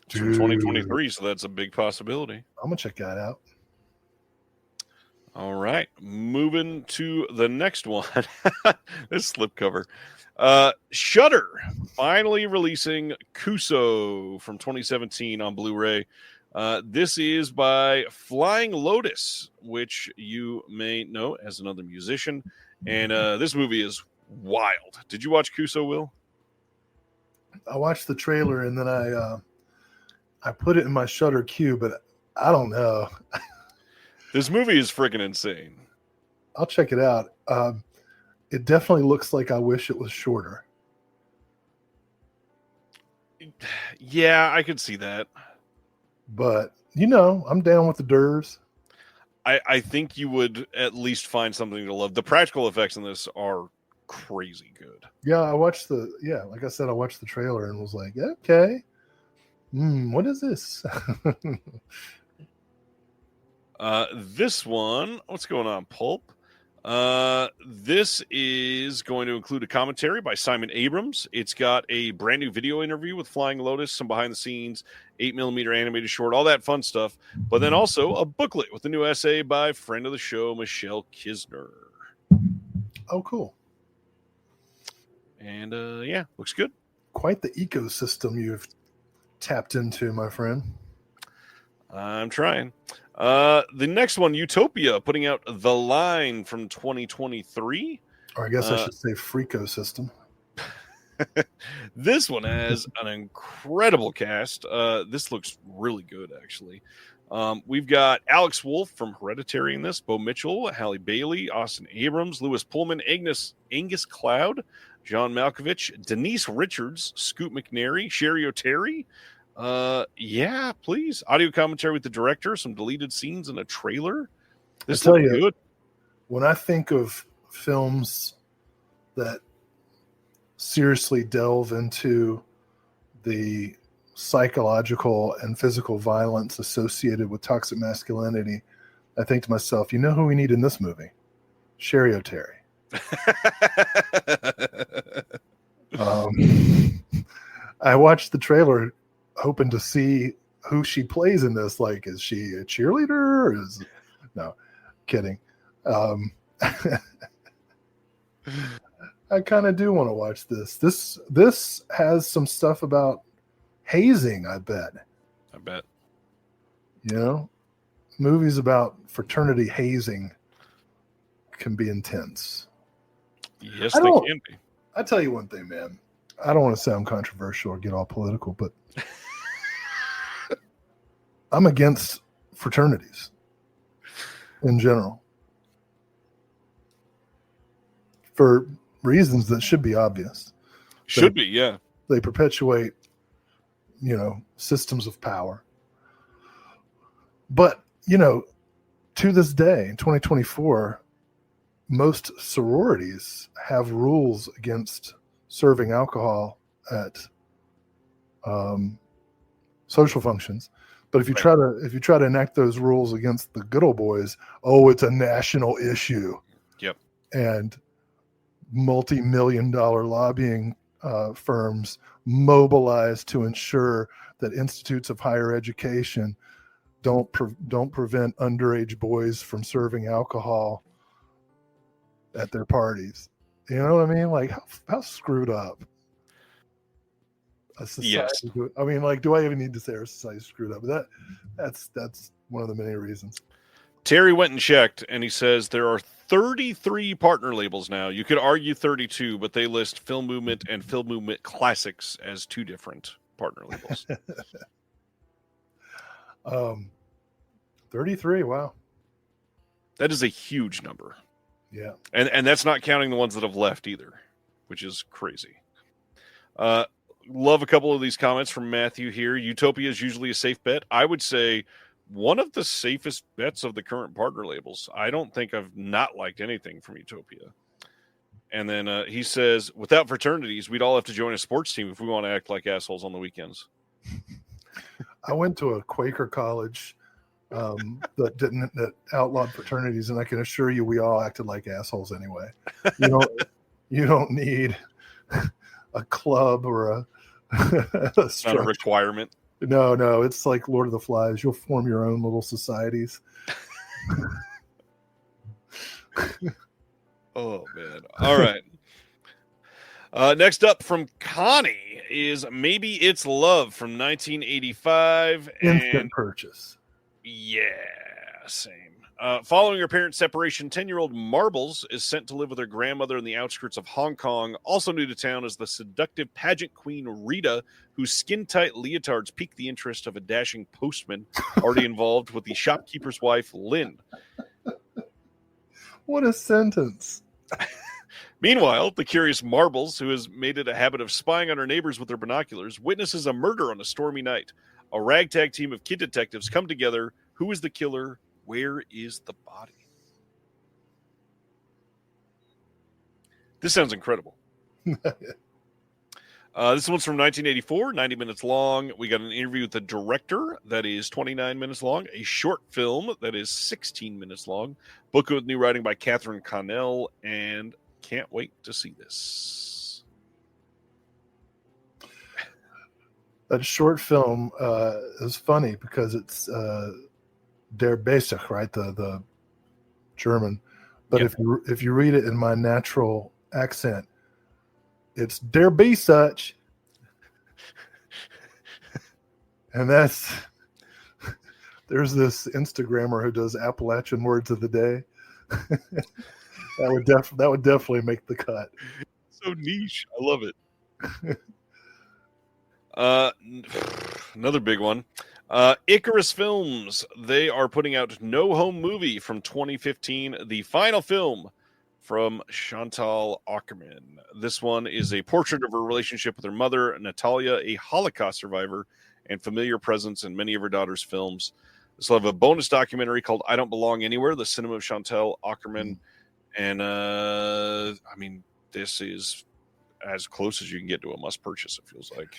It's from 2023, so that's a big possibility. I'm going to check that out. All right, moving to the next one. This slipcover. Shudder finally releasing Kuso from 2017 on Blu-ray. This is by Flying Lotus, which you may know as another musician. And this movie is wild. Did you watch Kuso, Will? I watched the trailer, and then I put it in my Shudder queue, but I don't know. This movie is freaking insane. I'll check it out. It definitely looks like I wish it was shorter. Yeah, I could see that. But, you know, I'm down with the Durs. I think you would at least find something to love. The practical effects in this are crazy good. Yeah, like I said, I watched the trailer and was like, okay. What is this? This one, what's going on, Pulp? This is going to include a commentary by Simon Abrams. It's got a brand new video interview with Flying Lotus, some behind the scenes, 8mm animated short, all that fun stuff. But then also a booklet with a new essay by friend of the show, Michelle Kisner. Oh, cool. And yeah, looks good. Quite the ecosystem you've tapped into, my friend. I'm trying. The next one, Utopia, putting out The Line from 2023. Or I guess I should say Freakosystem. This one has an incredible cast. This looks really good, actually. We've got Alex Wolff from Hereditary in this, Bo Mitchell, Halle Bailey, Austin Abrams, Lewis Pullman, Angus Cloud, John Malkovich, Denise Richards, Scoot McNairy, Sherry O'Terry. Yeah, please. Audio commentary with the director, some deleted scenes and a trailer. This looks good. When I think of films that seriously delve into the psychological and physical violence associated with toxic masculinity, I think to myself, you know who we need in this movie? Sherry O'Terry. I watched the trailer hoping to see who she plays in this. Like, is she a cheerleader? Or no, kidding. I kind of do want to watch this. This has some stuff about hazing, I bet. You know, movies about fraternity hazing can be intense. Yes, they can be. I tell you one thing, man. I don't want to sound controversial or get all political, but I'm against fraternities in general for reasons that should be obvious. Yeah. They perpetuate, systems of power. But, to this day, in 2024, most sororities have rules against serving alcohol at social functions. But if you try to enact those rules against the good old boys, it's a national issue. Yep. And multi-million-dollar lobbying firms mobilize to ensure that institutes of higher education don't prevent underage boys from serving alcohol at their parties. You know what I mean? Like, how screwed up a society. Yes. I mean, like, do I even need to say our society's screwed up? But that's one of the many reasons. Terry went and checked, and he says there are 33 partner labels now. You could argue 32, but they list Film Movement and Film Movement Classics as two different partner labels. 33, wow. That is a huge number. Yeah. And that's not counting the ones that have left either, which is crazy. Love a couple of these comments from Matthew here. Utopia is usually a safe bet. I would say one of the safest bets of the current partner labels. I don't think I've not liked anything from Utopia. And then he says, without fraternities, we'd all have to join a sports team if we want to act like assholes on the weekends. I went to a Quaker college that outlawed fraternities, and I can assure you we all acted like assholes anyway. You don't need a club or a it's not a requirement. No, it's like Lord of the Flies. You'll form your own little societies. Oh, man. All right. Next up from Connie is Maybe It's Love from 1985. Instant purchase. Yeah, same. Following her parents' separation, 10-year-old Marbles is sent to live with her grandmother in the outskirts of Hong Kong. Also new to town is the seductive pageant queen Rita, whose skin-tight leotards pique the interest of a dashing postman already involved with the shopkeeper's wife, Lynn. What a sentence. Meanwhile, the curious Marbles, who has made it a habit of spying on her neighbors with their binoculars, witnesses a murder on a stormy night. A ragtag team of kid detectives come together. Who is the killer? Where is the body? This sounds incredible. This one's from 1984, 90 minutes long. We got an interview with the director that is 29 minutes long, a short film that is 16 minutes long, book with new writing by Catherine Connell, and can't wait to see this. That short film is funny because it's Der Basic, right? The German. But yep. if you read it in my natural accent, it's Der Basic. And there's this Instagrammer who does Appalachian words of the day. that would definitely make the cut. So niche. I love it. Another big one. Icarus Films. They are putting out No Home Movie from 2015, the final film from Chantal Ackerman. This one is a portrait of her relationship with her mother, Natalia, a Holocaust survivor and familiar presence in many of her daughter's films. This will have a bonus documentary called I Don't Belong Anywhere, the cinema of Chantal Ackerman. And, I mean, this is as close as you can get to a must purchase, it feels like.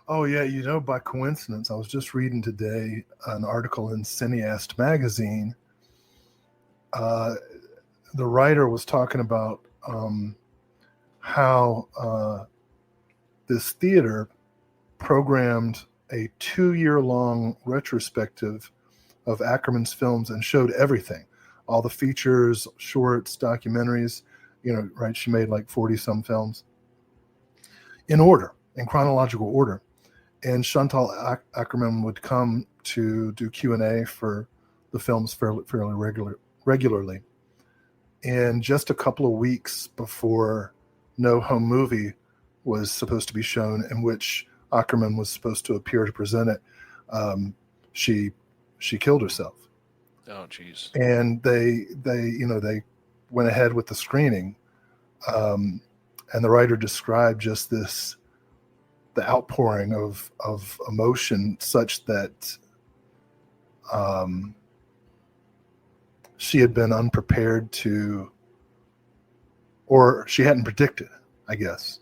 Oh, yeah. By coincidence, I was just reading today an article in Cineast magazine the writer was talking about how this theater programmed a 2-year-long retrospective of Ackerman's films and showed everything, all the features, shorts, documentaries. Right? She made like 40 some films in chronological order. And Chantal Ackerman would come to do Q&A for the films fairly regularly. And just a couple of weeks before No Home Movie was supposed to be shown, in which Ackerman was supposed to appear to present it, she killed herself. Oh, jeez. And they went ahead with the screening, and the writer described just the outpouring of emotion, such that she had been unprepared to, or she hadn't predicted, I guess,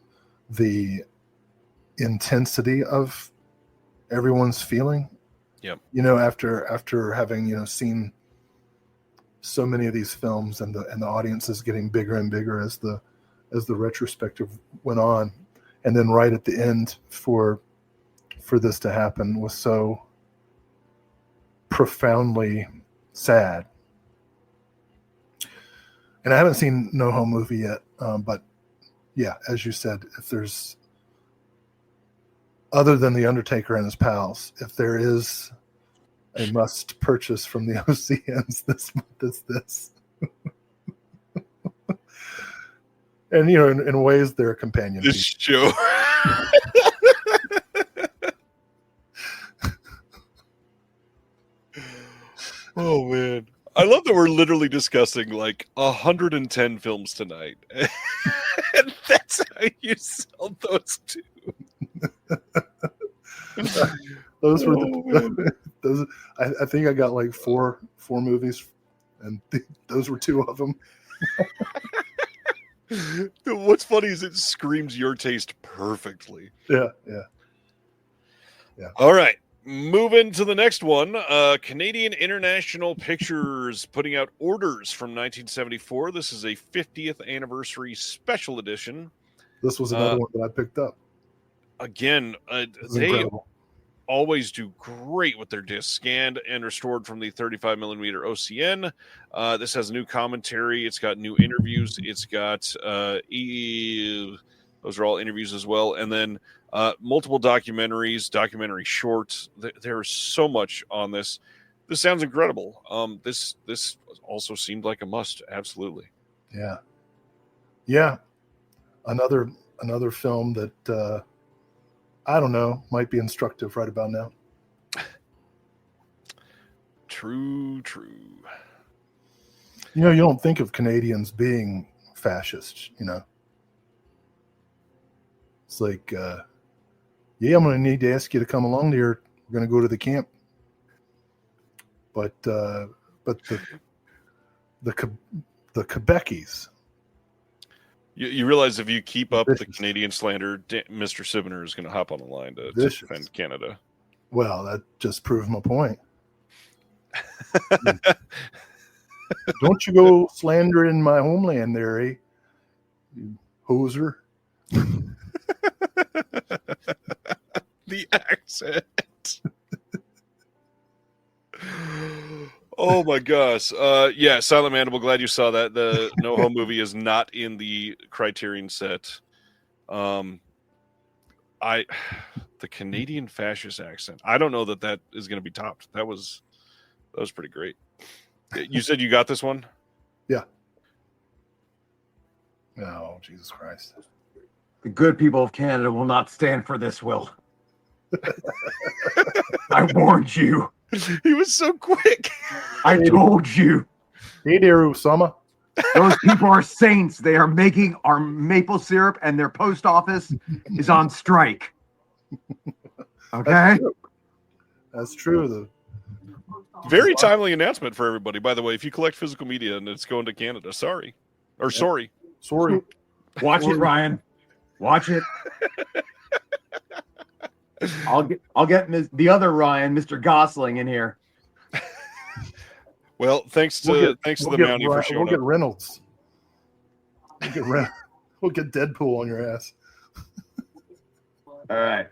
the intensity of everyone's feeling. Yep. After having seen so many of these films, and the audience is getting bigger and bigger as the retrospective went on, and then right at the end for this to happen was so profoundly sad. And I haven't seen No Home Movie yet, but yeah, as you said, if there's, other than The Undertaker and his pals, if there is a must purchase from the OCNs this month, is this. And in ways they're a companion This piece. show. Oh man, I love that we're literally discussing like 110 films tonight, and that's how you sell those two. Those were those. I think I got like four movies, and those were 2 of them. What's funny is it screams your taste perfectly. Yeah. All right, moving to the next one. Canadian International Pictures putting out Orders from 1974. This is a 50th anniversary special edition. This was another one that I picked up. Again, they Incredible. always do great with their discs, scanned and restored from the 35 millimeter OCN. This has new commentary. It's got new interviews. It's got those are all interviews as well, and then multiple documentaries, documentary shorts. There's so much on this. This sounds incredible. This also seemed like a must. Absolutely. Yeah. Another film that I don't know, might be instructive right about now. True. You don't think of Canadians being fascist, It's like, yeah, I'm going to need to ask you to come along here. We're going to go to the camp. But the Quebecies. You realize if you keep up the Canadian slander, Mr. Sibner is going to hop on the line to defend Canada. Well, that just proved my point. Don't you go slandering my homeland there, eh? You hoser. The accent. Oh my gosh. Yeah, Silent Mandible, glad you saw that. The No Home Movie is not in the Criterion set. The Canadian fascist accent. I don't know that is going to be topped. That was pretty great. You said you got this one? Yeah. Oh, Jesus Christ. The good people of Canada will not stand for this, Will. I warned you. He was so quick. I told you. Hey there, Usama. Those people are saints. They are making our maple syrup, and their post office is on strike. Okay? That's true. Very timely announcement for everybody. By the way, if you collect physical media and it's going to Canada, sorry. Sorry. Watch it, Ryan. Watch it. I'll get the other Ryan, Mr. Gosling, in here. Well, thanks to the Mountie for showing We'll get up. Reynolds. We'll get Deadpool on your ass. All right.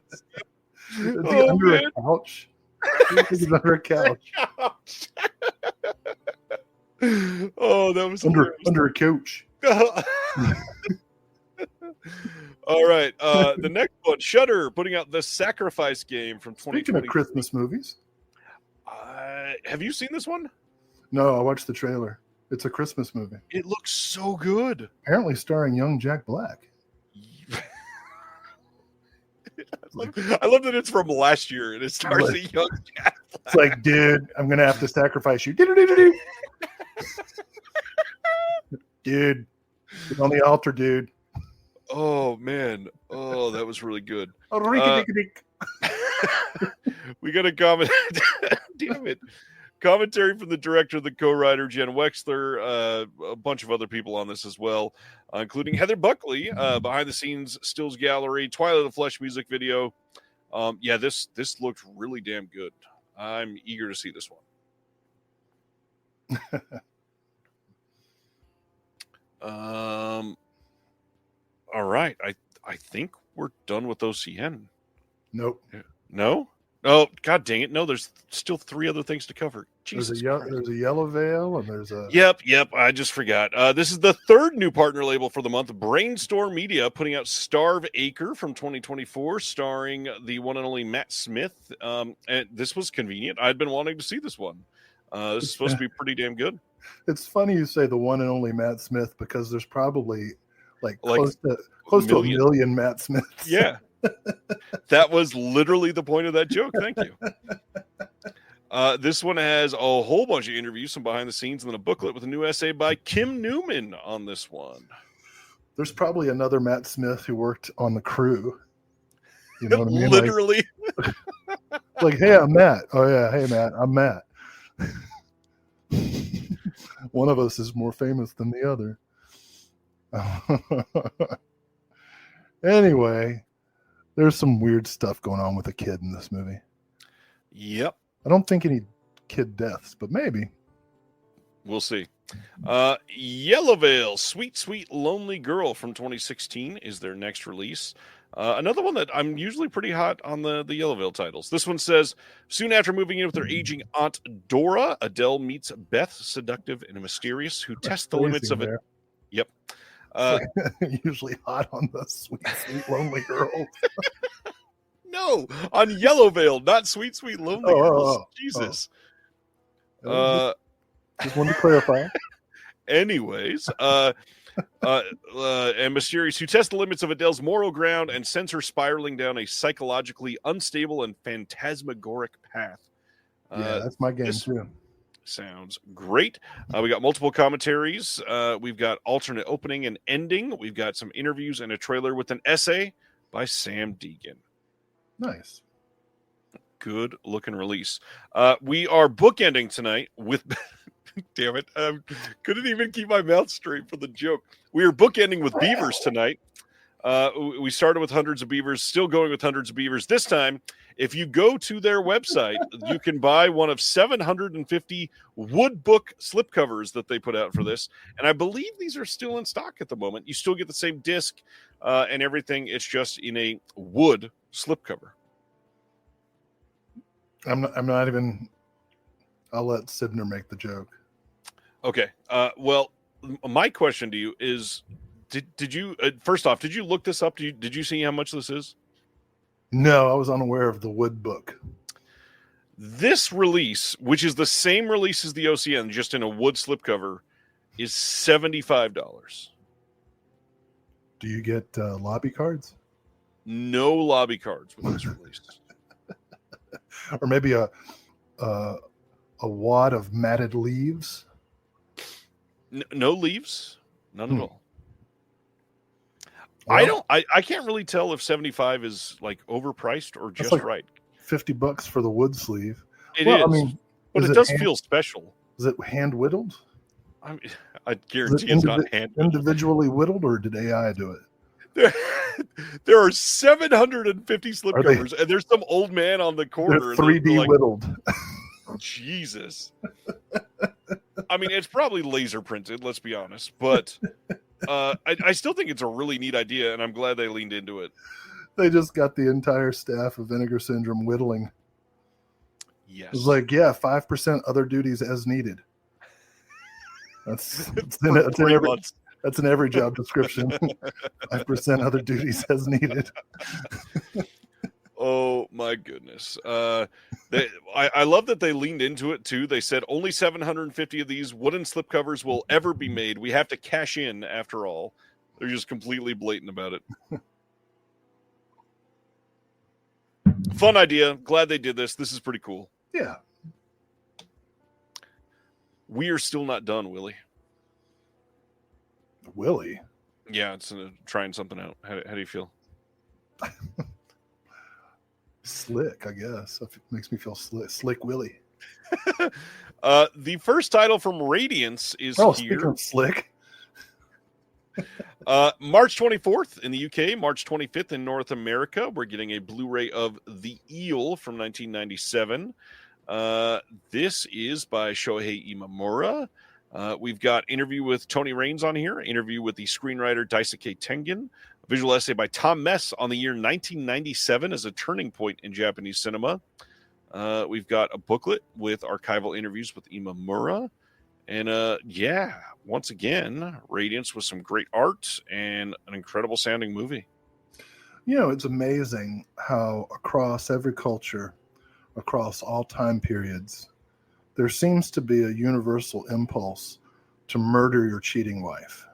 Is he under a couch? He's under a couch. Oh, that was under a couch. All right. The next one, Shudder, putting out The Sacrifice Game from 2020. Speaking of Christmas movies. Have you seen this one? No, I watched the trailer. It's a Christmas movie. It looks so good. Apparently starring young Jack Black. I love that it's from last year and it stars a young Jack Black. It's like, dude, I'm going to have to sacrifice you. Dude, get on the altar, dude. Oh, man. Oh, that was really good. We got a comment. Damn it. Commentary from the director, the co-writer, Jen Wexler, a bunch of other people on this as well, including Heather Buckley, behind the scenes stills gallery, Twilight of the Flesh music video. Yeah, this looked really damn good. I'm eager to see this one. All right. I think we're done with OCN. Nope. No? Oh, God dang it. No, there's still 3 other things to cover. There's a Yellow Veil and there's a... Yep. I just forgot. This is the 3rd new partner label for the month. Brainstorm Media putting out Starve Acre from 2024, starring the one and only Matt Smith. And this was convenient. I'd been wanting to see this one. This is supposed to be pretty damn good. It's funny you say the one and only Matt Smith because there's probably close to a million Matt Smiths. Yeah. That was literally the point of that joke. Thank you. This one has a whole bunch of interviews, some behind the scenes, and then a booklet with a new essay by Kim Newman on this one. There's probably another Matt Smith who worked on the crew. You know what I mean? Literally. Like, hey, I'm Matt. Oh, yeah. Hey, Matt. I'm Matt. One of us is more famous than the other. Anyway, there's some weird stuff going on with a kid in this movie. Yep. I don't think any kid deaths, but maybe. We'll see. Yellow Veil, Sweet, Sweet Lonely Girl from 2016 is their next release. Another one that I'm usually pretty hot on the Yellow Veil titles. This one says, soon after moving in with their aging aunt Dora, Adele meets Beth, seductive and mysterious, who tests the limits of it. Yep. Usually hot on the Sweet, Sweet Lonely Girl. No, on Yellow Veil, not Sweet, Sweet Lonely Girls. Jesus. Just wanted to clarify. Anyways, and mysterious, who tests the limits of Adele's moral ground and sends her spiraling down a psychologically unstable and phantasmagoric path. That's my game too. Sounds great. We got multiple commentaries. We've got alternate opening and ending. We've got some interviews and a trailer with an essay by Sam Deegan. Nice. Good looking release. We are bookending tonight with... Damn it. I couldn't even keep my mouth straight for the joke. We are bookending with Beavers tonight. We started with Hundreds of Beavers, still going with Hundreds of Beavers. This time, if you go to their website, you can buy one of 750 wood book slipcovers that they put out for this. And I believe these are still in stock at the moment. You still get the same disc and everything. It's just in a wood slipcover. I'm not even... I'll let Sibner make the joke. Okay. Well, my question to you is, did you first off, did you look this up? Did you see how much this is? No, I was unaware of the wood book. This release, which is the same release as the OCN, just in a wood slipcover, is $75. Do you get lobby cards? No lobby cards with this release. Or maybe a wad of matted leaves? No leaves, none at all. Well, I can't really tell if 75 is like overpriced or just like right. $50 for the wood sleeve. It is. I mean, but it does feel special. Is it hand whittled? I guarantee it's not hand whittled. Individually whittled, or did AI do it? There are 750 slipcovers, and there's some old man on the corner. They're 3D whittled. Jesus. I mean, it's probably laser printed, let's be honest. But I still think it's a really neat idea, and I'm glad they leaned into it. They just got the entire staff of Vinegar Syndrome whittling. Yes. It was like, 5% other duties as needed. That's in every job description. 5% other duties as needed. Oh my goodness. I love that they leaned into it too. They said only 750 of these wooden slipcovers will ever be made. We have to cash in after all. They're just completely blatant about it. Fun idea. Glad they did this. This is pretty cool. Yeah. We are still not done, Willie. Willie? Yeah, it's trying something out. How do you feel? Slick, I guess. It makes me feel slick Willie. The first title from Radiance is here. Speaking of slick. March 24th in the UK, March 25th in North America. We're getting a Blu-ray of The Eel from 1997. This is by Shohei Imamura. We've got interview with Tony Raines on here, interview with the screenwriter Daisuke Tengen, a visual essay by Tom Mess on the year 1997 as a turning point in Japanese cinema. We've got a booklet with archival interviews with Imamura. And once again, Radiance with some great art and an incredible sounding movie. It's amazing how across every culture, across all time periods, there seems to be a universal impulse to murder your cheating wife.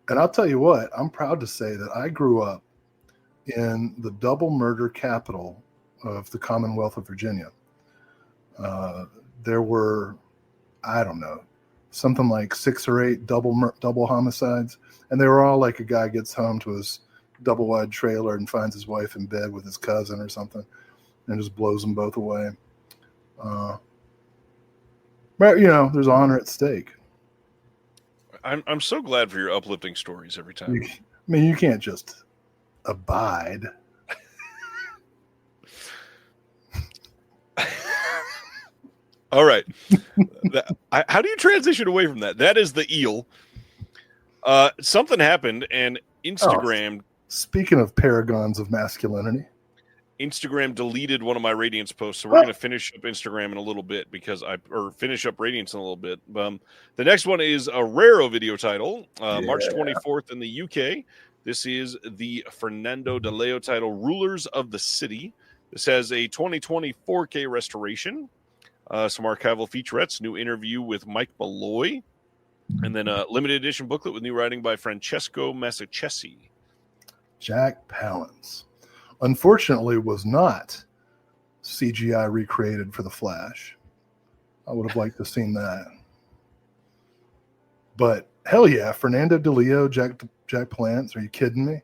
And I'll tell you what, I'm proud to say that I grew up in the double murder capital of the Commonwealth of Virginia. There were, I don't know, something like 6 or 8 double homicides. And they were all like a guy gets home to his double wide trailer and finds his wife in bed with his cousin or something and just blows them both away. But, there's honor at stake. I'm so glad for your uplifting stories every time. You can't just abide. All right. How do you transition away from that? That is The Eel. Something happened and Instagram. Speaking of paragons of masculinity. Instagram deleted one of my Radiance posts, so we're going to finish up Instagram in a little bit finish up Radiance in a little bit. The next one is a Raro video title, March 24th in the UK. This is the Fernando de Leo title, Rulers of the City. This has a 2020 4K restoration, some archival featurettes, new interview with Mike Malloy, and then a limited edition booklet with new writing by Francesco Massachesi. Jack Palance. Unfortunately, was not CGI recreated for The Flash. I would have liked to have seen that. But hell yeah, Fernando de Leo, Jack Palance. Are you kidding me?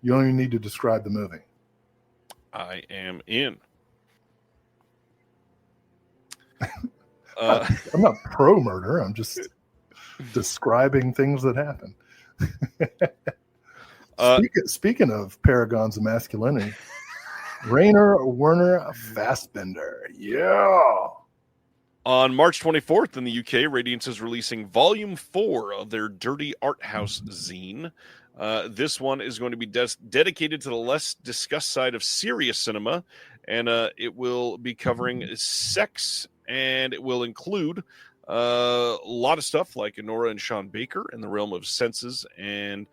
You don't even need to describe the movie. I am in. I'm not pro murder. I'm just describing things that happen. Speaking of paragons of masculinity, Rainer Werner Fassbender. Yeah. On March 24th in the UK, Radiance is releasing Volume 4 of their Dirty Art House zine. This one is going to be dedicated to the less discussed side of serious cinema, and it will be covering sex, and it will include a lot of stuff like Nora and Sean Baker in the realm of senses, and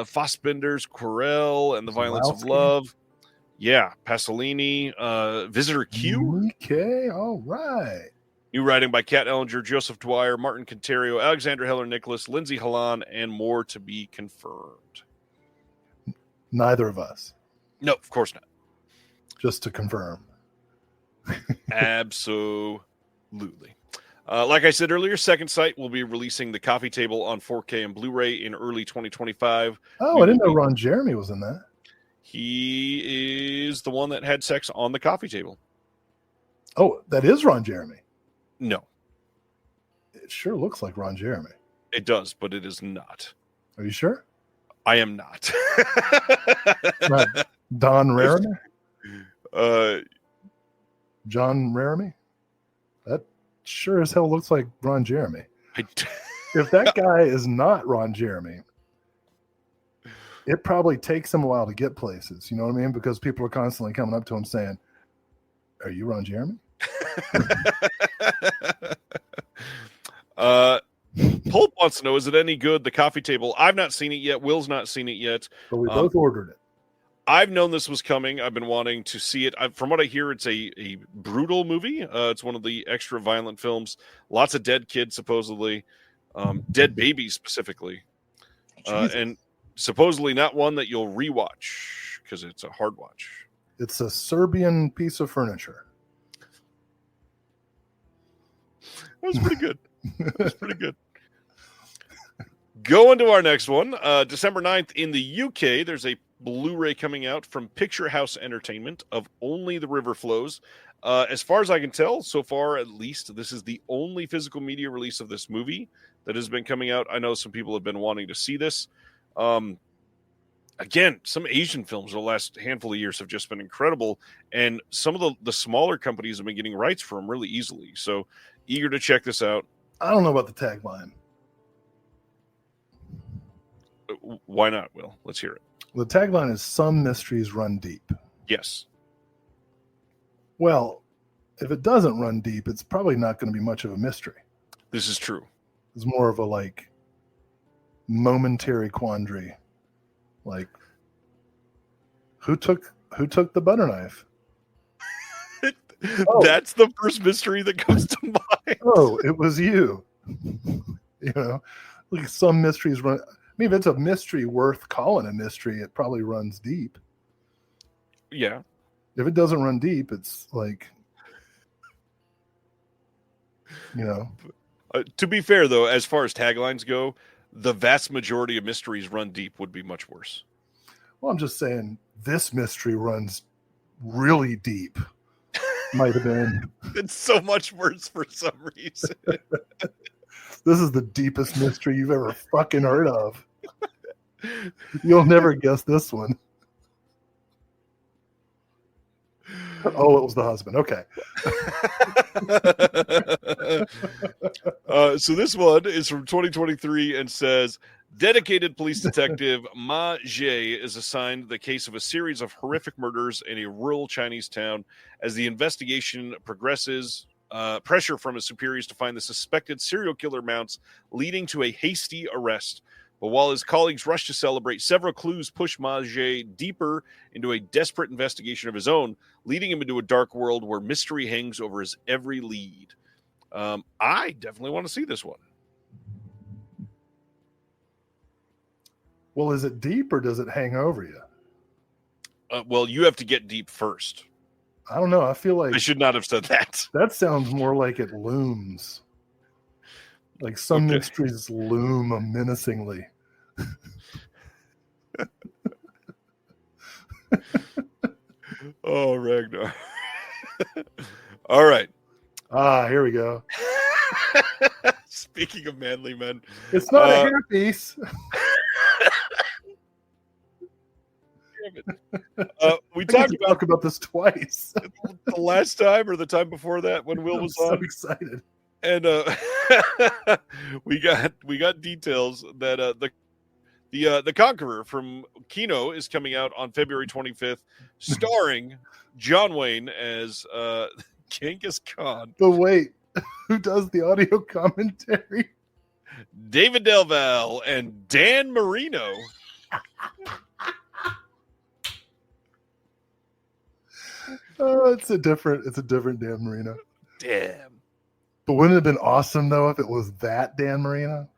Fassbender's Querelle and the Violence of Love. Yeah, Pasolini, Visitor Q. Okay, all right. New writing by Kat Ellinger, Joseph Dwyer, Martin Conterio, Alexander Heller Nicholas, Lindsay Halan, and more to be confirmed. Neither of us. No, of course not. Just to confirm. Absolutely. Like I said earlier, Second Sight will be releasing The Coffee Table on 4K and Blu-ray in early 2025. Oh, I didn't know Ron Jeremy was in that. He is the one that had sex on the coffee table. Oh, that is Ron Jeremy. No. It sure looks like Ron Jeremy. It does, but it is not. Are you sure? I am not. Not Don Raramy? Uh, John Raramy? sure as hell looks like Ron Jeremy. I If that guy is not Ron Jeremy, it probably takes him a while to get places. You know what I mean? Because people are constantly coming up to him saying, "Are you Ron Jeremy?" Pulp wants to know, is it any good? The Coffee Table. I've not seen it yet. Will's not seen it yet. But we both ordered it. I've known this was coming. I've been wanting to see it. From what I hear, it's a brutal movie. It's one of the extra violent films. Lots of dead kids, supposedly. Dead babies, specifically. And supposedly not one that you'll rewatch because it's a hard watch. It's a Serbian piece of furniture. That was pretty good. That was pretty good. Going to our next one. December 9th in the UK, there's a Blu-ray coming out from Picture House Entertainment of Only the River Flows. As far as I can tell, so far at least, this is the only physical media release of this movie that has been coming out. I know some people have been wanting to see this. Again, some Asian films in the last handful of years have just been incredible, and some of the smaller companies have been getting rights for them really easily. So eager to check this out. I don't know about the tagline. Why not, Will? Let's hear it. The tagline is "Some mysteries run deep." Yes. Well, if it doesn't run deep, it's probably not going to be much of a mystery. This is true. It's more of a momentary quandary. Like, who took the butter knife? That's the first mystery that comes to mind. Oh, it was you. Like some mysteries run. I mean, if it's a mystery worth calling a mystery, it probably runs deep. Yeah. If it doesn't run deep, it's like, To be fair, though, as far as taglines go, the vast majority of mysteries run deep would be much worse. Well, I'm just saying this mystery runs really deep. Might have been. It's so much worse for some reason. This is the deepest mystery you've ever fucking heard of. You'll never guess this one. Oh, it was the husband. Okay. So this one is from 2023 and says, dedicated police detective Ma Jie is assigned the case of a series of horrific murders in a rural Chinese town. As the investigation progresses, pressure from his superiors to find the suspected serial killer mounts, leading to a hasty arrest. But while his colleagues rush to celebrate, several clues push Ma Jie deeper into a desperate investigation of his own, leading him into a dark world where mystery hangs over his every lead. I definitely want to see this one. Well, is it deep or does it hang over you? Well, you have to get deep first. I don't know. I feel like I should not have said that. That sounds more like it looms. Like some mysteries loom menacingly. Oh, Ragnar. All right. Here we go. Speaking of manly men. It's not a hairpiece. We talked about this twice. The last time or the time before that when Will was on. So excited. And we got details that the Conqueror from Kino is coming out on February 25th, starring John Wayne as Genghis Khan. But wait, who does the audio commentary? David Delval and Dan Marino. Oh, it's a different Dan Marino. Damn. But wouldn't it have been awesome though if it was that Dan Marino?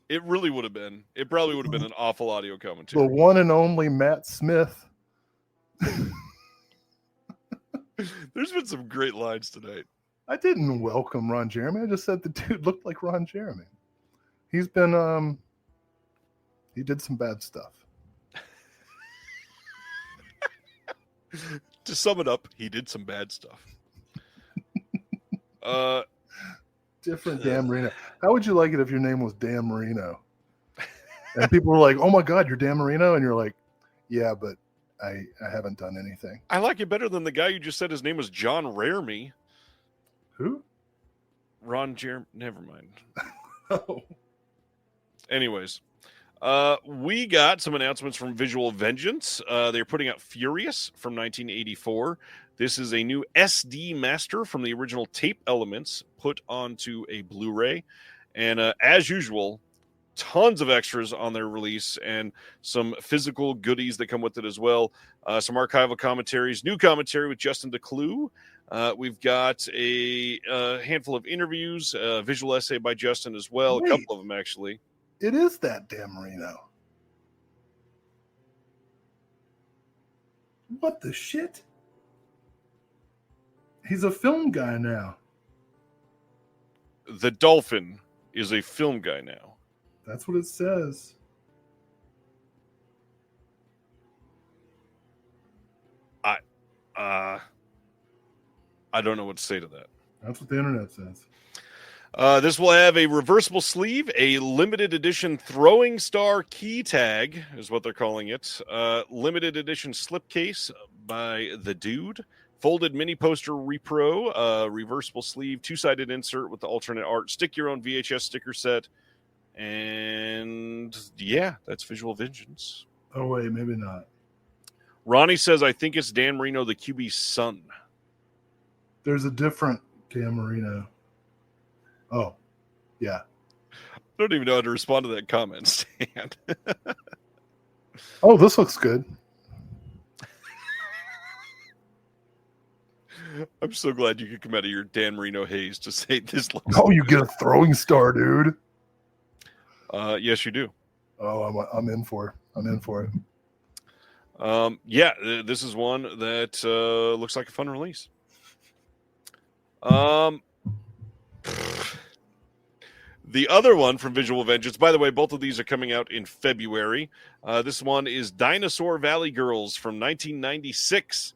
It really would have been. It probably would have been an awful audio commentary. The one and only Matt Smith. There's been some great lines tonight. I didn't welcome Ron Jeremy. I just said the dude looked like Ron Jeremy. He's been he did some bad stuff. To sum it up, he did some bad stuff. Different Dan Marino. How would you like it if your name was Dan Marino? And people were like, "Oh my God, you're Dan Marino," and you're like, "Yeah, but I haven't done anything." I like it better than the guy you just said his name was John Raremy. Who? Ron Jeremy. Never mind. Oh. Anyways, we got some announcements from Visual Vengeance. They're putting out Furious from 1984. This is a new SD master from the original tape elements put onto a Blu-ray. And as usual, tons of extras on their release and some physical goodies that come with it as well. Some archival commentaries, new commentary with Justin DeClue. We've got a handful of interviews, a visual essay by Justin as well, Wait. a couple of them actually. It is that Dan Marino. What the shit? He's a film guy now. The Dolphin is a film guy now. That's what it says. I don't know what to say to that. That's what the internet says. This will have a reversible sleeve, a limited edition throwing star key tag, is what they're calling it. Limited edition slipcase by The Dude. Folded mini poster repro, reversible sleeve, two-sided insert with the alternate art. Stick your own VHS sticker set. And yeah, that's Visual Vengeance. Oh, wait, maybe not. Ronnie says, I think it's Dan Marino, the QB's son. There's a different Dan Marino. Oh, yeah. I don't even know how to respond to that comment, Stan. Oh, this looks good. I'm so glad you could come out of your Dan Marino haze to say this looks Oh, you get a throwing star, dude. Yes, you do. Oh, I'm in for it. I'm in for it. Yeah, this is one that looks like a fun release. The other one from Visual Vengeance, by the way, both of these are coming out in February. This one is Dinosaur Valley Girls from 1996.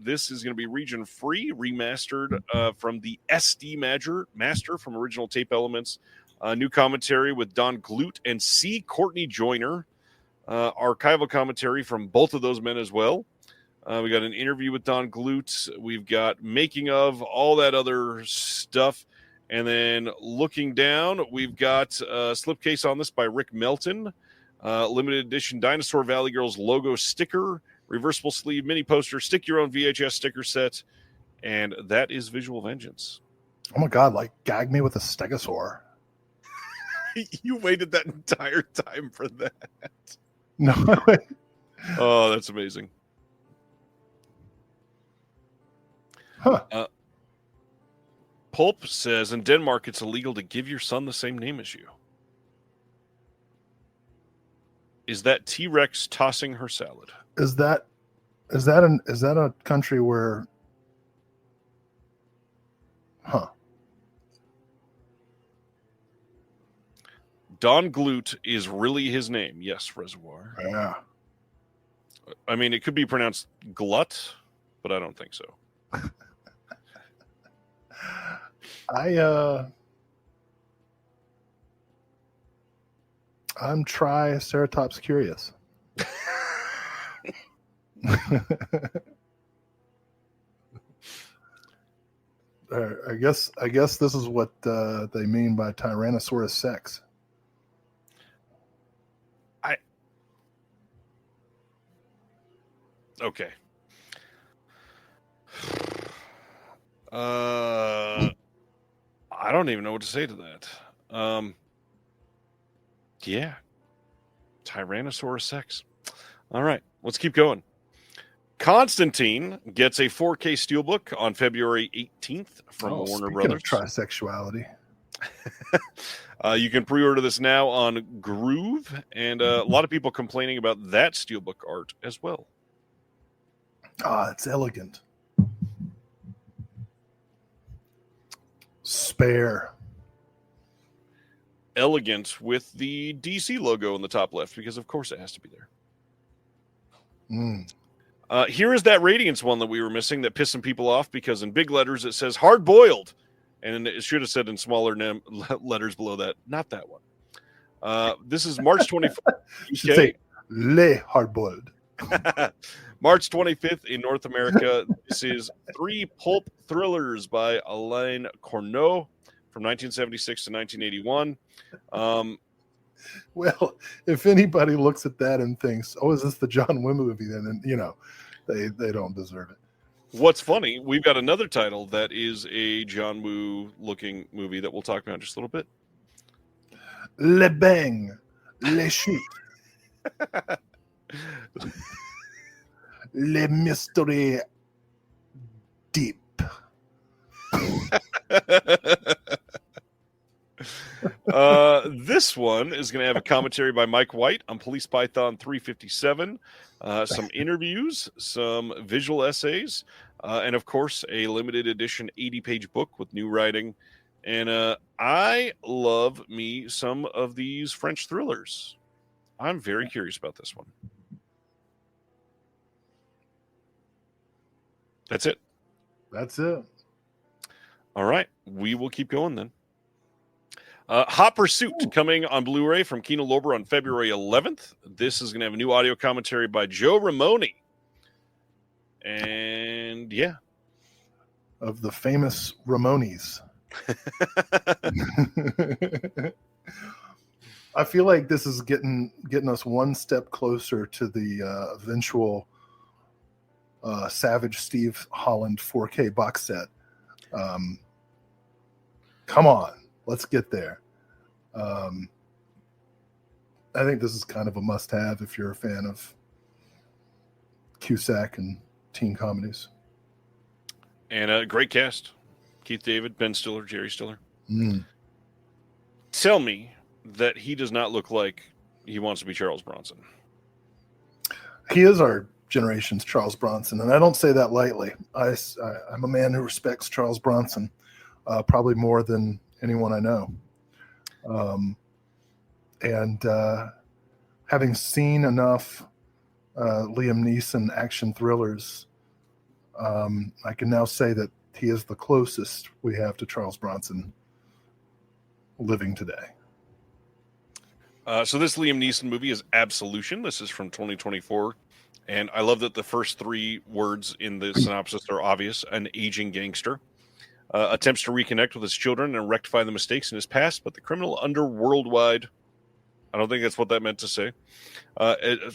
This is going to be region free, remastered from the SD master from original tape elements. New commentary with Don Glute and C. Courtney Joyner. Archival commentary from both of those men as well. We got an interview with Don Glute. We've got making of, all that other stuff. And then looking down, we've got a slipcase on this by Rick Melton. Limited edition Dinosaur Valley Girls logo sticker, reversible sleeve, mini poster, stick your own VHS sticker set. And that is Visual Vengeance. Oh, my God. Like, gag me with a stegosaur. You waited that entire time for that. No. Oh, that's amazing. Huh. Pulp says, in Denmark, it's illegal to give your son the same name as you. Is that T-Rex tossing her salad? Is that a country where? Huh. Don Glute is really his name. Yes, Reservoir. Yeah. I mean, it could be pronounced glut, but I don't think so. I'm Triceratops curious. I guess this is what they mean by Tyrannosaurus sex. Okay. I don't even know what to say to that. Yeah. Tyrannosaurus sex. All right, let's keep going. Constantine gets a 4K steelbook on February 18th from Warner Brothers. Trisexuality. You can pre-order this now on Groove, and a lot of people complaining about that steelbook art as well. Ah, it's elegant. Spare. Elegant with the DC logo in the top left, because of course it has to be there. Here is that Radiance one that we were missing that pissed some people off, because in big letters it says hard boiled, and it should have said in smaller letters below that, not that one. This is March 24th. You should say Le hard boiled. March 25th in North America. This is 3 pulp thrillers by Alain Corneau from 1976 to 1981. Well, if anybody looks at that and thinks, "Oh, is this the John Woo movie?" Then they don't deserve it. What's funny, we've got another title that is a John Woo looking movie that we'll talk about in just a little bit. Le bang, le chute, le mystery deep. This one is going to have a commentary by Mike White on Police Python 357, some interviews, some visual essays, and of course a limited edition 80-page book with new writing. And I love me some of these French thrillers. I'm very curious about this one. That's it. That's it. All right, we will keep going then. Hot Pursuit coming on Blu-ray from Kino Lorber on February 11th. This is going to have a new audio commentary by Joe Ramone. And yeah. Of the famous Ramones. I feel like this is getting us one step closer to the eventual Savage Steve Holland 4K box set. Come on. Let's get there. I think this is kind of a must-have if you're a fan of Cusack and teen comedies. And a great cast. Keith David, Ben Stiller, Jerry Stiller. Mm. Tell me that he does not look like he wants to be Charles Bronson. He is our generation's Charles Bronson, and I don't say that lightly. I'm a man who respects Charles Bronson probably more than anyone I know. And having seen enough Liam Neeson action thrillers, I can now say that he is the closest we have to Charles Bronson living today. So this Liam Neeson movie is Absolution. This is from 2024. And I love that the first 3 words in the synopsis are obvious. An aging gangster attempts to reconnect with his children and rectify the mistakes in his past, but the criminal underworld-wide, I don't think that's what that meant to say,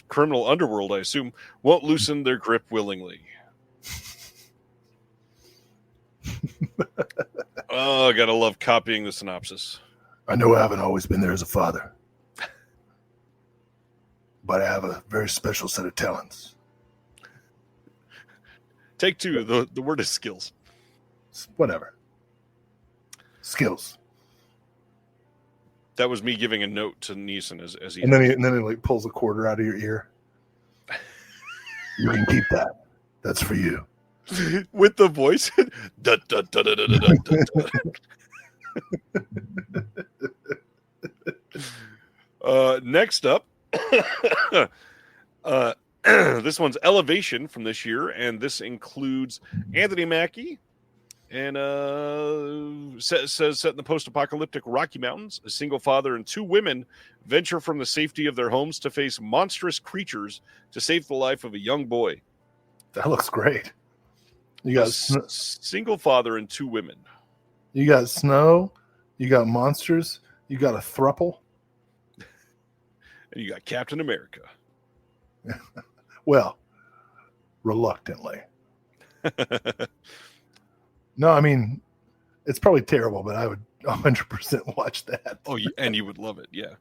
criminal underworld, I assume, won't loosen their grip willingly. Oh, I gotta love copying the synopsis. I know I haven't always been there as a father, but I have a very special set of talents. Take 2. The word is skills. Whatever. Skills. That was me giving a note to Neeson as he. And then he like pulls a quarter out of your ear. You can keep that. That's for you. With the voice. Da, da, da, da, da, da, da. Next up, this one's Elevation from this year, and this includes Anthony Mackie, and says set in the post-apocalyptic Rocky Mountains, a single father and 2 women venture from the safety of their homes to face monstrous creatures to save the life of a young boy. That looks great. You got single father and 2 women. You got snow. You got monsters. You got a thruple. And you got Captain America. Well, reluctantly. No, I mean, it's probably terrible, but I would 100% watch that. Oh, and you would love it, yeah.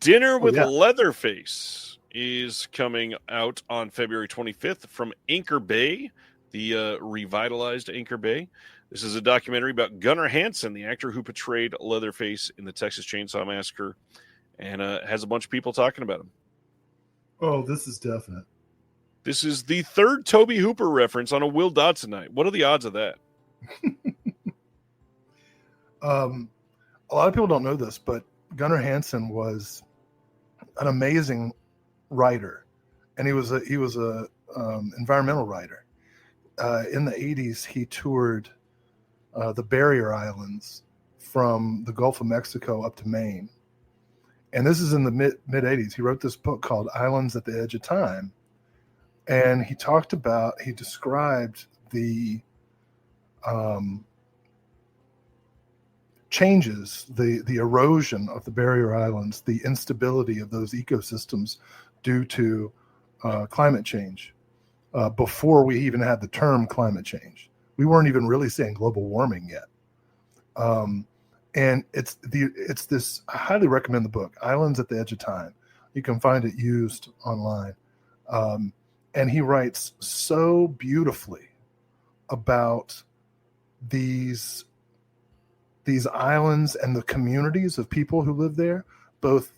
Dinner with Leatherface is coming out on February 25th from Anchor Bay, the revitalized Anchor Bay. This is a documentary about Gunnar Hansen, the actor who portrayed Leatherface in the Texas Chainsaw Massacre, and has a bunch of people talking about him. Oh, this is definite. This is the 3rd Toby Hooper reference on a Will Dodson night. What are the odds of that? A lot of people don't know this, but Gunnar Hansen was an amazing writer, and he was a environmental writer. In the 80s, he toured the barrier islands from the Gulf of Mexico up to Maine, And this is in the mid 80s. He wrote this book called Islands at the Edge of Time. And he described the changes, the erosion of the barrier islands, the instability of those ecosystems due to climate change. Before we even had the term climate change, we weren't even really saying global warming yet. And it's this. I highly recommend the book, Islands at the Edge of Time. You can find it used online. And he writes so beautifully about these islands and the communities of people who live there, both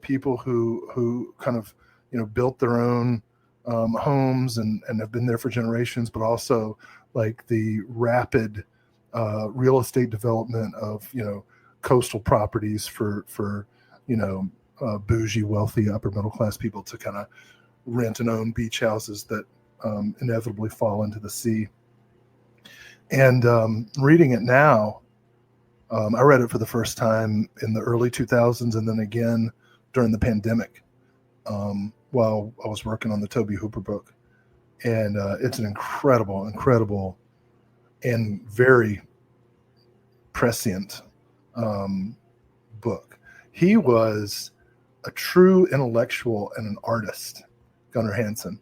people who kind of, built their own homes and have been there for generations, but also like the rapid real estate development of, coastal properties for bougie, wealthy, upper middle class people to kind of rent and own beach houses that inevitably fall into the sea. And reading it now, I read it for the first time in the early 2000s and then again during the pandemic while I was working on the Toby Hooper book. And it's an incredible and very prescient book. He was a true intellectual and an artist, Gunnar Hansen.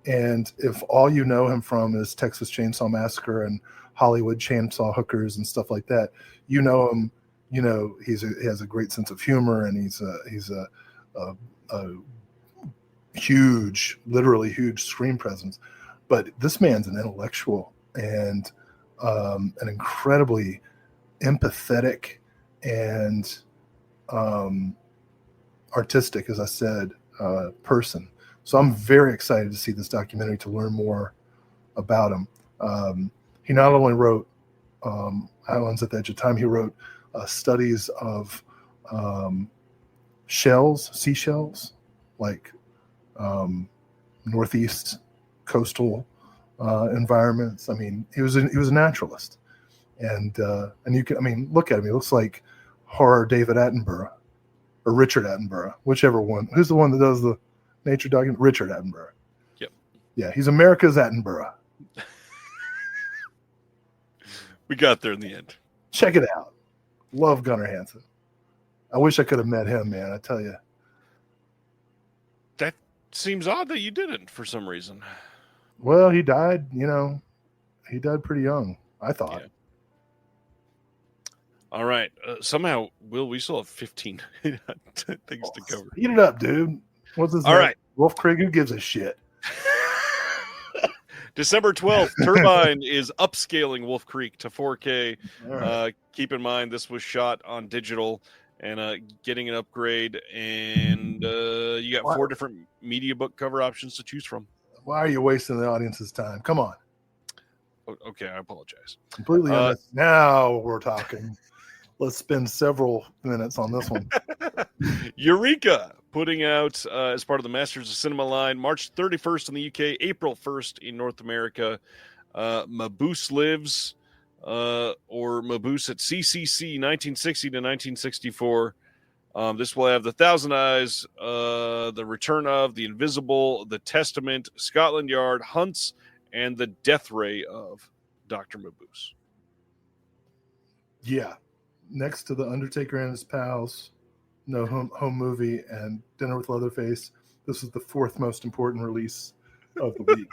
And if all you know him from is Texas Chainsaw Massacre and Hollywood Chainsaw Hookers and stuff like that, you know him. He has a great sense of humor, and he's a huge, literally huge screen presence. But this man's an intellectual and an incredibly empathetic and artistic, as I said, person. So I'm very excited to see this documentary to learn more about him. He not only wrote Islands at the Edge of Time, he wrote studies of seashells, like northeast coastal environments. I mean, he was a naturalist, and you can, look at him. He looks like horror David Attenborough or Richard Attenborough, whichever one. Who's the one that does the nature document? Richard Attenborough. Yep. Yeah, he's America's Attenborough. We got there in the end. Check it out. Love Gunnar Hansen. I wish I could have met him, man. I tell you. That seems odd that you didn't for some reason. Well, he died, he died pretty young, I thought. Yeah. All right. Somehow, Will, we still have 15 things to cover. Eat it up, dude. What's his name? All right. Wolf Craig, who gives a shit? December 12th, Turbine is upscaling Wolf Creek to 4K. Right. Keep in mind, this was shot on digital and getting an upgrade. And you got 4 different media book cover options to choose from. Why are you wasting the audience's time? Come on. Okay, I apologize. Completely honest. Now we're talking. Let's spend several minutes on this one. Eureka putting out as part of the Masters of Cinema line, March 31st in the UK, April 1st in North America. Maboose Lives, or Maboose at CCC 1960 to 1964. This will have The Thousand Eyes, The Return of, The Invisible, The Testament, Scotland Yard, Hunts, and The Death Ray of Dr. Maboose. Yeah. Next to The Undertaker and His Pals, No Home Movie, and Dinner with Leatherface, this is the 4th most important release of the week.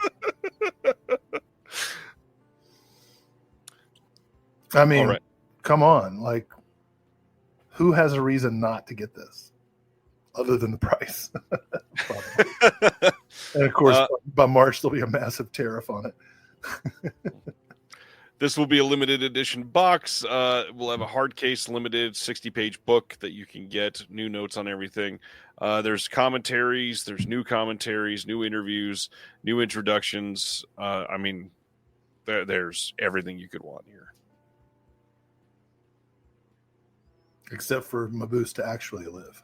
I mean, right. Come on. Like, who has a reason not to get this other than the price? And of course, by March, there'll be a massive tariff on it. This will be a limited edition box. We'll have a hard case limited 60-page book that you can get, new notes on everything. There's commentaries, there's new commentaries, new interviews, new introductions. There's everything you could want here. Except for Maboose to actually live.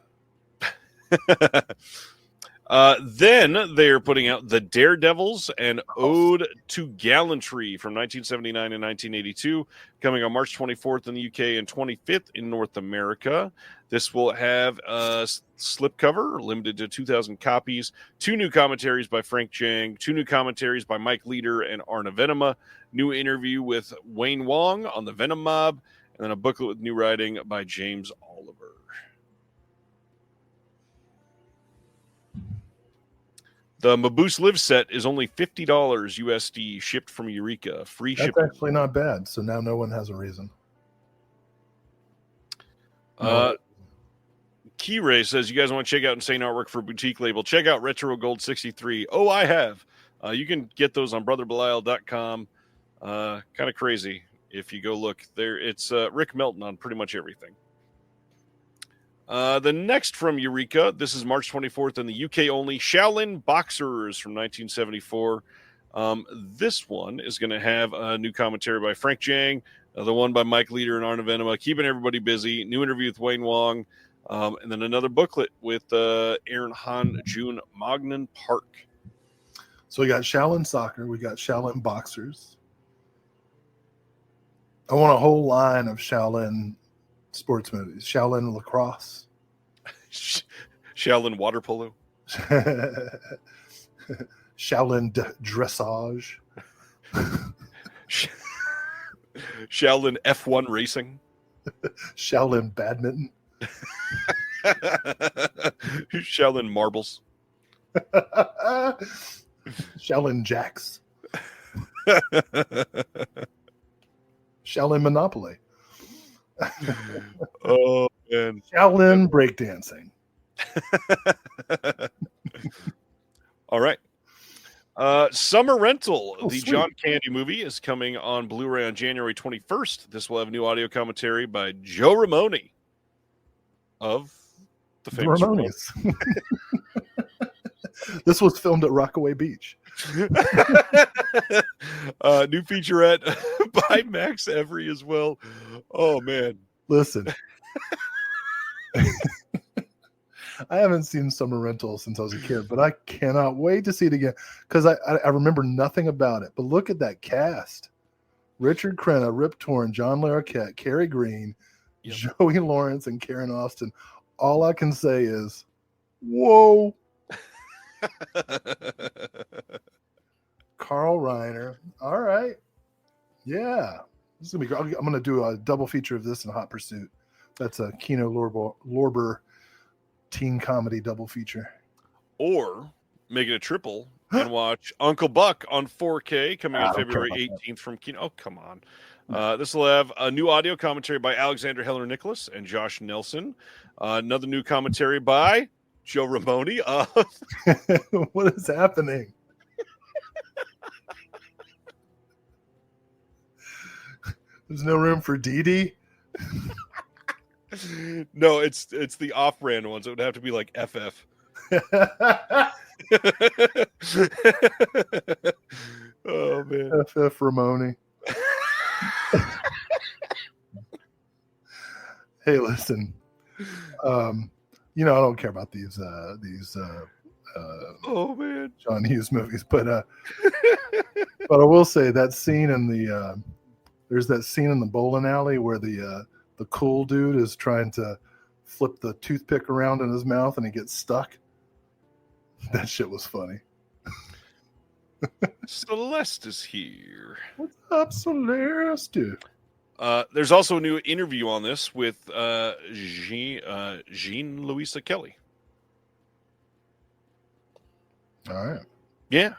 Then they are putting out The Daredevils, an Ode to Gallantry from 1979 and 1982, coming on March 24th in the UK and 25th in North America. This will have a slipcover limited to 2,000 copies, 2 new commentaries by Frank Jang, 2 new commentaries by Mike Leader and Arna Venema, new interview with Wayne Wong on the Venom Mob, and then a booklet with new writing by James Oliver. The Maboose Live set is only $50 USD, shipped from Eureka. Free shipping. That's actually not bad. So now no one has a reason. Key-Ray says, you guys want to check out insane artwork for boutique label, check out Retro Gold 63. Oh, I have. You can get those on brotherbelial.com. Kind of crazy if you go look there. It's Rick Melton on pretty much everything. The next from Eureka, this is March 24th in the UK only, Shaolin Boxers from 1974. This one is going to have a new commentary by Frank Jang, the one by Mike Leader and Arna Venema, keeping everybody busy, new interview with Wayne Wong, and then another booklet with Aaron Han June Mognan Park. So we got Shaolin Soccer, we got Shaolin Boxers. I want a whole line of Shaolin sports movies. Shaolin Lacrosse. Shaolin Water Polo. Shaolin Dressage. Shaolin F1 Racing. Shaolin Badminton. Shaolin Marbles. Shaolin Jacks. Shaolin Monopoly. Oh, man. Shaolin breakdancing. All right. Summer Rental, the sweet. John Candy movie, is coming on Blu-ray on January 21st. This will have new audio commentary by Joe Ramone of the famous Ramones. This was filmed at Rockaway Beach. New featurette by Max Every as well. Oh, man. Listen. I haven't seen Summer Rental since I was a kid, but I cannot wait to see it again because I remember nothing about it. But look at that cast. Richard Crenna, Rip Torn, John Larroquette, Cary Green, Joey Lawrence, and Karen Austin. All I can say is, whoa. Carl Reiner. All right. Yeah. This is gonna be great. I'm gonna do a double feature of this and Hot Pursuit. That's a Kino Lorber teen comedy double feature. Or make it a triple and watch Uncle Buck on 4K coming on February 18th from Kino. Oh, come on. This will have a new audio commentary by Alexander Heller Nicholas and Josh Nelson. Another new commentary by Joe Ramone. What is happening? There's no room for Dee Dee? No, it's the off-brand ones. It would have to be like FF. Oh, man. FF Ramone. Hey, listen. I don't care about these oh, man. John Hughes movies, but I will say that scene in the there's that scene in the bowling alley where the cool dude is trying to flip the toothpick around in his mouth and he gets stuck. That shit was funny. Celeste is here. What's up, Celeste? There's also a new interview on this with Jean Louisa Kelly. All right. Yeah.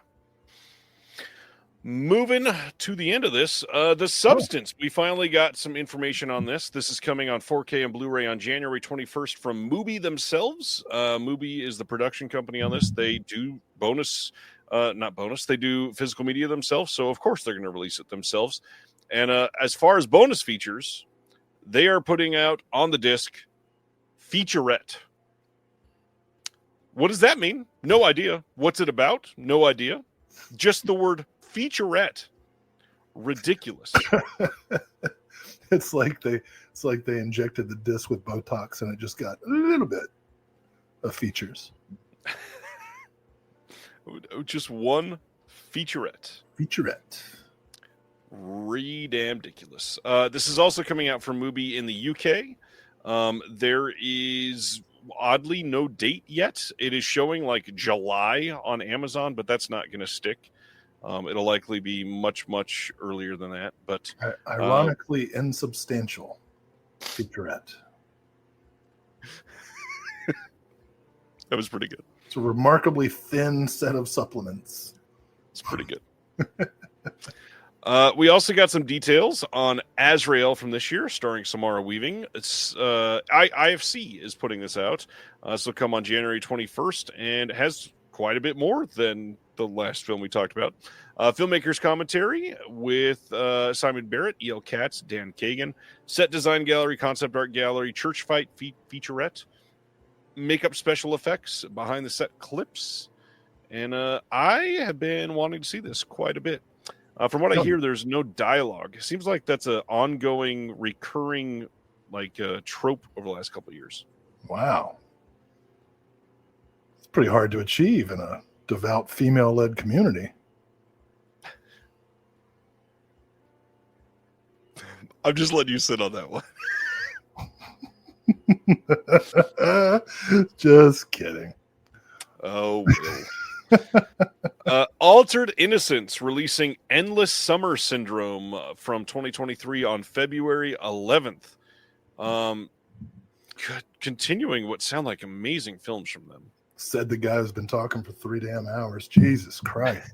Moving to the end of this, The Substance. We finally got some information on this. This is coming on 4K and Blu-ray on January 21st from Mubi themselves. Mubi is the production company on this. They do they do physical media themselves, so of course they're going to release it themselves. And as far as bonus features, they are putting out on the disc featurette. What does that mean? No idea. What's it about? No idea. Just the word featurette. Ridiculous. It's like they injected the disc with Botox and it just got a little bit of features. Just one featurette. Featurette. Damn ridiculous. This is also coming out from Mubi in the UK. There is oddly no date yet. It is showing like July on Amazon, but that's not going to stick. It'll likely be much, much earlier than that. But ironically insubstantial featurette. That was pretty good. It's a remarkably thin set of supplements. It's pretty good. We also got some details on Azrael from this year, starring Samara Weaving. It's IFC is putting this out. This will come on January 21st and has quite a bit more than the last film we talked about. Filmmakers commentary with Simon Barrett, E.L. Katz, Dan Kagan, set design gallery, concept art gallery, church fight featurette, makeup special effects, behind the set clips. And I have been wanting to see this quite a bit. From what I hear, there's no dialogue. It seems like that's an ongoing, recurring, trope over the last couple of years. Wow. It's pretty hard to achieve in a devout female-led community. I'm just letting you sit on that one. Just kidding. Oh, Will. Altered Innocence releasing Endless Summer Syndrome from 2023 on February 11th. Continuing what sound like amazing films from them. Said the guy who's been talking for 3 damn hours. Jesus Christ.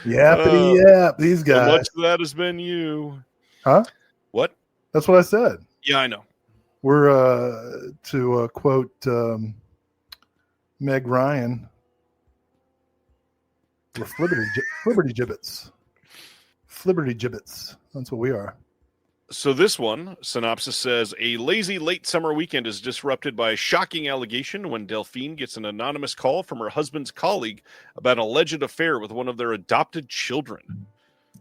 Yappity yap. These guys. So much of that has been you. Huh? What? That's what I said. Yeah, I know. We're, to quote Meg Ryan, we're flibberty gibbets. Flibberty gibbets. That's what we are. So this one, synopsis says, a lazy late summer weekend is disrupted by a shocking allegation when Delphine gets an anonymous call from her husband's colleague about an alleged affair with one of their adopted children.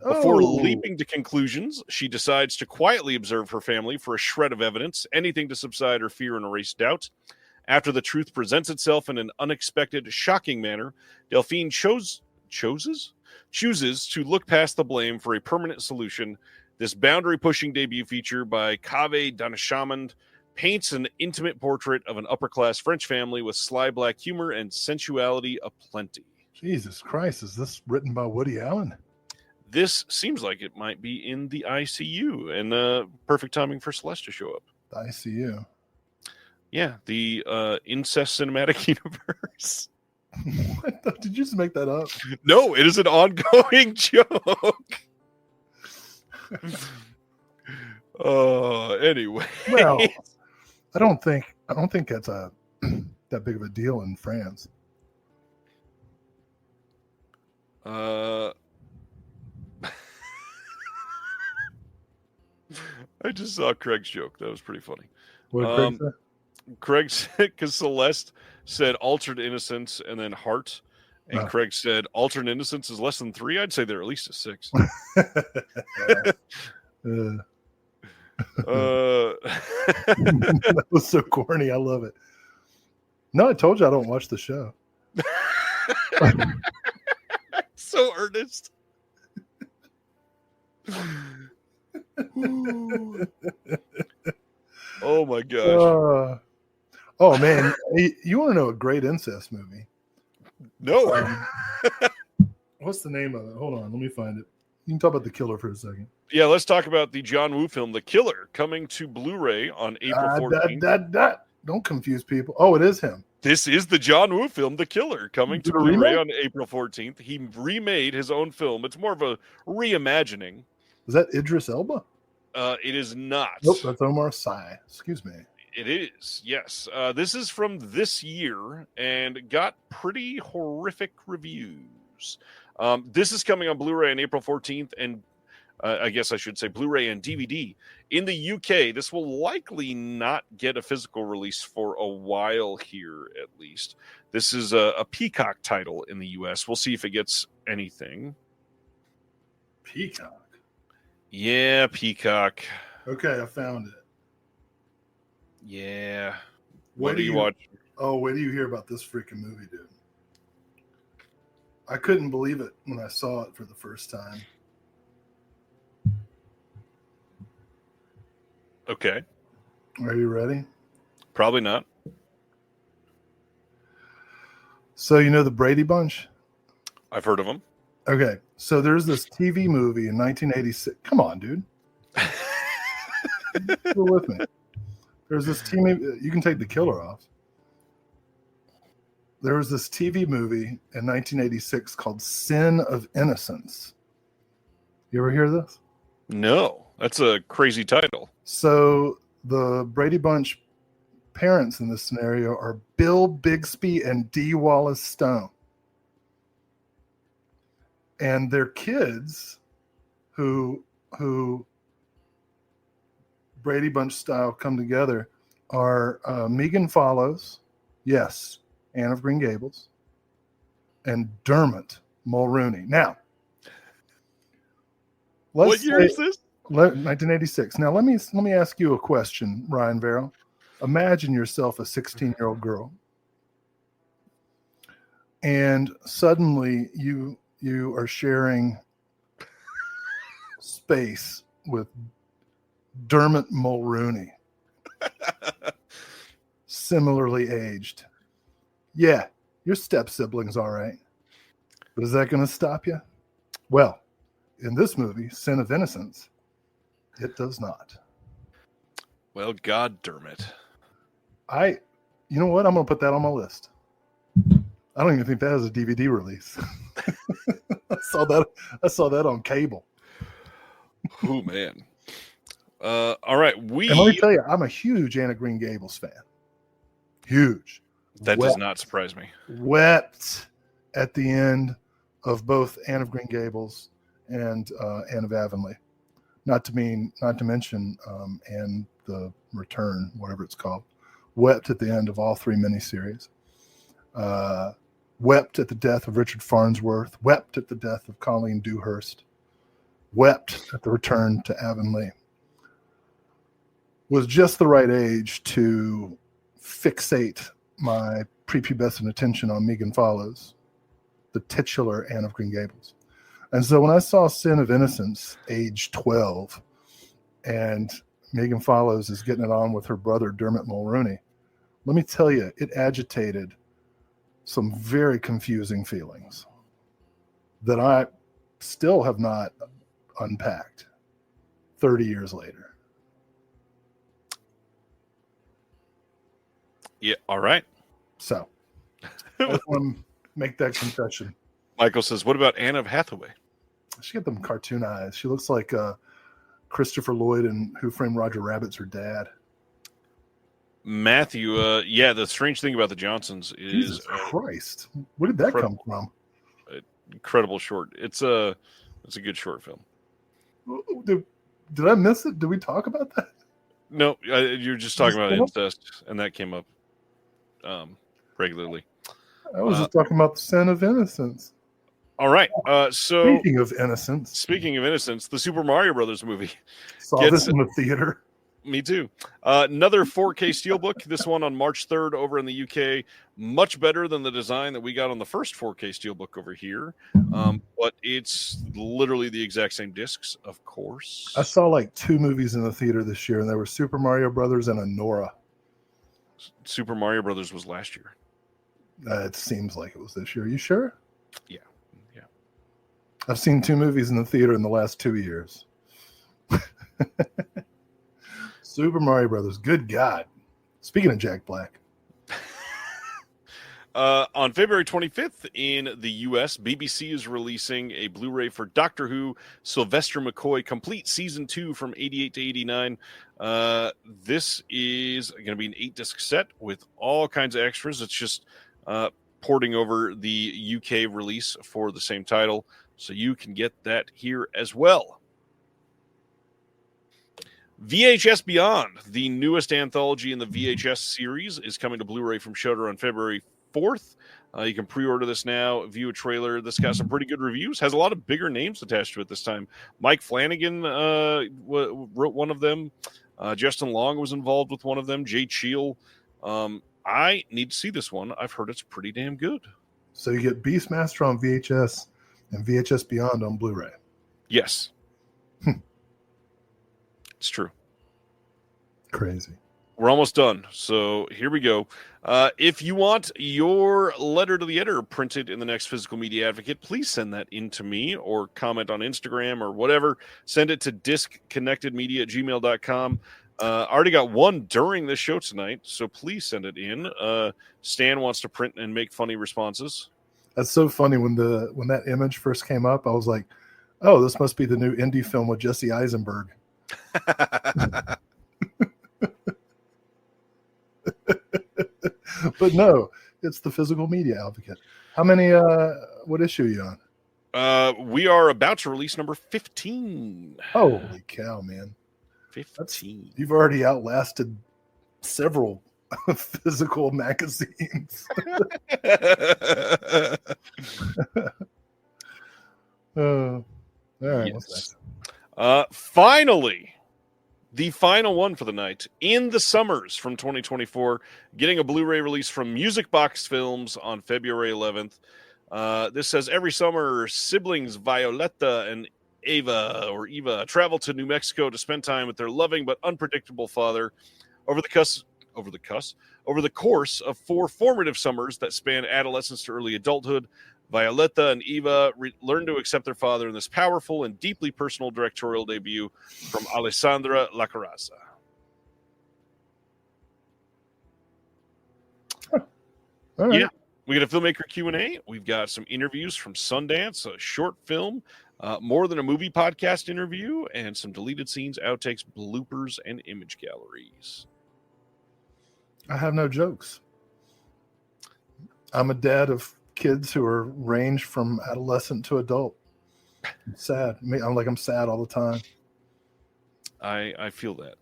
Before leaping to conclusions, she decides to quietly observe her family for a shred of evidence, anything to subside her fear and erase doubt. After the truth presents itself in an unexpected, shocking manner, Delphine chooses to look past the blame for a permanent solution. This boundary-pushing debut feature by Kaveh Daneshmand paints an intimate portrait of an upper-class French family with sly black humor and sensuality aplenty. Jesus Christ, is this written by Woody Allen? This seems like it might be in the ICU, and perfect timing for Celeste to show up. The ICU. Yeah, the incest cinematic universe. What? Did you just make that up? No, it is an ongoing joke. Anyway. Well, I don't think that's that big of a deal in France. I just saw Craig's joke. That was pretty funny. What did Craig say? Craig said, because Celeste said altered innocence and then heart. And Craig said, altered innocence is less than 3. I'd say they're at least a 6. That was so corny. I love it. No, I told you I don't watch the show. So earnest. Oh my gosh. Oh man, you want to know a great incest movie? No. What's the name of it? Hold on, let me find it. You can talk about The Killer for a second. Yeah, let's talk about the John Woo film, The Killer, coming to Blu-ray on April 14th. Don't confuse people. Oh, it is him. This is the John Woo film, The Killer, coming to Blu-ray on April 14th. He remade his own film. It's more of a reimagining. Is that Idris Elba? It is not. Nope, that's Omar Sy. Excuse me. It is, yes. This is from this year and got pretty horrific reviews. This is coming on Blu-ray on April 14th, and I guess I should say Blu-ray and DVD. In the UK, this will likely not get a physical release for a while here, at least. This is a Peacock title in the US. We'll see if it gets anything. Peacock? Yeah, Peacock. Okay, I found it. Yeah. What do you watch? Oh, wait till you hear about this freaking movie, dude. I couldn't believe it when I saw it for the first time. Okay. Are you ready? Probably not. So you know the Brady Bunch? I've heard of them. Okay, so there's this TV movie in 1986. Come on, dude. You're with me. There's this TV. You can take the killer off. There was this TV movie in 1986 called Sin of Innocence. You ever hear this? No, that's a crazy title. So the Brady Bunch parents in this scenario are Bill Bixby and Dee Wallace Stone. And their kids who Brady Bunch style come together are Megan Follows, yes, Anne of Green Gables, and Dermot Mulrooney. Now, what year is this? 1986. Now, let me ask you a question, Ryan Verrill. Imagine yourself a 16-year-old girl, and suddenly you are sharing space with Dermot Mulrooney, similarly aged. Yeah, your step sibling's all right. But is that going to stop you? Well, in this movie, Sin of Innocence, it does not. Well, God, Dermot. You know what? I'm going to put that on my list. I don't even think that has a DVD release. I saw that on cable. Oh, man. All right. And let me tell you, I'm a huge Anne of Green Gables fan. Huge. That does not surprise me. Wept at the end of both Anne of Green Gables and Anne of Avonlea. Not to mention Anne the Return, whatever it's called. Wept at the end of all three miniseries. Wept at the death of Richard Farnsworth. Wept at the death of Colleen Dewhurst. Wept at the return to Avonlea. Was just the right age to fixate my prepubescent attention on Megan Follows, the titular Anne of Green Gables. And so when I saw Sin of Innocence, age 12, and Megan Follows is getting it on with her brother, Dermot Mulrooney, let me tell you, it agitated some very confusing feelings that I still have not unpacked 30 years later. Yeah, all right. So I want to make that confession. Michael says, what about Anne of Hathaway? She got them cartoon eyes. She looks like Christopher Lloyd in Who Framed Roger Rabbit's her dad. Matthew, yeah, the strange thing about the Johnsons is... Jesus Christ. Where did that come from? Incredible short. It's a good short film. Did I miss it? Did we talk about that? No, you're just talking about incest, and that came up regularly. I was just talking about the Sin of Innocence. All right. So speaking of innocence, the Super Mario Brothers movie saw this in the theater. Me too. Another 4K Steelbook. This one on March 3rd over in the UK. Much better than the design that we got on the first 4K Steelbook over here. But it's literally the exact same discs, of course. I saw like 2 movies in the theater this year, and there were Super Mario Brothers and Anora. Super Mario Brothers was last year. It seems like it was this year. Are you sure? Yeah. I've seen 2 movies in the theater in the last 2 years. Super Mario Brothers. Good God. Speaking of Jack Black. On February 25th in the U.S., BBC is releasing a Blu-ray for Doctor Who, Sylvester McCoy, complete Season 2 from 88 to 89. This is going to be an 8-disc set with all kinds of extras. It's just porting over the UK release for the same title, so you can get that here as well. VHS Beyond, the newest anthology in the VHS series, is coming to Blu-ray from Shudder on February 4th. You can pre-order this now, view a trailer. This got some pretty good reviews. Has a lot of bigger names attached to it this time. Mike Flanagan wrote one of them. Justin Long was involved with one of them. Jay Cheel. I need to see this one. I've heard it's pretty damn good. So you get Beastmaster on VHS and VHS Beyond on Blu-ray. Yes. It's true. Crazy. We're almost done. So here we go. If you want your letter to the editor printed in the next Physical Media Advocate, please send that in to me or comment on Instagram or whatever. Send it to disconnectedmedia@gmail.com. Already got one during the show tonight, so please send it in. Stan wants to print and make funny responses. That's so funny. When that image first came up, I was like, oh, this must be the new indie film with Jesse Eisenberg. But no, it's the Physical Media Advocate. How many, what issue are you on? We are about to release number 15. Holy cow, man. 15. You've already outlasted several physical magazines. All right. Yes. What's next? Finally, the final one for the night, In the Summers from 2024, getting a Blu-ray release from Music Box Films on February 11th. This says, every summer, siblings Violetta and Eva travel to New Mexico to spend time with their loving but unpredictable father. Over the course of 4 formative summers that span adolescence to early adulthood, Violetta and Eva learn to accept their father in this powerful and deeply personal directorial debut from Alessandra Lacaraza. All right. Yeah, we got a filmmaker Q&A. We've got some interviews from Sundance, a short film, more than a movie podcast interview, and some deleted scenes, outtakes, bloopers, and image galleries. I have no jokes. I'm a dad of kids who are ranged from adolescent to adult. I'm sad. I'm sad all the time. I feel that.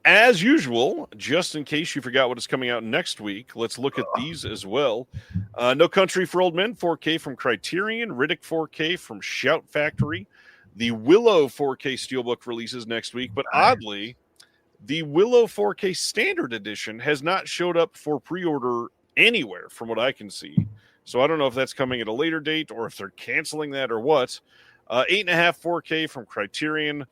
As usual, just in case you forgot what is coming out next week, let's look at these as well. No Country for Old Men 4K from Criterion, Riddick 4K from Shout Factory. The Willow 4K Steelbook releases next week, but oddly, the Willow 4K Standard Edition has not showed up for pre-order anywhere from what I can see. So I don't know if that's coming at a later date or if they're canceling that or what. 8.5 4K from Criterion.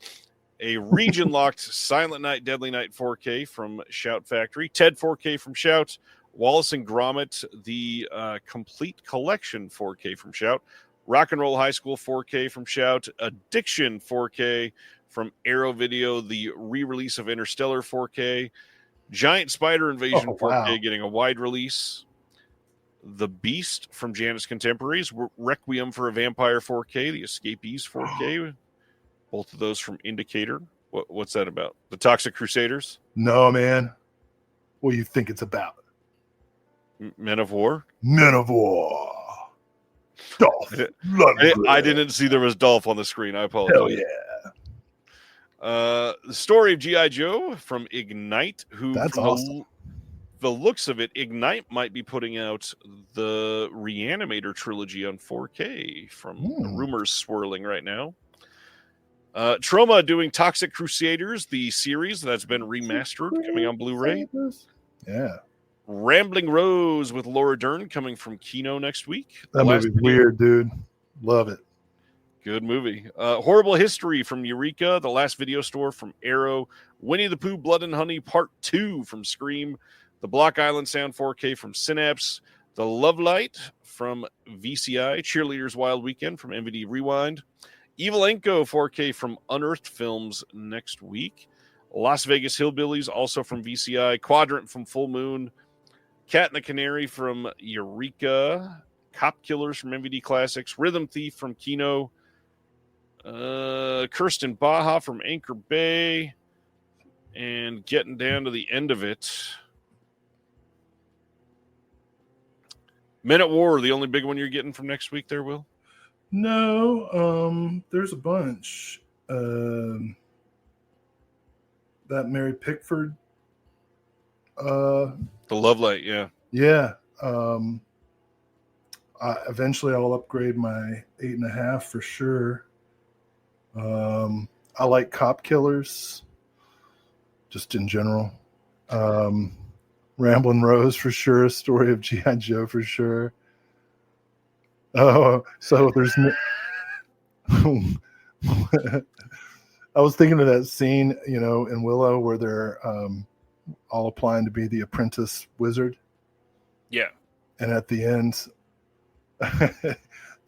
A region-locked Silent Night, Deadly Night 4K from Shout Factory. Ted 4K from Shout. Wallace and Gromit, the Complete Collection 4K from Shout. Rock and Roll High School 4K from Shout. Addiction 4K from Arrow Video, the re-release of Interstellar 4K. Giant Spider Invasion 4K getting a wide release. The Beast from Janus Contemporaries. Requiem for a Vampire 4K. The Escapees 4K. Both of those from Indicator. What's that about? The Toxic Crusaders? No, man. What do you think it's about? Men of War? Men of War. Dolph. I didn't see there was Dolph on the screen. I apologize. Hell yeah. The story of G.I. Joe from Ignite, who That's from awesome. The looks of it, Ignite might be putting out the Reanimator trilogy on 4K from the rumors swirling right now. Troma doing Toxic Crusaders, the series that's been remastered, coming on Blu-ray. Yeah. Rambling Rose with Laura Dern coming from Kino next week. That movie's weird, dude. Love it. Good movie. Horrible History from Eureka, The Last Video Store from Arrow, Winnie the Pooh, Blood and Honey Part 2 from Scream, The Block Island Sound 4K from Synapse, The Love Light from VCI, Cheerleaders Wild Weekend from MVD Rewind, Evil Enko 4K from Unearthed Films next week, Las Vegas Hillbillies also from VCI, Quadrant from Full Moon, Cat and the Canary from Eureka, Cop Killers from MVD Classics, Rhythm Thief from Kino, Kirsten Baja from Anchor Bay, and getting down to the end of it, Men at War, the only big one you're getting from next week there, Will? No, there's a bunch. That Mary Pickford. The Love Light, yeah. Yeah. Eventually I'll upgrade my 8.5 for sure. I like Cop Killers just in general. Ramblin' Rose for sure. Story of G.I. Joe for sure. Oh, so there's. I was thinking of that scene, in Willow where they're all applying to be the apprentice wizard. Yeah. And at the end,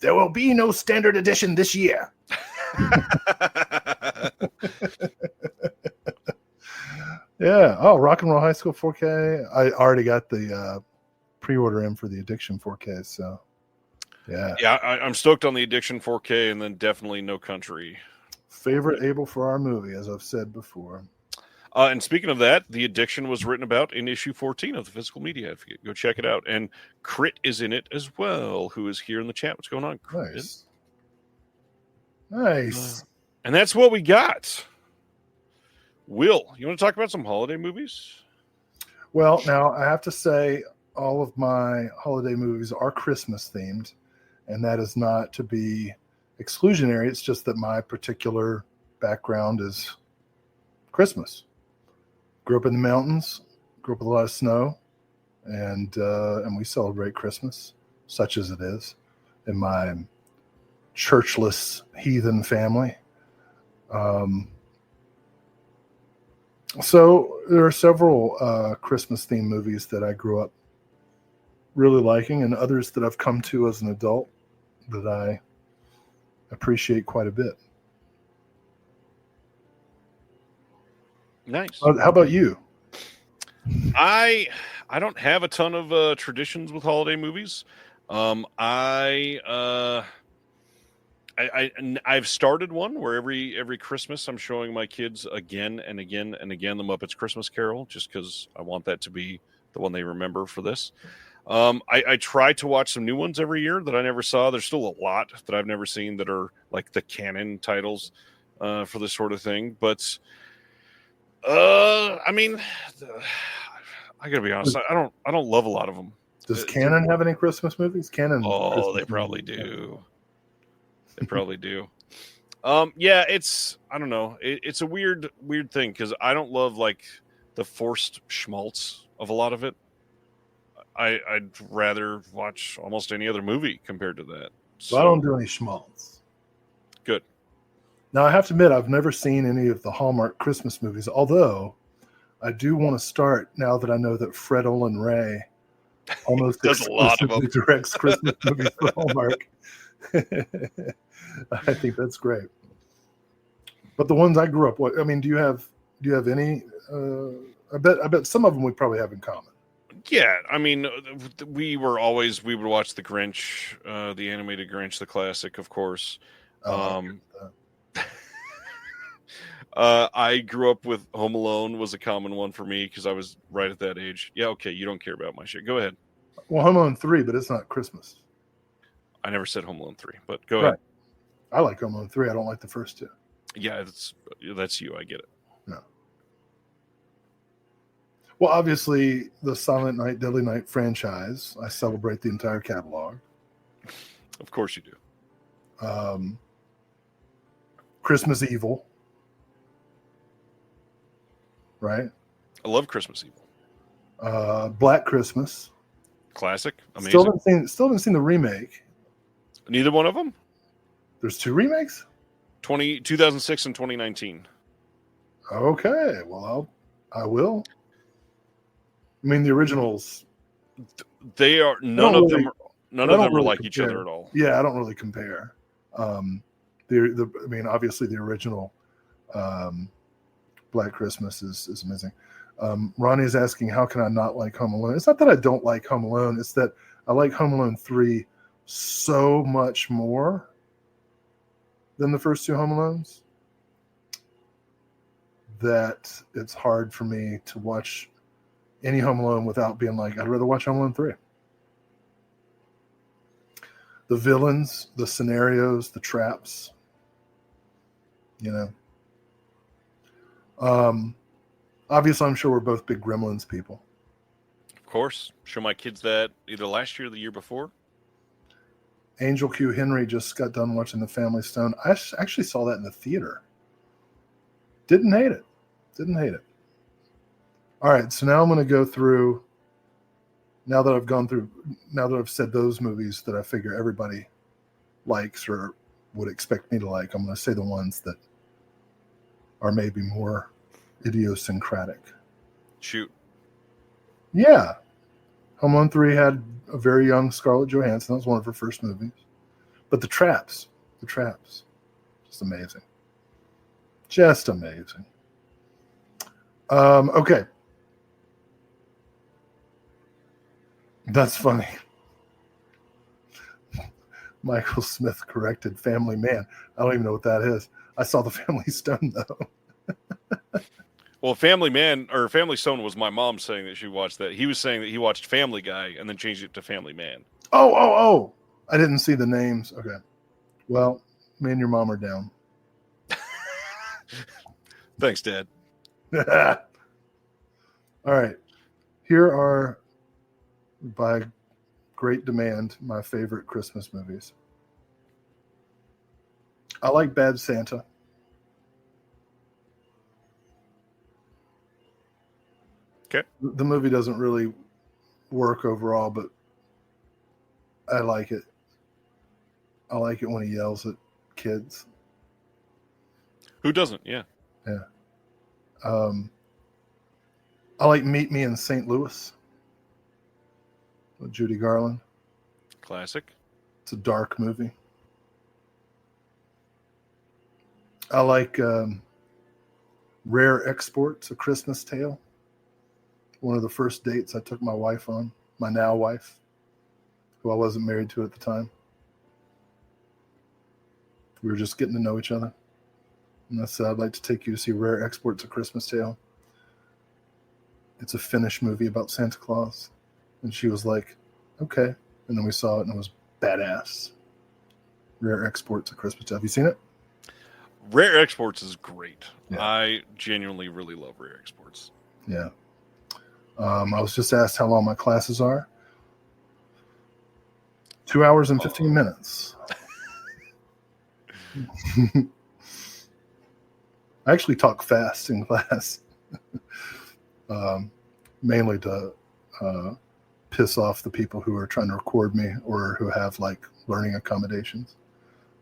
there will be no standard edition this year. Yeah. Oh, Rock and Roll High School 4K. I already got the pre-order in for the Addiction 4K. So, yeah. Yeah, I'm stoked on the Addiction 4K, and then definitely No Country. Favorite Abel Ferrara movie, as I've said before. And speaking of that, The Addiction was written about in issue 14 of the Physical Media. Go check it out. And Crit is in it as well, who is here in the chat. What's going on, Crit? Nice. And that's what we got. Will, you want to talk about some holiday movies? Well, now I have to say all of my holiday movies are Christmas themed, and that is not to be exclusionary. It's just that my particular background is Christmas. Grew up in the mountains, grew up with a lot of snow, and we celebrate Christmas, such as it is, in my churchless heathen family. So there are several Christmas-themed movies that I grew up really liking, and others that I've come to as an adult that I appreciate quite a bit. Nice. How about you? I don't have a ton of traditions with holiday movies. I've started one where every Christmas I'm showing my kids again and again and again the Muppets Christmas Carol, just because I want that to be the one they remember for this. I try to watch some new ones every year that I never saw. There's still a lot that I've never seen that are like the canon titles for this sort of thing. But I mean, I gotta be honest. I don't love a lot of them. Does Canon have any Christmas movies? Canon. Oh, Christmas they probably movies. do. They probably do. Yeah, I don't know. It's a weird thing because I don't love like the forced schmaltz of a lot of it. I'd rather watch almost any other movie compared to that. So I don't do any schmaltz. Good. Now I have to admit I've never seen any of the Hallmark Christmas movies, although I do want to start now that I know that Fred Olin Ray almost does a lot of them. directs Christmas movies for Hallmark. I think that's great. But the ones I grew up with, I mean, do you have any? I bet some of them we probably have in common. Yeah, I mean, we would watch The Grinch, the animated Grinch, the classic, of course. I grew up with Home Alone was a common one for me because I was right at that age. Yeah, okay, you don't care about my shit. Go ahead. Well, Home Alone 3, but it's not Christmas. I never said Home Alone 3, but go ahead. I like Home Alone 3. I don't like the first two. Yeah, that's you. I get it. No. Well, obviously, the Silent Night, Deadly Night franchise, I celebrate the entire catalog. Of course you do. Christmas Evil. Right? I love Christmas Evil. Black Christmas. Classic. Amazing. Still haven't seen the remake. Neither one of them? There's two remakes? 2006 and 2019. Okay. Well, I will. I mean, the originals. They are none of them are like each other at all. Yeah, I don't really compare. I mean, obviously the original Black Christmas is amazing. Ronnie is asking, how can I not like Home Alone? It's not that I don't like Home Alone. It's that I like Home Alone 3 so much more than the first two Home Alones that it's hard for me to watch any Home Alone without being like, I'd rather watch Home Alone 3. The villains, the scenarios, the traps, obviously I'm sure we're both big Gremlins people. Of course. Show my kids that either last year or the year before. Angel Q. Henry just got done watching The Family Stone. I actually saw that in the theater. Didn't hate it. All right, so now I'm going to go through now that I've said those movies that I figure everybody likes or would expect me to like, I'm going to say the ones that are maybe more idiosyncratic. Shoot. Yeah. Home Alone 3 had a very young Scarlett Johansson. That was one of her first movies. But the traps, just amazing. Just amazing. Okay. That's funny. Michael Smith corrected Family Man. I don't even know what that is. I saw the Family Stone, though. Well, Family Man or Family Stone was my mom saying that she watched that. He was saying that he watched Family Guy and then changed it to Family Man. Oh. I didn't see the names. Okay. Well, me and your mom are down. Thanks, Dad. All right. Here are, by great demand, my favorite Christmas movies. I like Bad Santa. Okay. The movie doesn't really work overall, but I like it. I like it when he yells at kids. Who doesn't? Yeah. Yeah. I like Meet Me in St. Louis with Judy Garland. Classic. It's a dark movie. I like Rare Exports, A Christmas Tale. One of the first dates I took my wife on, my now wife, who I wasn't married to at the time. We were just getting to know each other. And I said, I'd like to take you to see Rare Exports, A Christmas Tale. It's a Finnish movie about Santa Claus. And she was like, okay. And then we saw it and it was badass. Rare Exports, A Christmas Tale. Have you seen it? Rare Exports is great. Yeah. I genuinely really love Rare Exports. Yeah. I was just asked how long my classes are. 2 hours and 15 minutes. I actually talk fast in class, mainly to piss off the people who are trying to record me or who have like learning accommodations.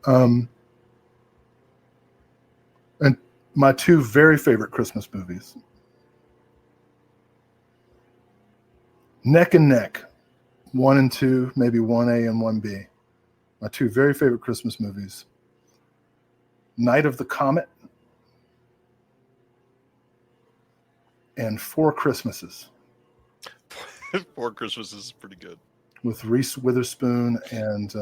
And my two very favorite Christmas movies, neck and neck, 1 and 2, maybe 1A and 1B. My two very favorite Christmas movies, Night of the Comet and Four Christmases. Four Christmases is pretty good. With Reese Witherspoon and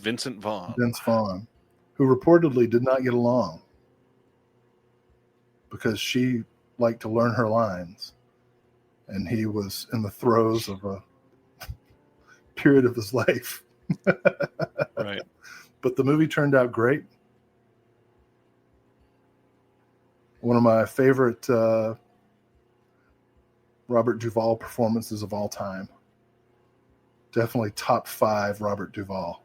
Vince Vaughn, who reportedly did not get along because she liked to learn her lines and he was in the throes of a period of his life. Right. But the movie turned out great. One of my favorite Robert Duvall performances of all time. Definitely top 5 Robert Duvall.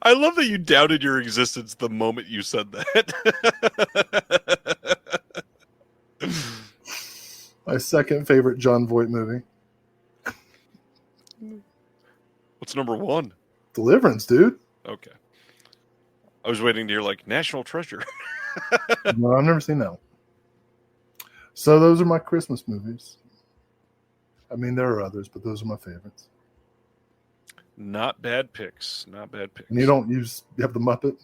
I love that you doubted your existence the moment you said that. My second favorite John Voight movie. What's number 1? Deliverance, dude. Okay. I was waiting to hear like National Treasure. No, I've never seen that one. So those are my Christmas movies. I mean, there are others, but those are my favorites. Not bad picks. Not bad picks. And you have the Muppet?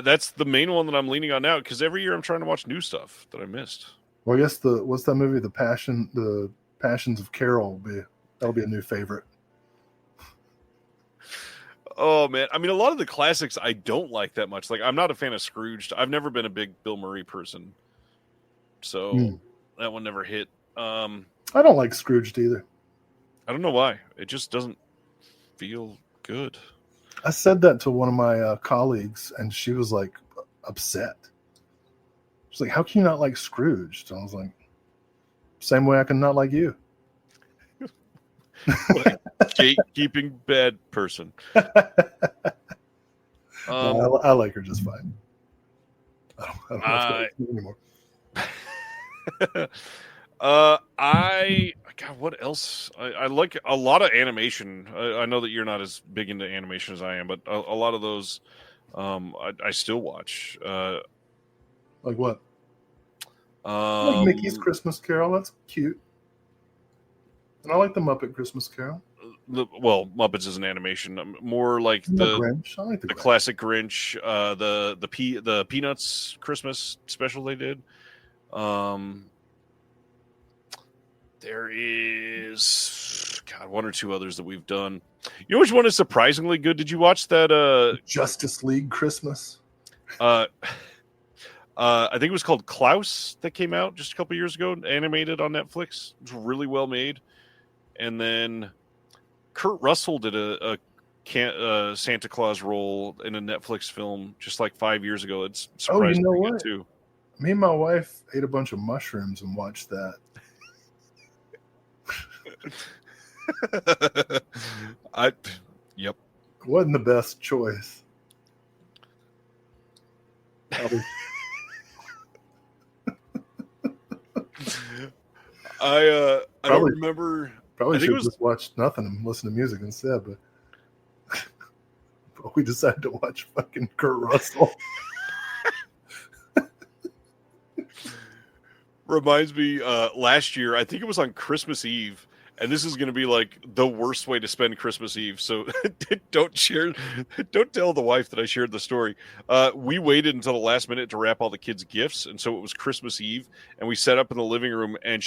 That's the main one that I'm leaning on now because every year I'm trying to watch new stuff that I missed. Well, I guess what's that movie? The Passions of Carol that'll be a new favorite. Oh man, I mean, a lot of the classics I don't like that much. Like, I'm not a fan of Scrooged. I've never been a big Bill Murray person, so that one never hit. I don't like Scrooged either. I don't know why. It just doesn't feel good. I said that to one of my colleagues, and she was like upset. She's like, "How can you not like Scrooged?" And I was like, "Same way I can not like you." Like, gatekeeping bad person. No, I like her just fine. I don't have to anymore. What else? I like a lot of animation. I know that you're not as big into animation as I am, but a lot of those, I still watch. Like what? I like Mickey's Christmas Carol. That's cute. And I like the Muppet Christmas Carol. Muppets is an animation. More like the Grinch. I like the Grinch. Classic Grinch. The Peanuts Christmas special they did. There is one or two others that we've done. You know which one is surprisingly good? Did you watch that? Justice League Christmas. I think it was called Klaus that came out just a couple years ago, animated on Netflix. It was really well made. And then Kurt Russell did a Santa Claus role in a Netflix film just like 5 years ago. It's surprisingly good too. Me and my wife ate a bunch of mushrooms and watched that. Yep. Wasn't the best choice. I don't remember. Probably should have just watched nothing and listened to music instead, but we decided to watch fucking Kurt Russell. Reminds me, last year, I think it was on Christmas Eve, and this is going to be like the worst way to spend Christmas Eve. So don't tell the wife that I shared the story. We waited until the last minute to wrap all the kids' gifts, and so it was Christmas Eve, and we set up in the living room, and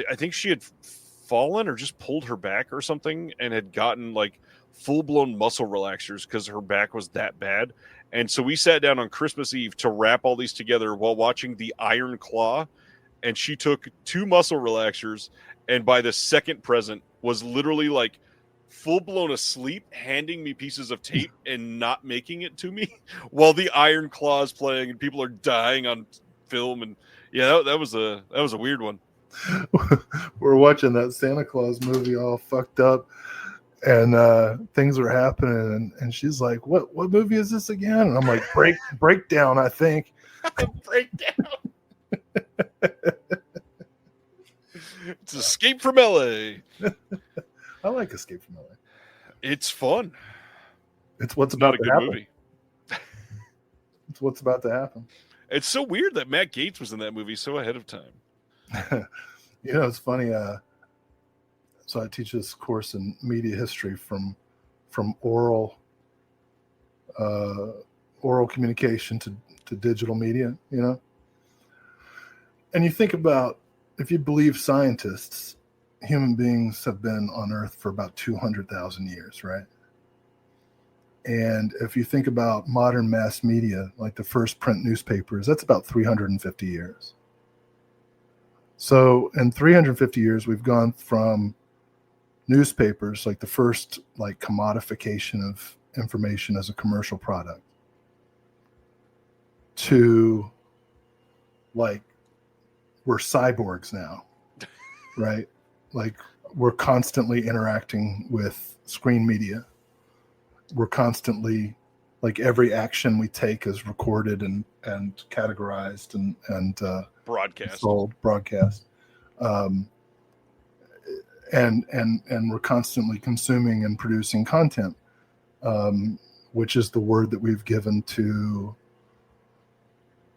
I think she had fallen or just pulled her back or something, and had gotten like full-blown muscle relaxers because her back was that bad. And so we sat down on Christmas Eve to wrap all these together while watching The Iron Claw, and she took 2 muscle relaxers, and by the second present was literally like full-blown asleep, handing me pieces of tape and not making it to me while The Iron Claw is playing and people are dying on film. And yeah, that was a weird one. We're watching that Santa Claus movie all fucked up, and things are happening, and she's like, what movie is this again? And I'm like, Breakdown, I think. Breakdown. It's Escape from LA. I like Escape from LA. It's fun. It's what's about to happen. Movie. It's what's about to happen. It's so weird that Matt Gaetz was in that movie so ahead of time. It's funny. So I teach this course in media history from oral communication to digital media, And you think about, if you believe scientists, human beings have been on Earth for about 200,000 years, right? And if you think about modern mass media, like the first print newspapers, that's about 350 years. So in 350 years, we've gone from newspapers, like the first commodification of information as a commercial product, to we're cyborgs now, right? Like we're constantly interacting with screen media. We're constantly, every action we take is recorded and categorized and broadcast. And we're constantly consuming and producing content, which is the word that we've given to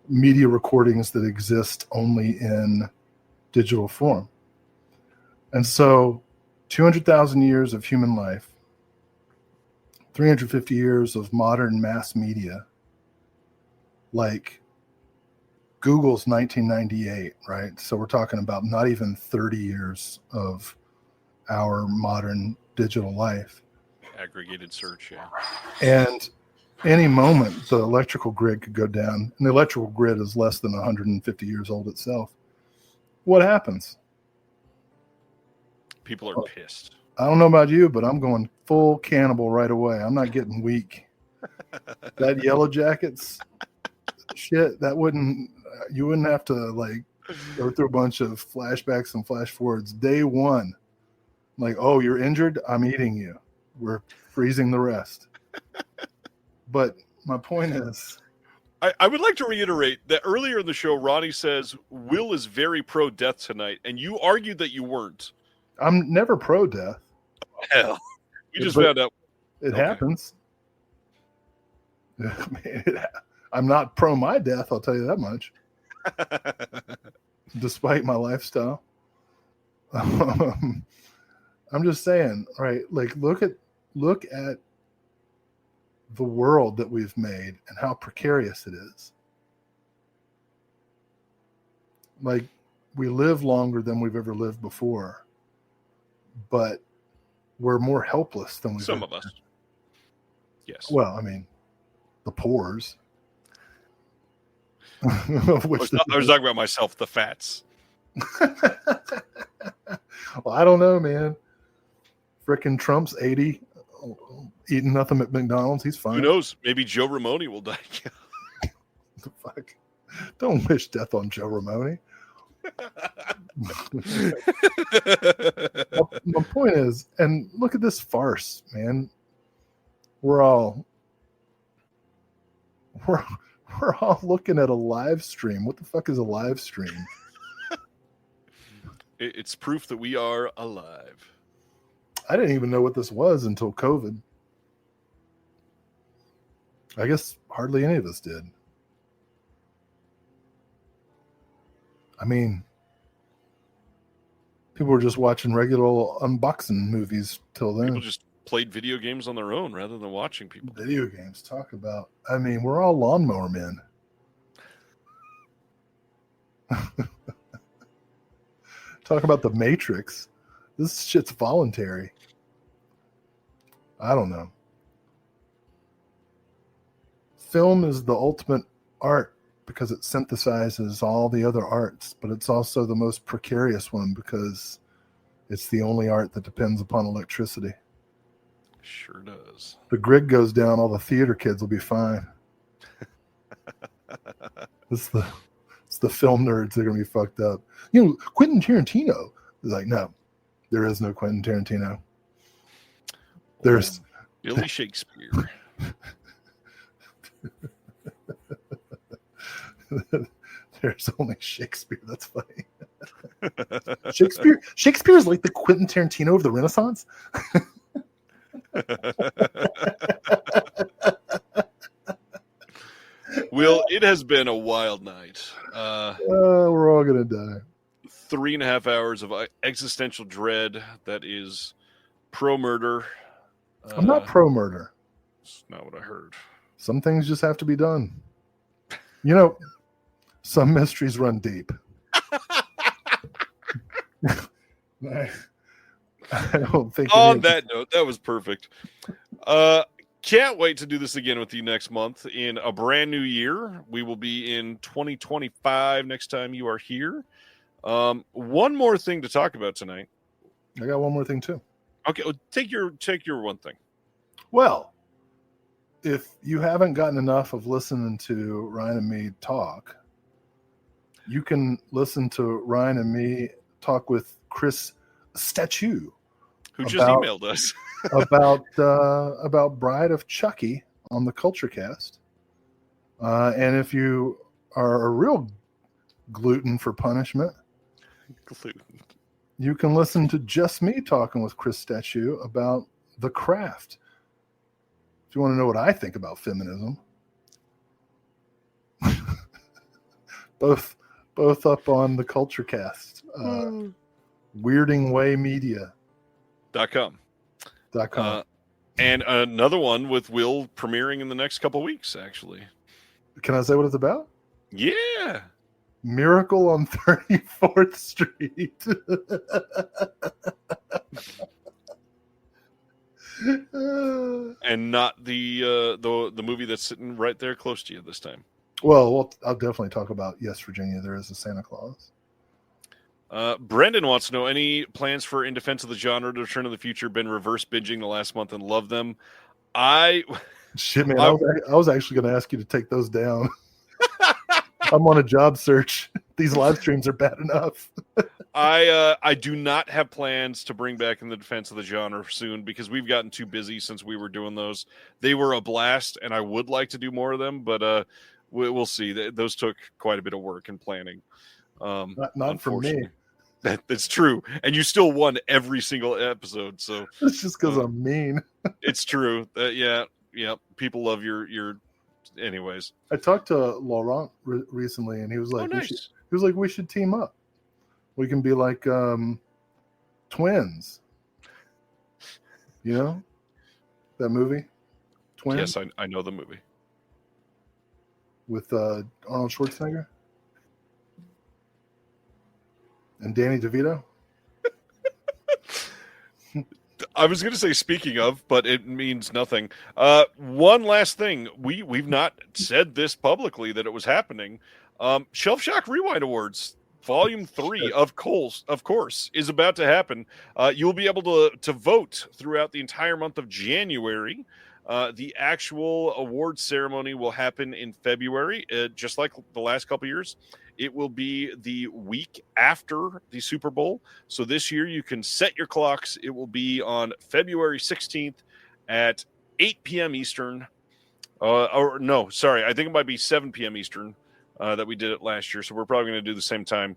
media recordings that exist only in digital form. And so 200,000 years of human life, 350 years of modern mass media, like Google's 1998, right? So we're talking about not even 30 years of our modern digital life. Aggregated search, yeah. And any moment, the electrical grid could go down, and the electrical grid is less than 150 years old itself. What happens? People are pissed. I don't know about you, but I'm going full cannibal right away. I'm not getting weak. That Yellow Jackets shit, you wouldn't have to go through a bunch of flashbacks and flash forwards. Day one, oh, you're injured? I'm eating you. We're freezing the rest. But my point is, I would like to reiterate that earlier in the show, Ronnie says Will is very pro-death tonight, and you argued that you weren't. I'm never pro-death. Hell, we just But found out. It Okay. happens. I'm not pro my death, I'll tell you that much. Despite my lifestyle. I'm just saying, right? Like, look at the world that we've made and how precarious it is. Like, we live longer than we've ever lived before, but we're more helpless than we've Some ever of us. been. Yes. Well, I mean, the pores. Of which I was talking about myself, the fats. Well, I don't know, man. Frickin' Trump's 80, eating nothing at McDonald's. He's fine. Who knows? Maybe Joe Ramone will die. The fuck? Don't wish death on Joe Ramone. My point is, and look at this farce, man. We're all looking at a live stream. What the fuck is a live stream? It's proof that we are alive. I didn't even know what this was until COVID. I guess hardly any of us did. I mean, people were just watching regular unboxing movies till then. People just played video games on their own rather than watching people. Video games, talk about. I mean, we're all lawnmower men. Talk about the Matrix. This shit's voluntary. I don't know. Film is the ultimate art because it synthesizes all the other arts, but it's also the most precarious one because it's the only art that depends upon electricity. Sure does. The grid goes down, all the theater kids will be fine. It's the film nerds that are going to be fucked up. You know, Quentin Tarantino is like, no, there is no Quentin Tarantino. There's Billy Shakespeare. There's only Shakespeare. That's funny. Shakespeare is like the Quentin Tarantino of the Renaissance. Will, it has been a wild night. We're all gonna die. 3.5 hours of existential dread that is pro-murder. I'm not pro-murder. That's not what I heard. Some things just have to be done. You know, some mysteries run deep. I don't think. On that note, that was perfect. Can't wait to do this again with you next month in a brand new year. We will be in 2025 next time you are here. One more thing to talk about tonight. I got one more thing too. Okay, take your one thing. Well, if you haven't gotten enough of listening to Ryan and me talk, you can listen to Ryan and me talk with Chris Statue, who just emailed us about Bride of Chucky on the Culture Cast. And if you are a real glutton for punishment, you can listen to just me talking with Chris Statue about The Craft. If you want to know what I think about feminism, both up on the Culture Cast, weirdingwaymedia.com. And another one with Will premiering in the next couple weeks, actually. Can I say what it's about? Yeah. Miracle on 34th Street. And not the movie that's sitting right there close to you this time. Well, I'll definitely talk about Yes, Virginia, There Is a Santa Claus. Brendan wants to know, any plans for In Defense of the Genre to return in the future? Been reverse binging the last month and love them. Shit, man, I was actually going to ask you to take those down. I'm on a job search. These live streams are bad enough. I do not have plans to bring back In the Defense of the Genre soon because we've gotten too busy since we were doing those. They were a blast, and I would like to do more of them, but we'll see. Those took quite a bit of work and planning. Not for me. That's true. And you still won every single episode. So It's just because I'm mean. It's true. Yeah. People love your. Anyways, I talked to Laurent recently, and he was like, nice. we should team up. We can be like twins. You know that movie, Twins? Yes, I know the movie with Arnold Schwarzenegger and Danny DeVito. I was going to say speaking of, but it means nothing. One last thing. We've not said this publicly that it was happening. Shelf Shock Rewind Awards Volume 3, of course, is about to happen. You'll be able to vote throughout the entire month of January. The actual award ceremony will happen in February, just like the last couple years. It will be the week after the Super Bowl. So this year you can set your clocks. It will be on February 16th at 8 p.m. Eastern. I think it might be 7 p.m. Eastern that we did it last year. So we're probably going to do the same time.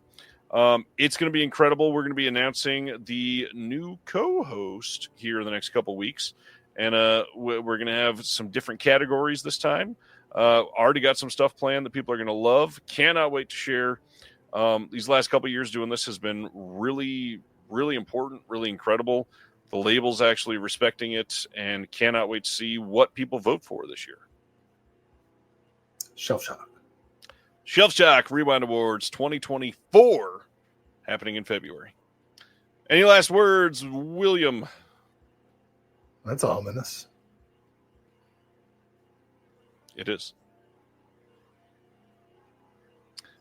It's going to be incredible. We're going to be announcing the new co-host here in the next couple weeks. And we're going to have some different categories this time. Already got some stuff planned that people are going to love. Cannot wait to share. These last couple of years doing this has been really, really important, really incredible. The label's actually respecting it, and cannot wait to see what people vote for this year. Shelf Shock Rewind Awards 2024 happening in February. Any last words, William? That's ominous. It is.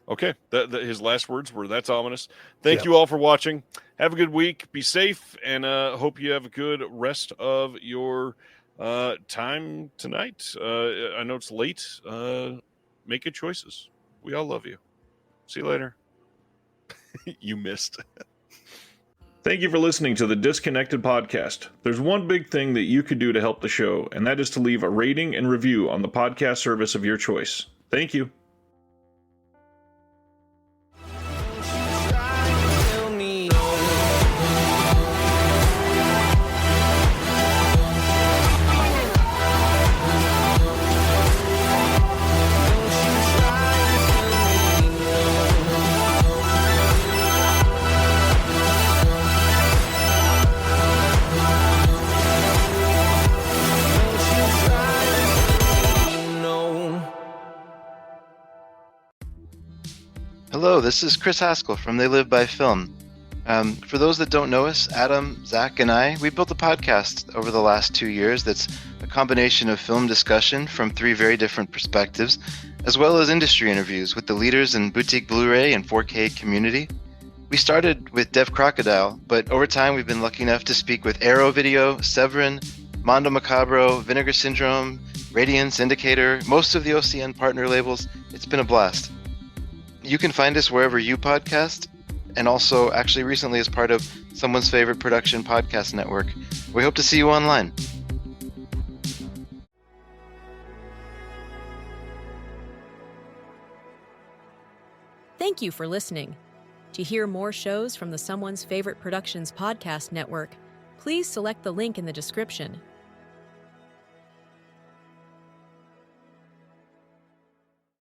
Okay, his last words were, that's ominous. Thank you all for watching. Have a good week. Be safe, and hope you have a good rest of your time tonight. I know it's late. Make good choices. We all love you. See you later. You missed. Thank you for listening to the Disconnected Podcast. There's one big thing that you could do to help the show, and that is to leave a rating and review on the podcast service of your choice. Thank you. Hello, this is Chris Haskell from They Live by Film. For those that don't know us, Adam, Zach, and we built a podcast over the last 2 years that's a combination of film discussion from 3 very different perspectives, as well as industry interviews with the leaders in boutique Blu-ray and 4K community. We started with Dev Crocodile, but over time we've been lucky enough to speak with Arrow Video, Severin, Mondo Macabro, Vinegar Syndrome, Radiance, Indicator, most of the OCN partner labels. It's been a blast. You can find us wherever you podcast, and also actually recently as part of Someone's Favorite Production Podcast Network. We hope to see you online. Thank you for listening. To hear more shows from the Someone's Favorite Productions Podcast Network, please select the link in the description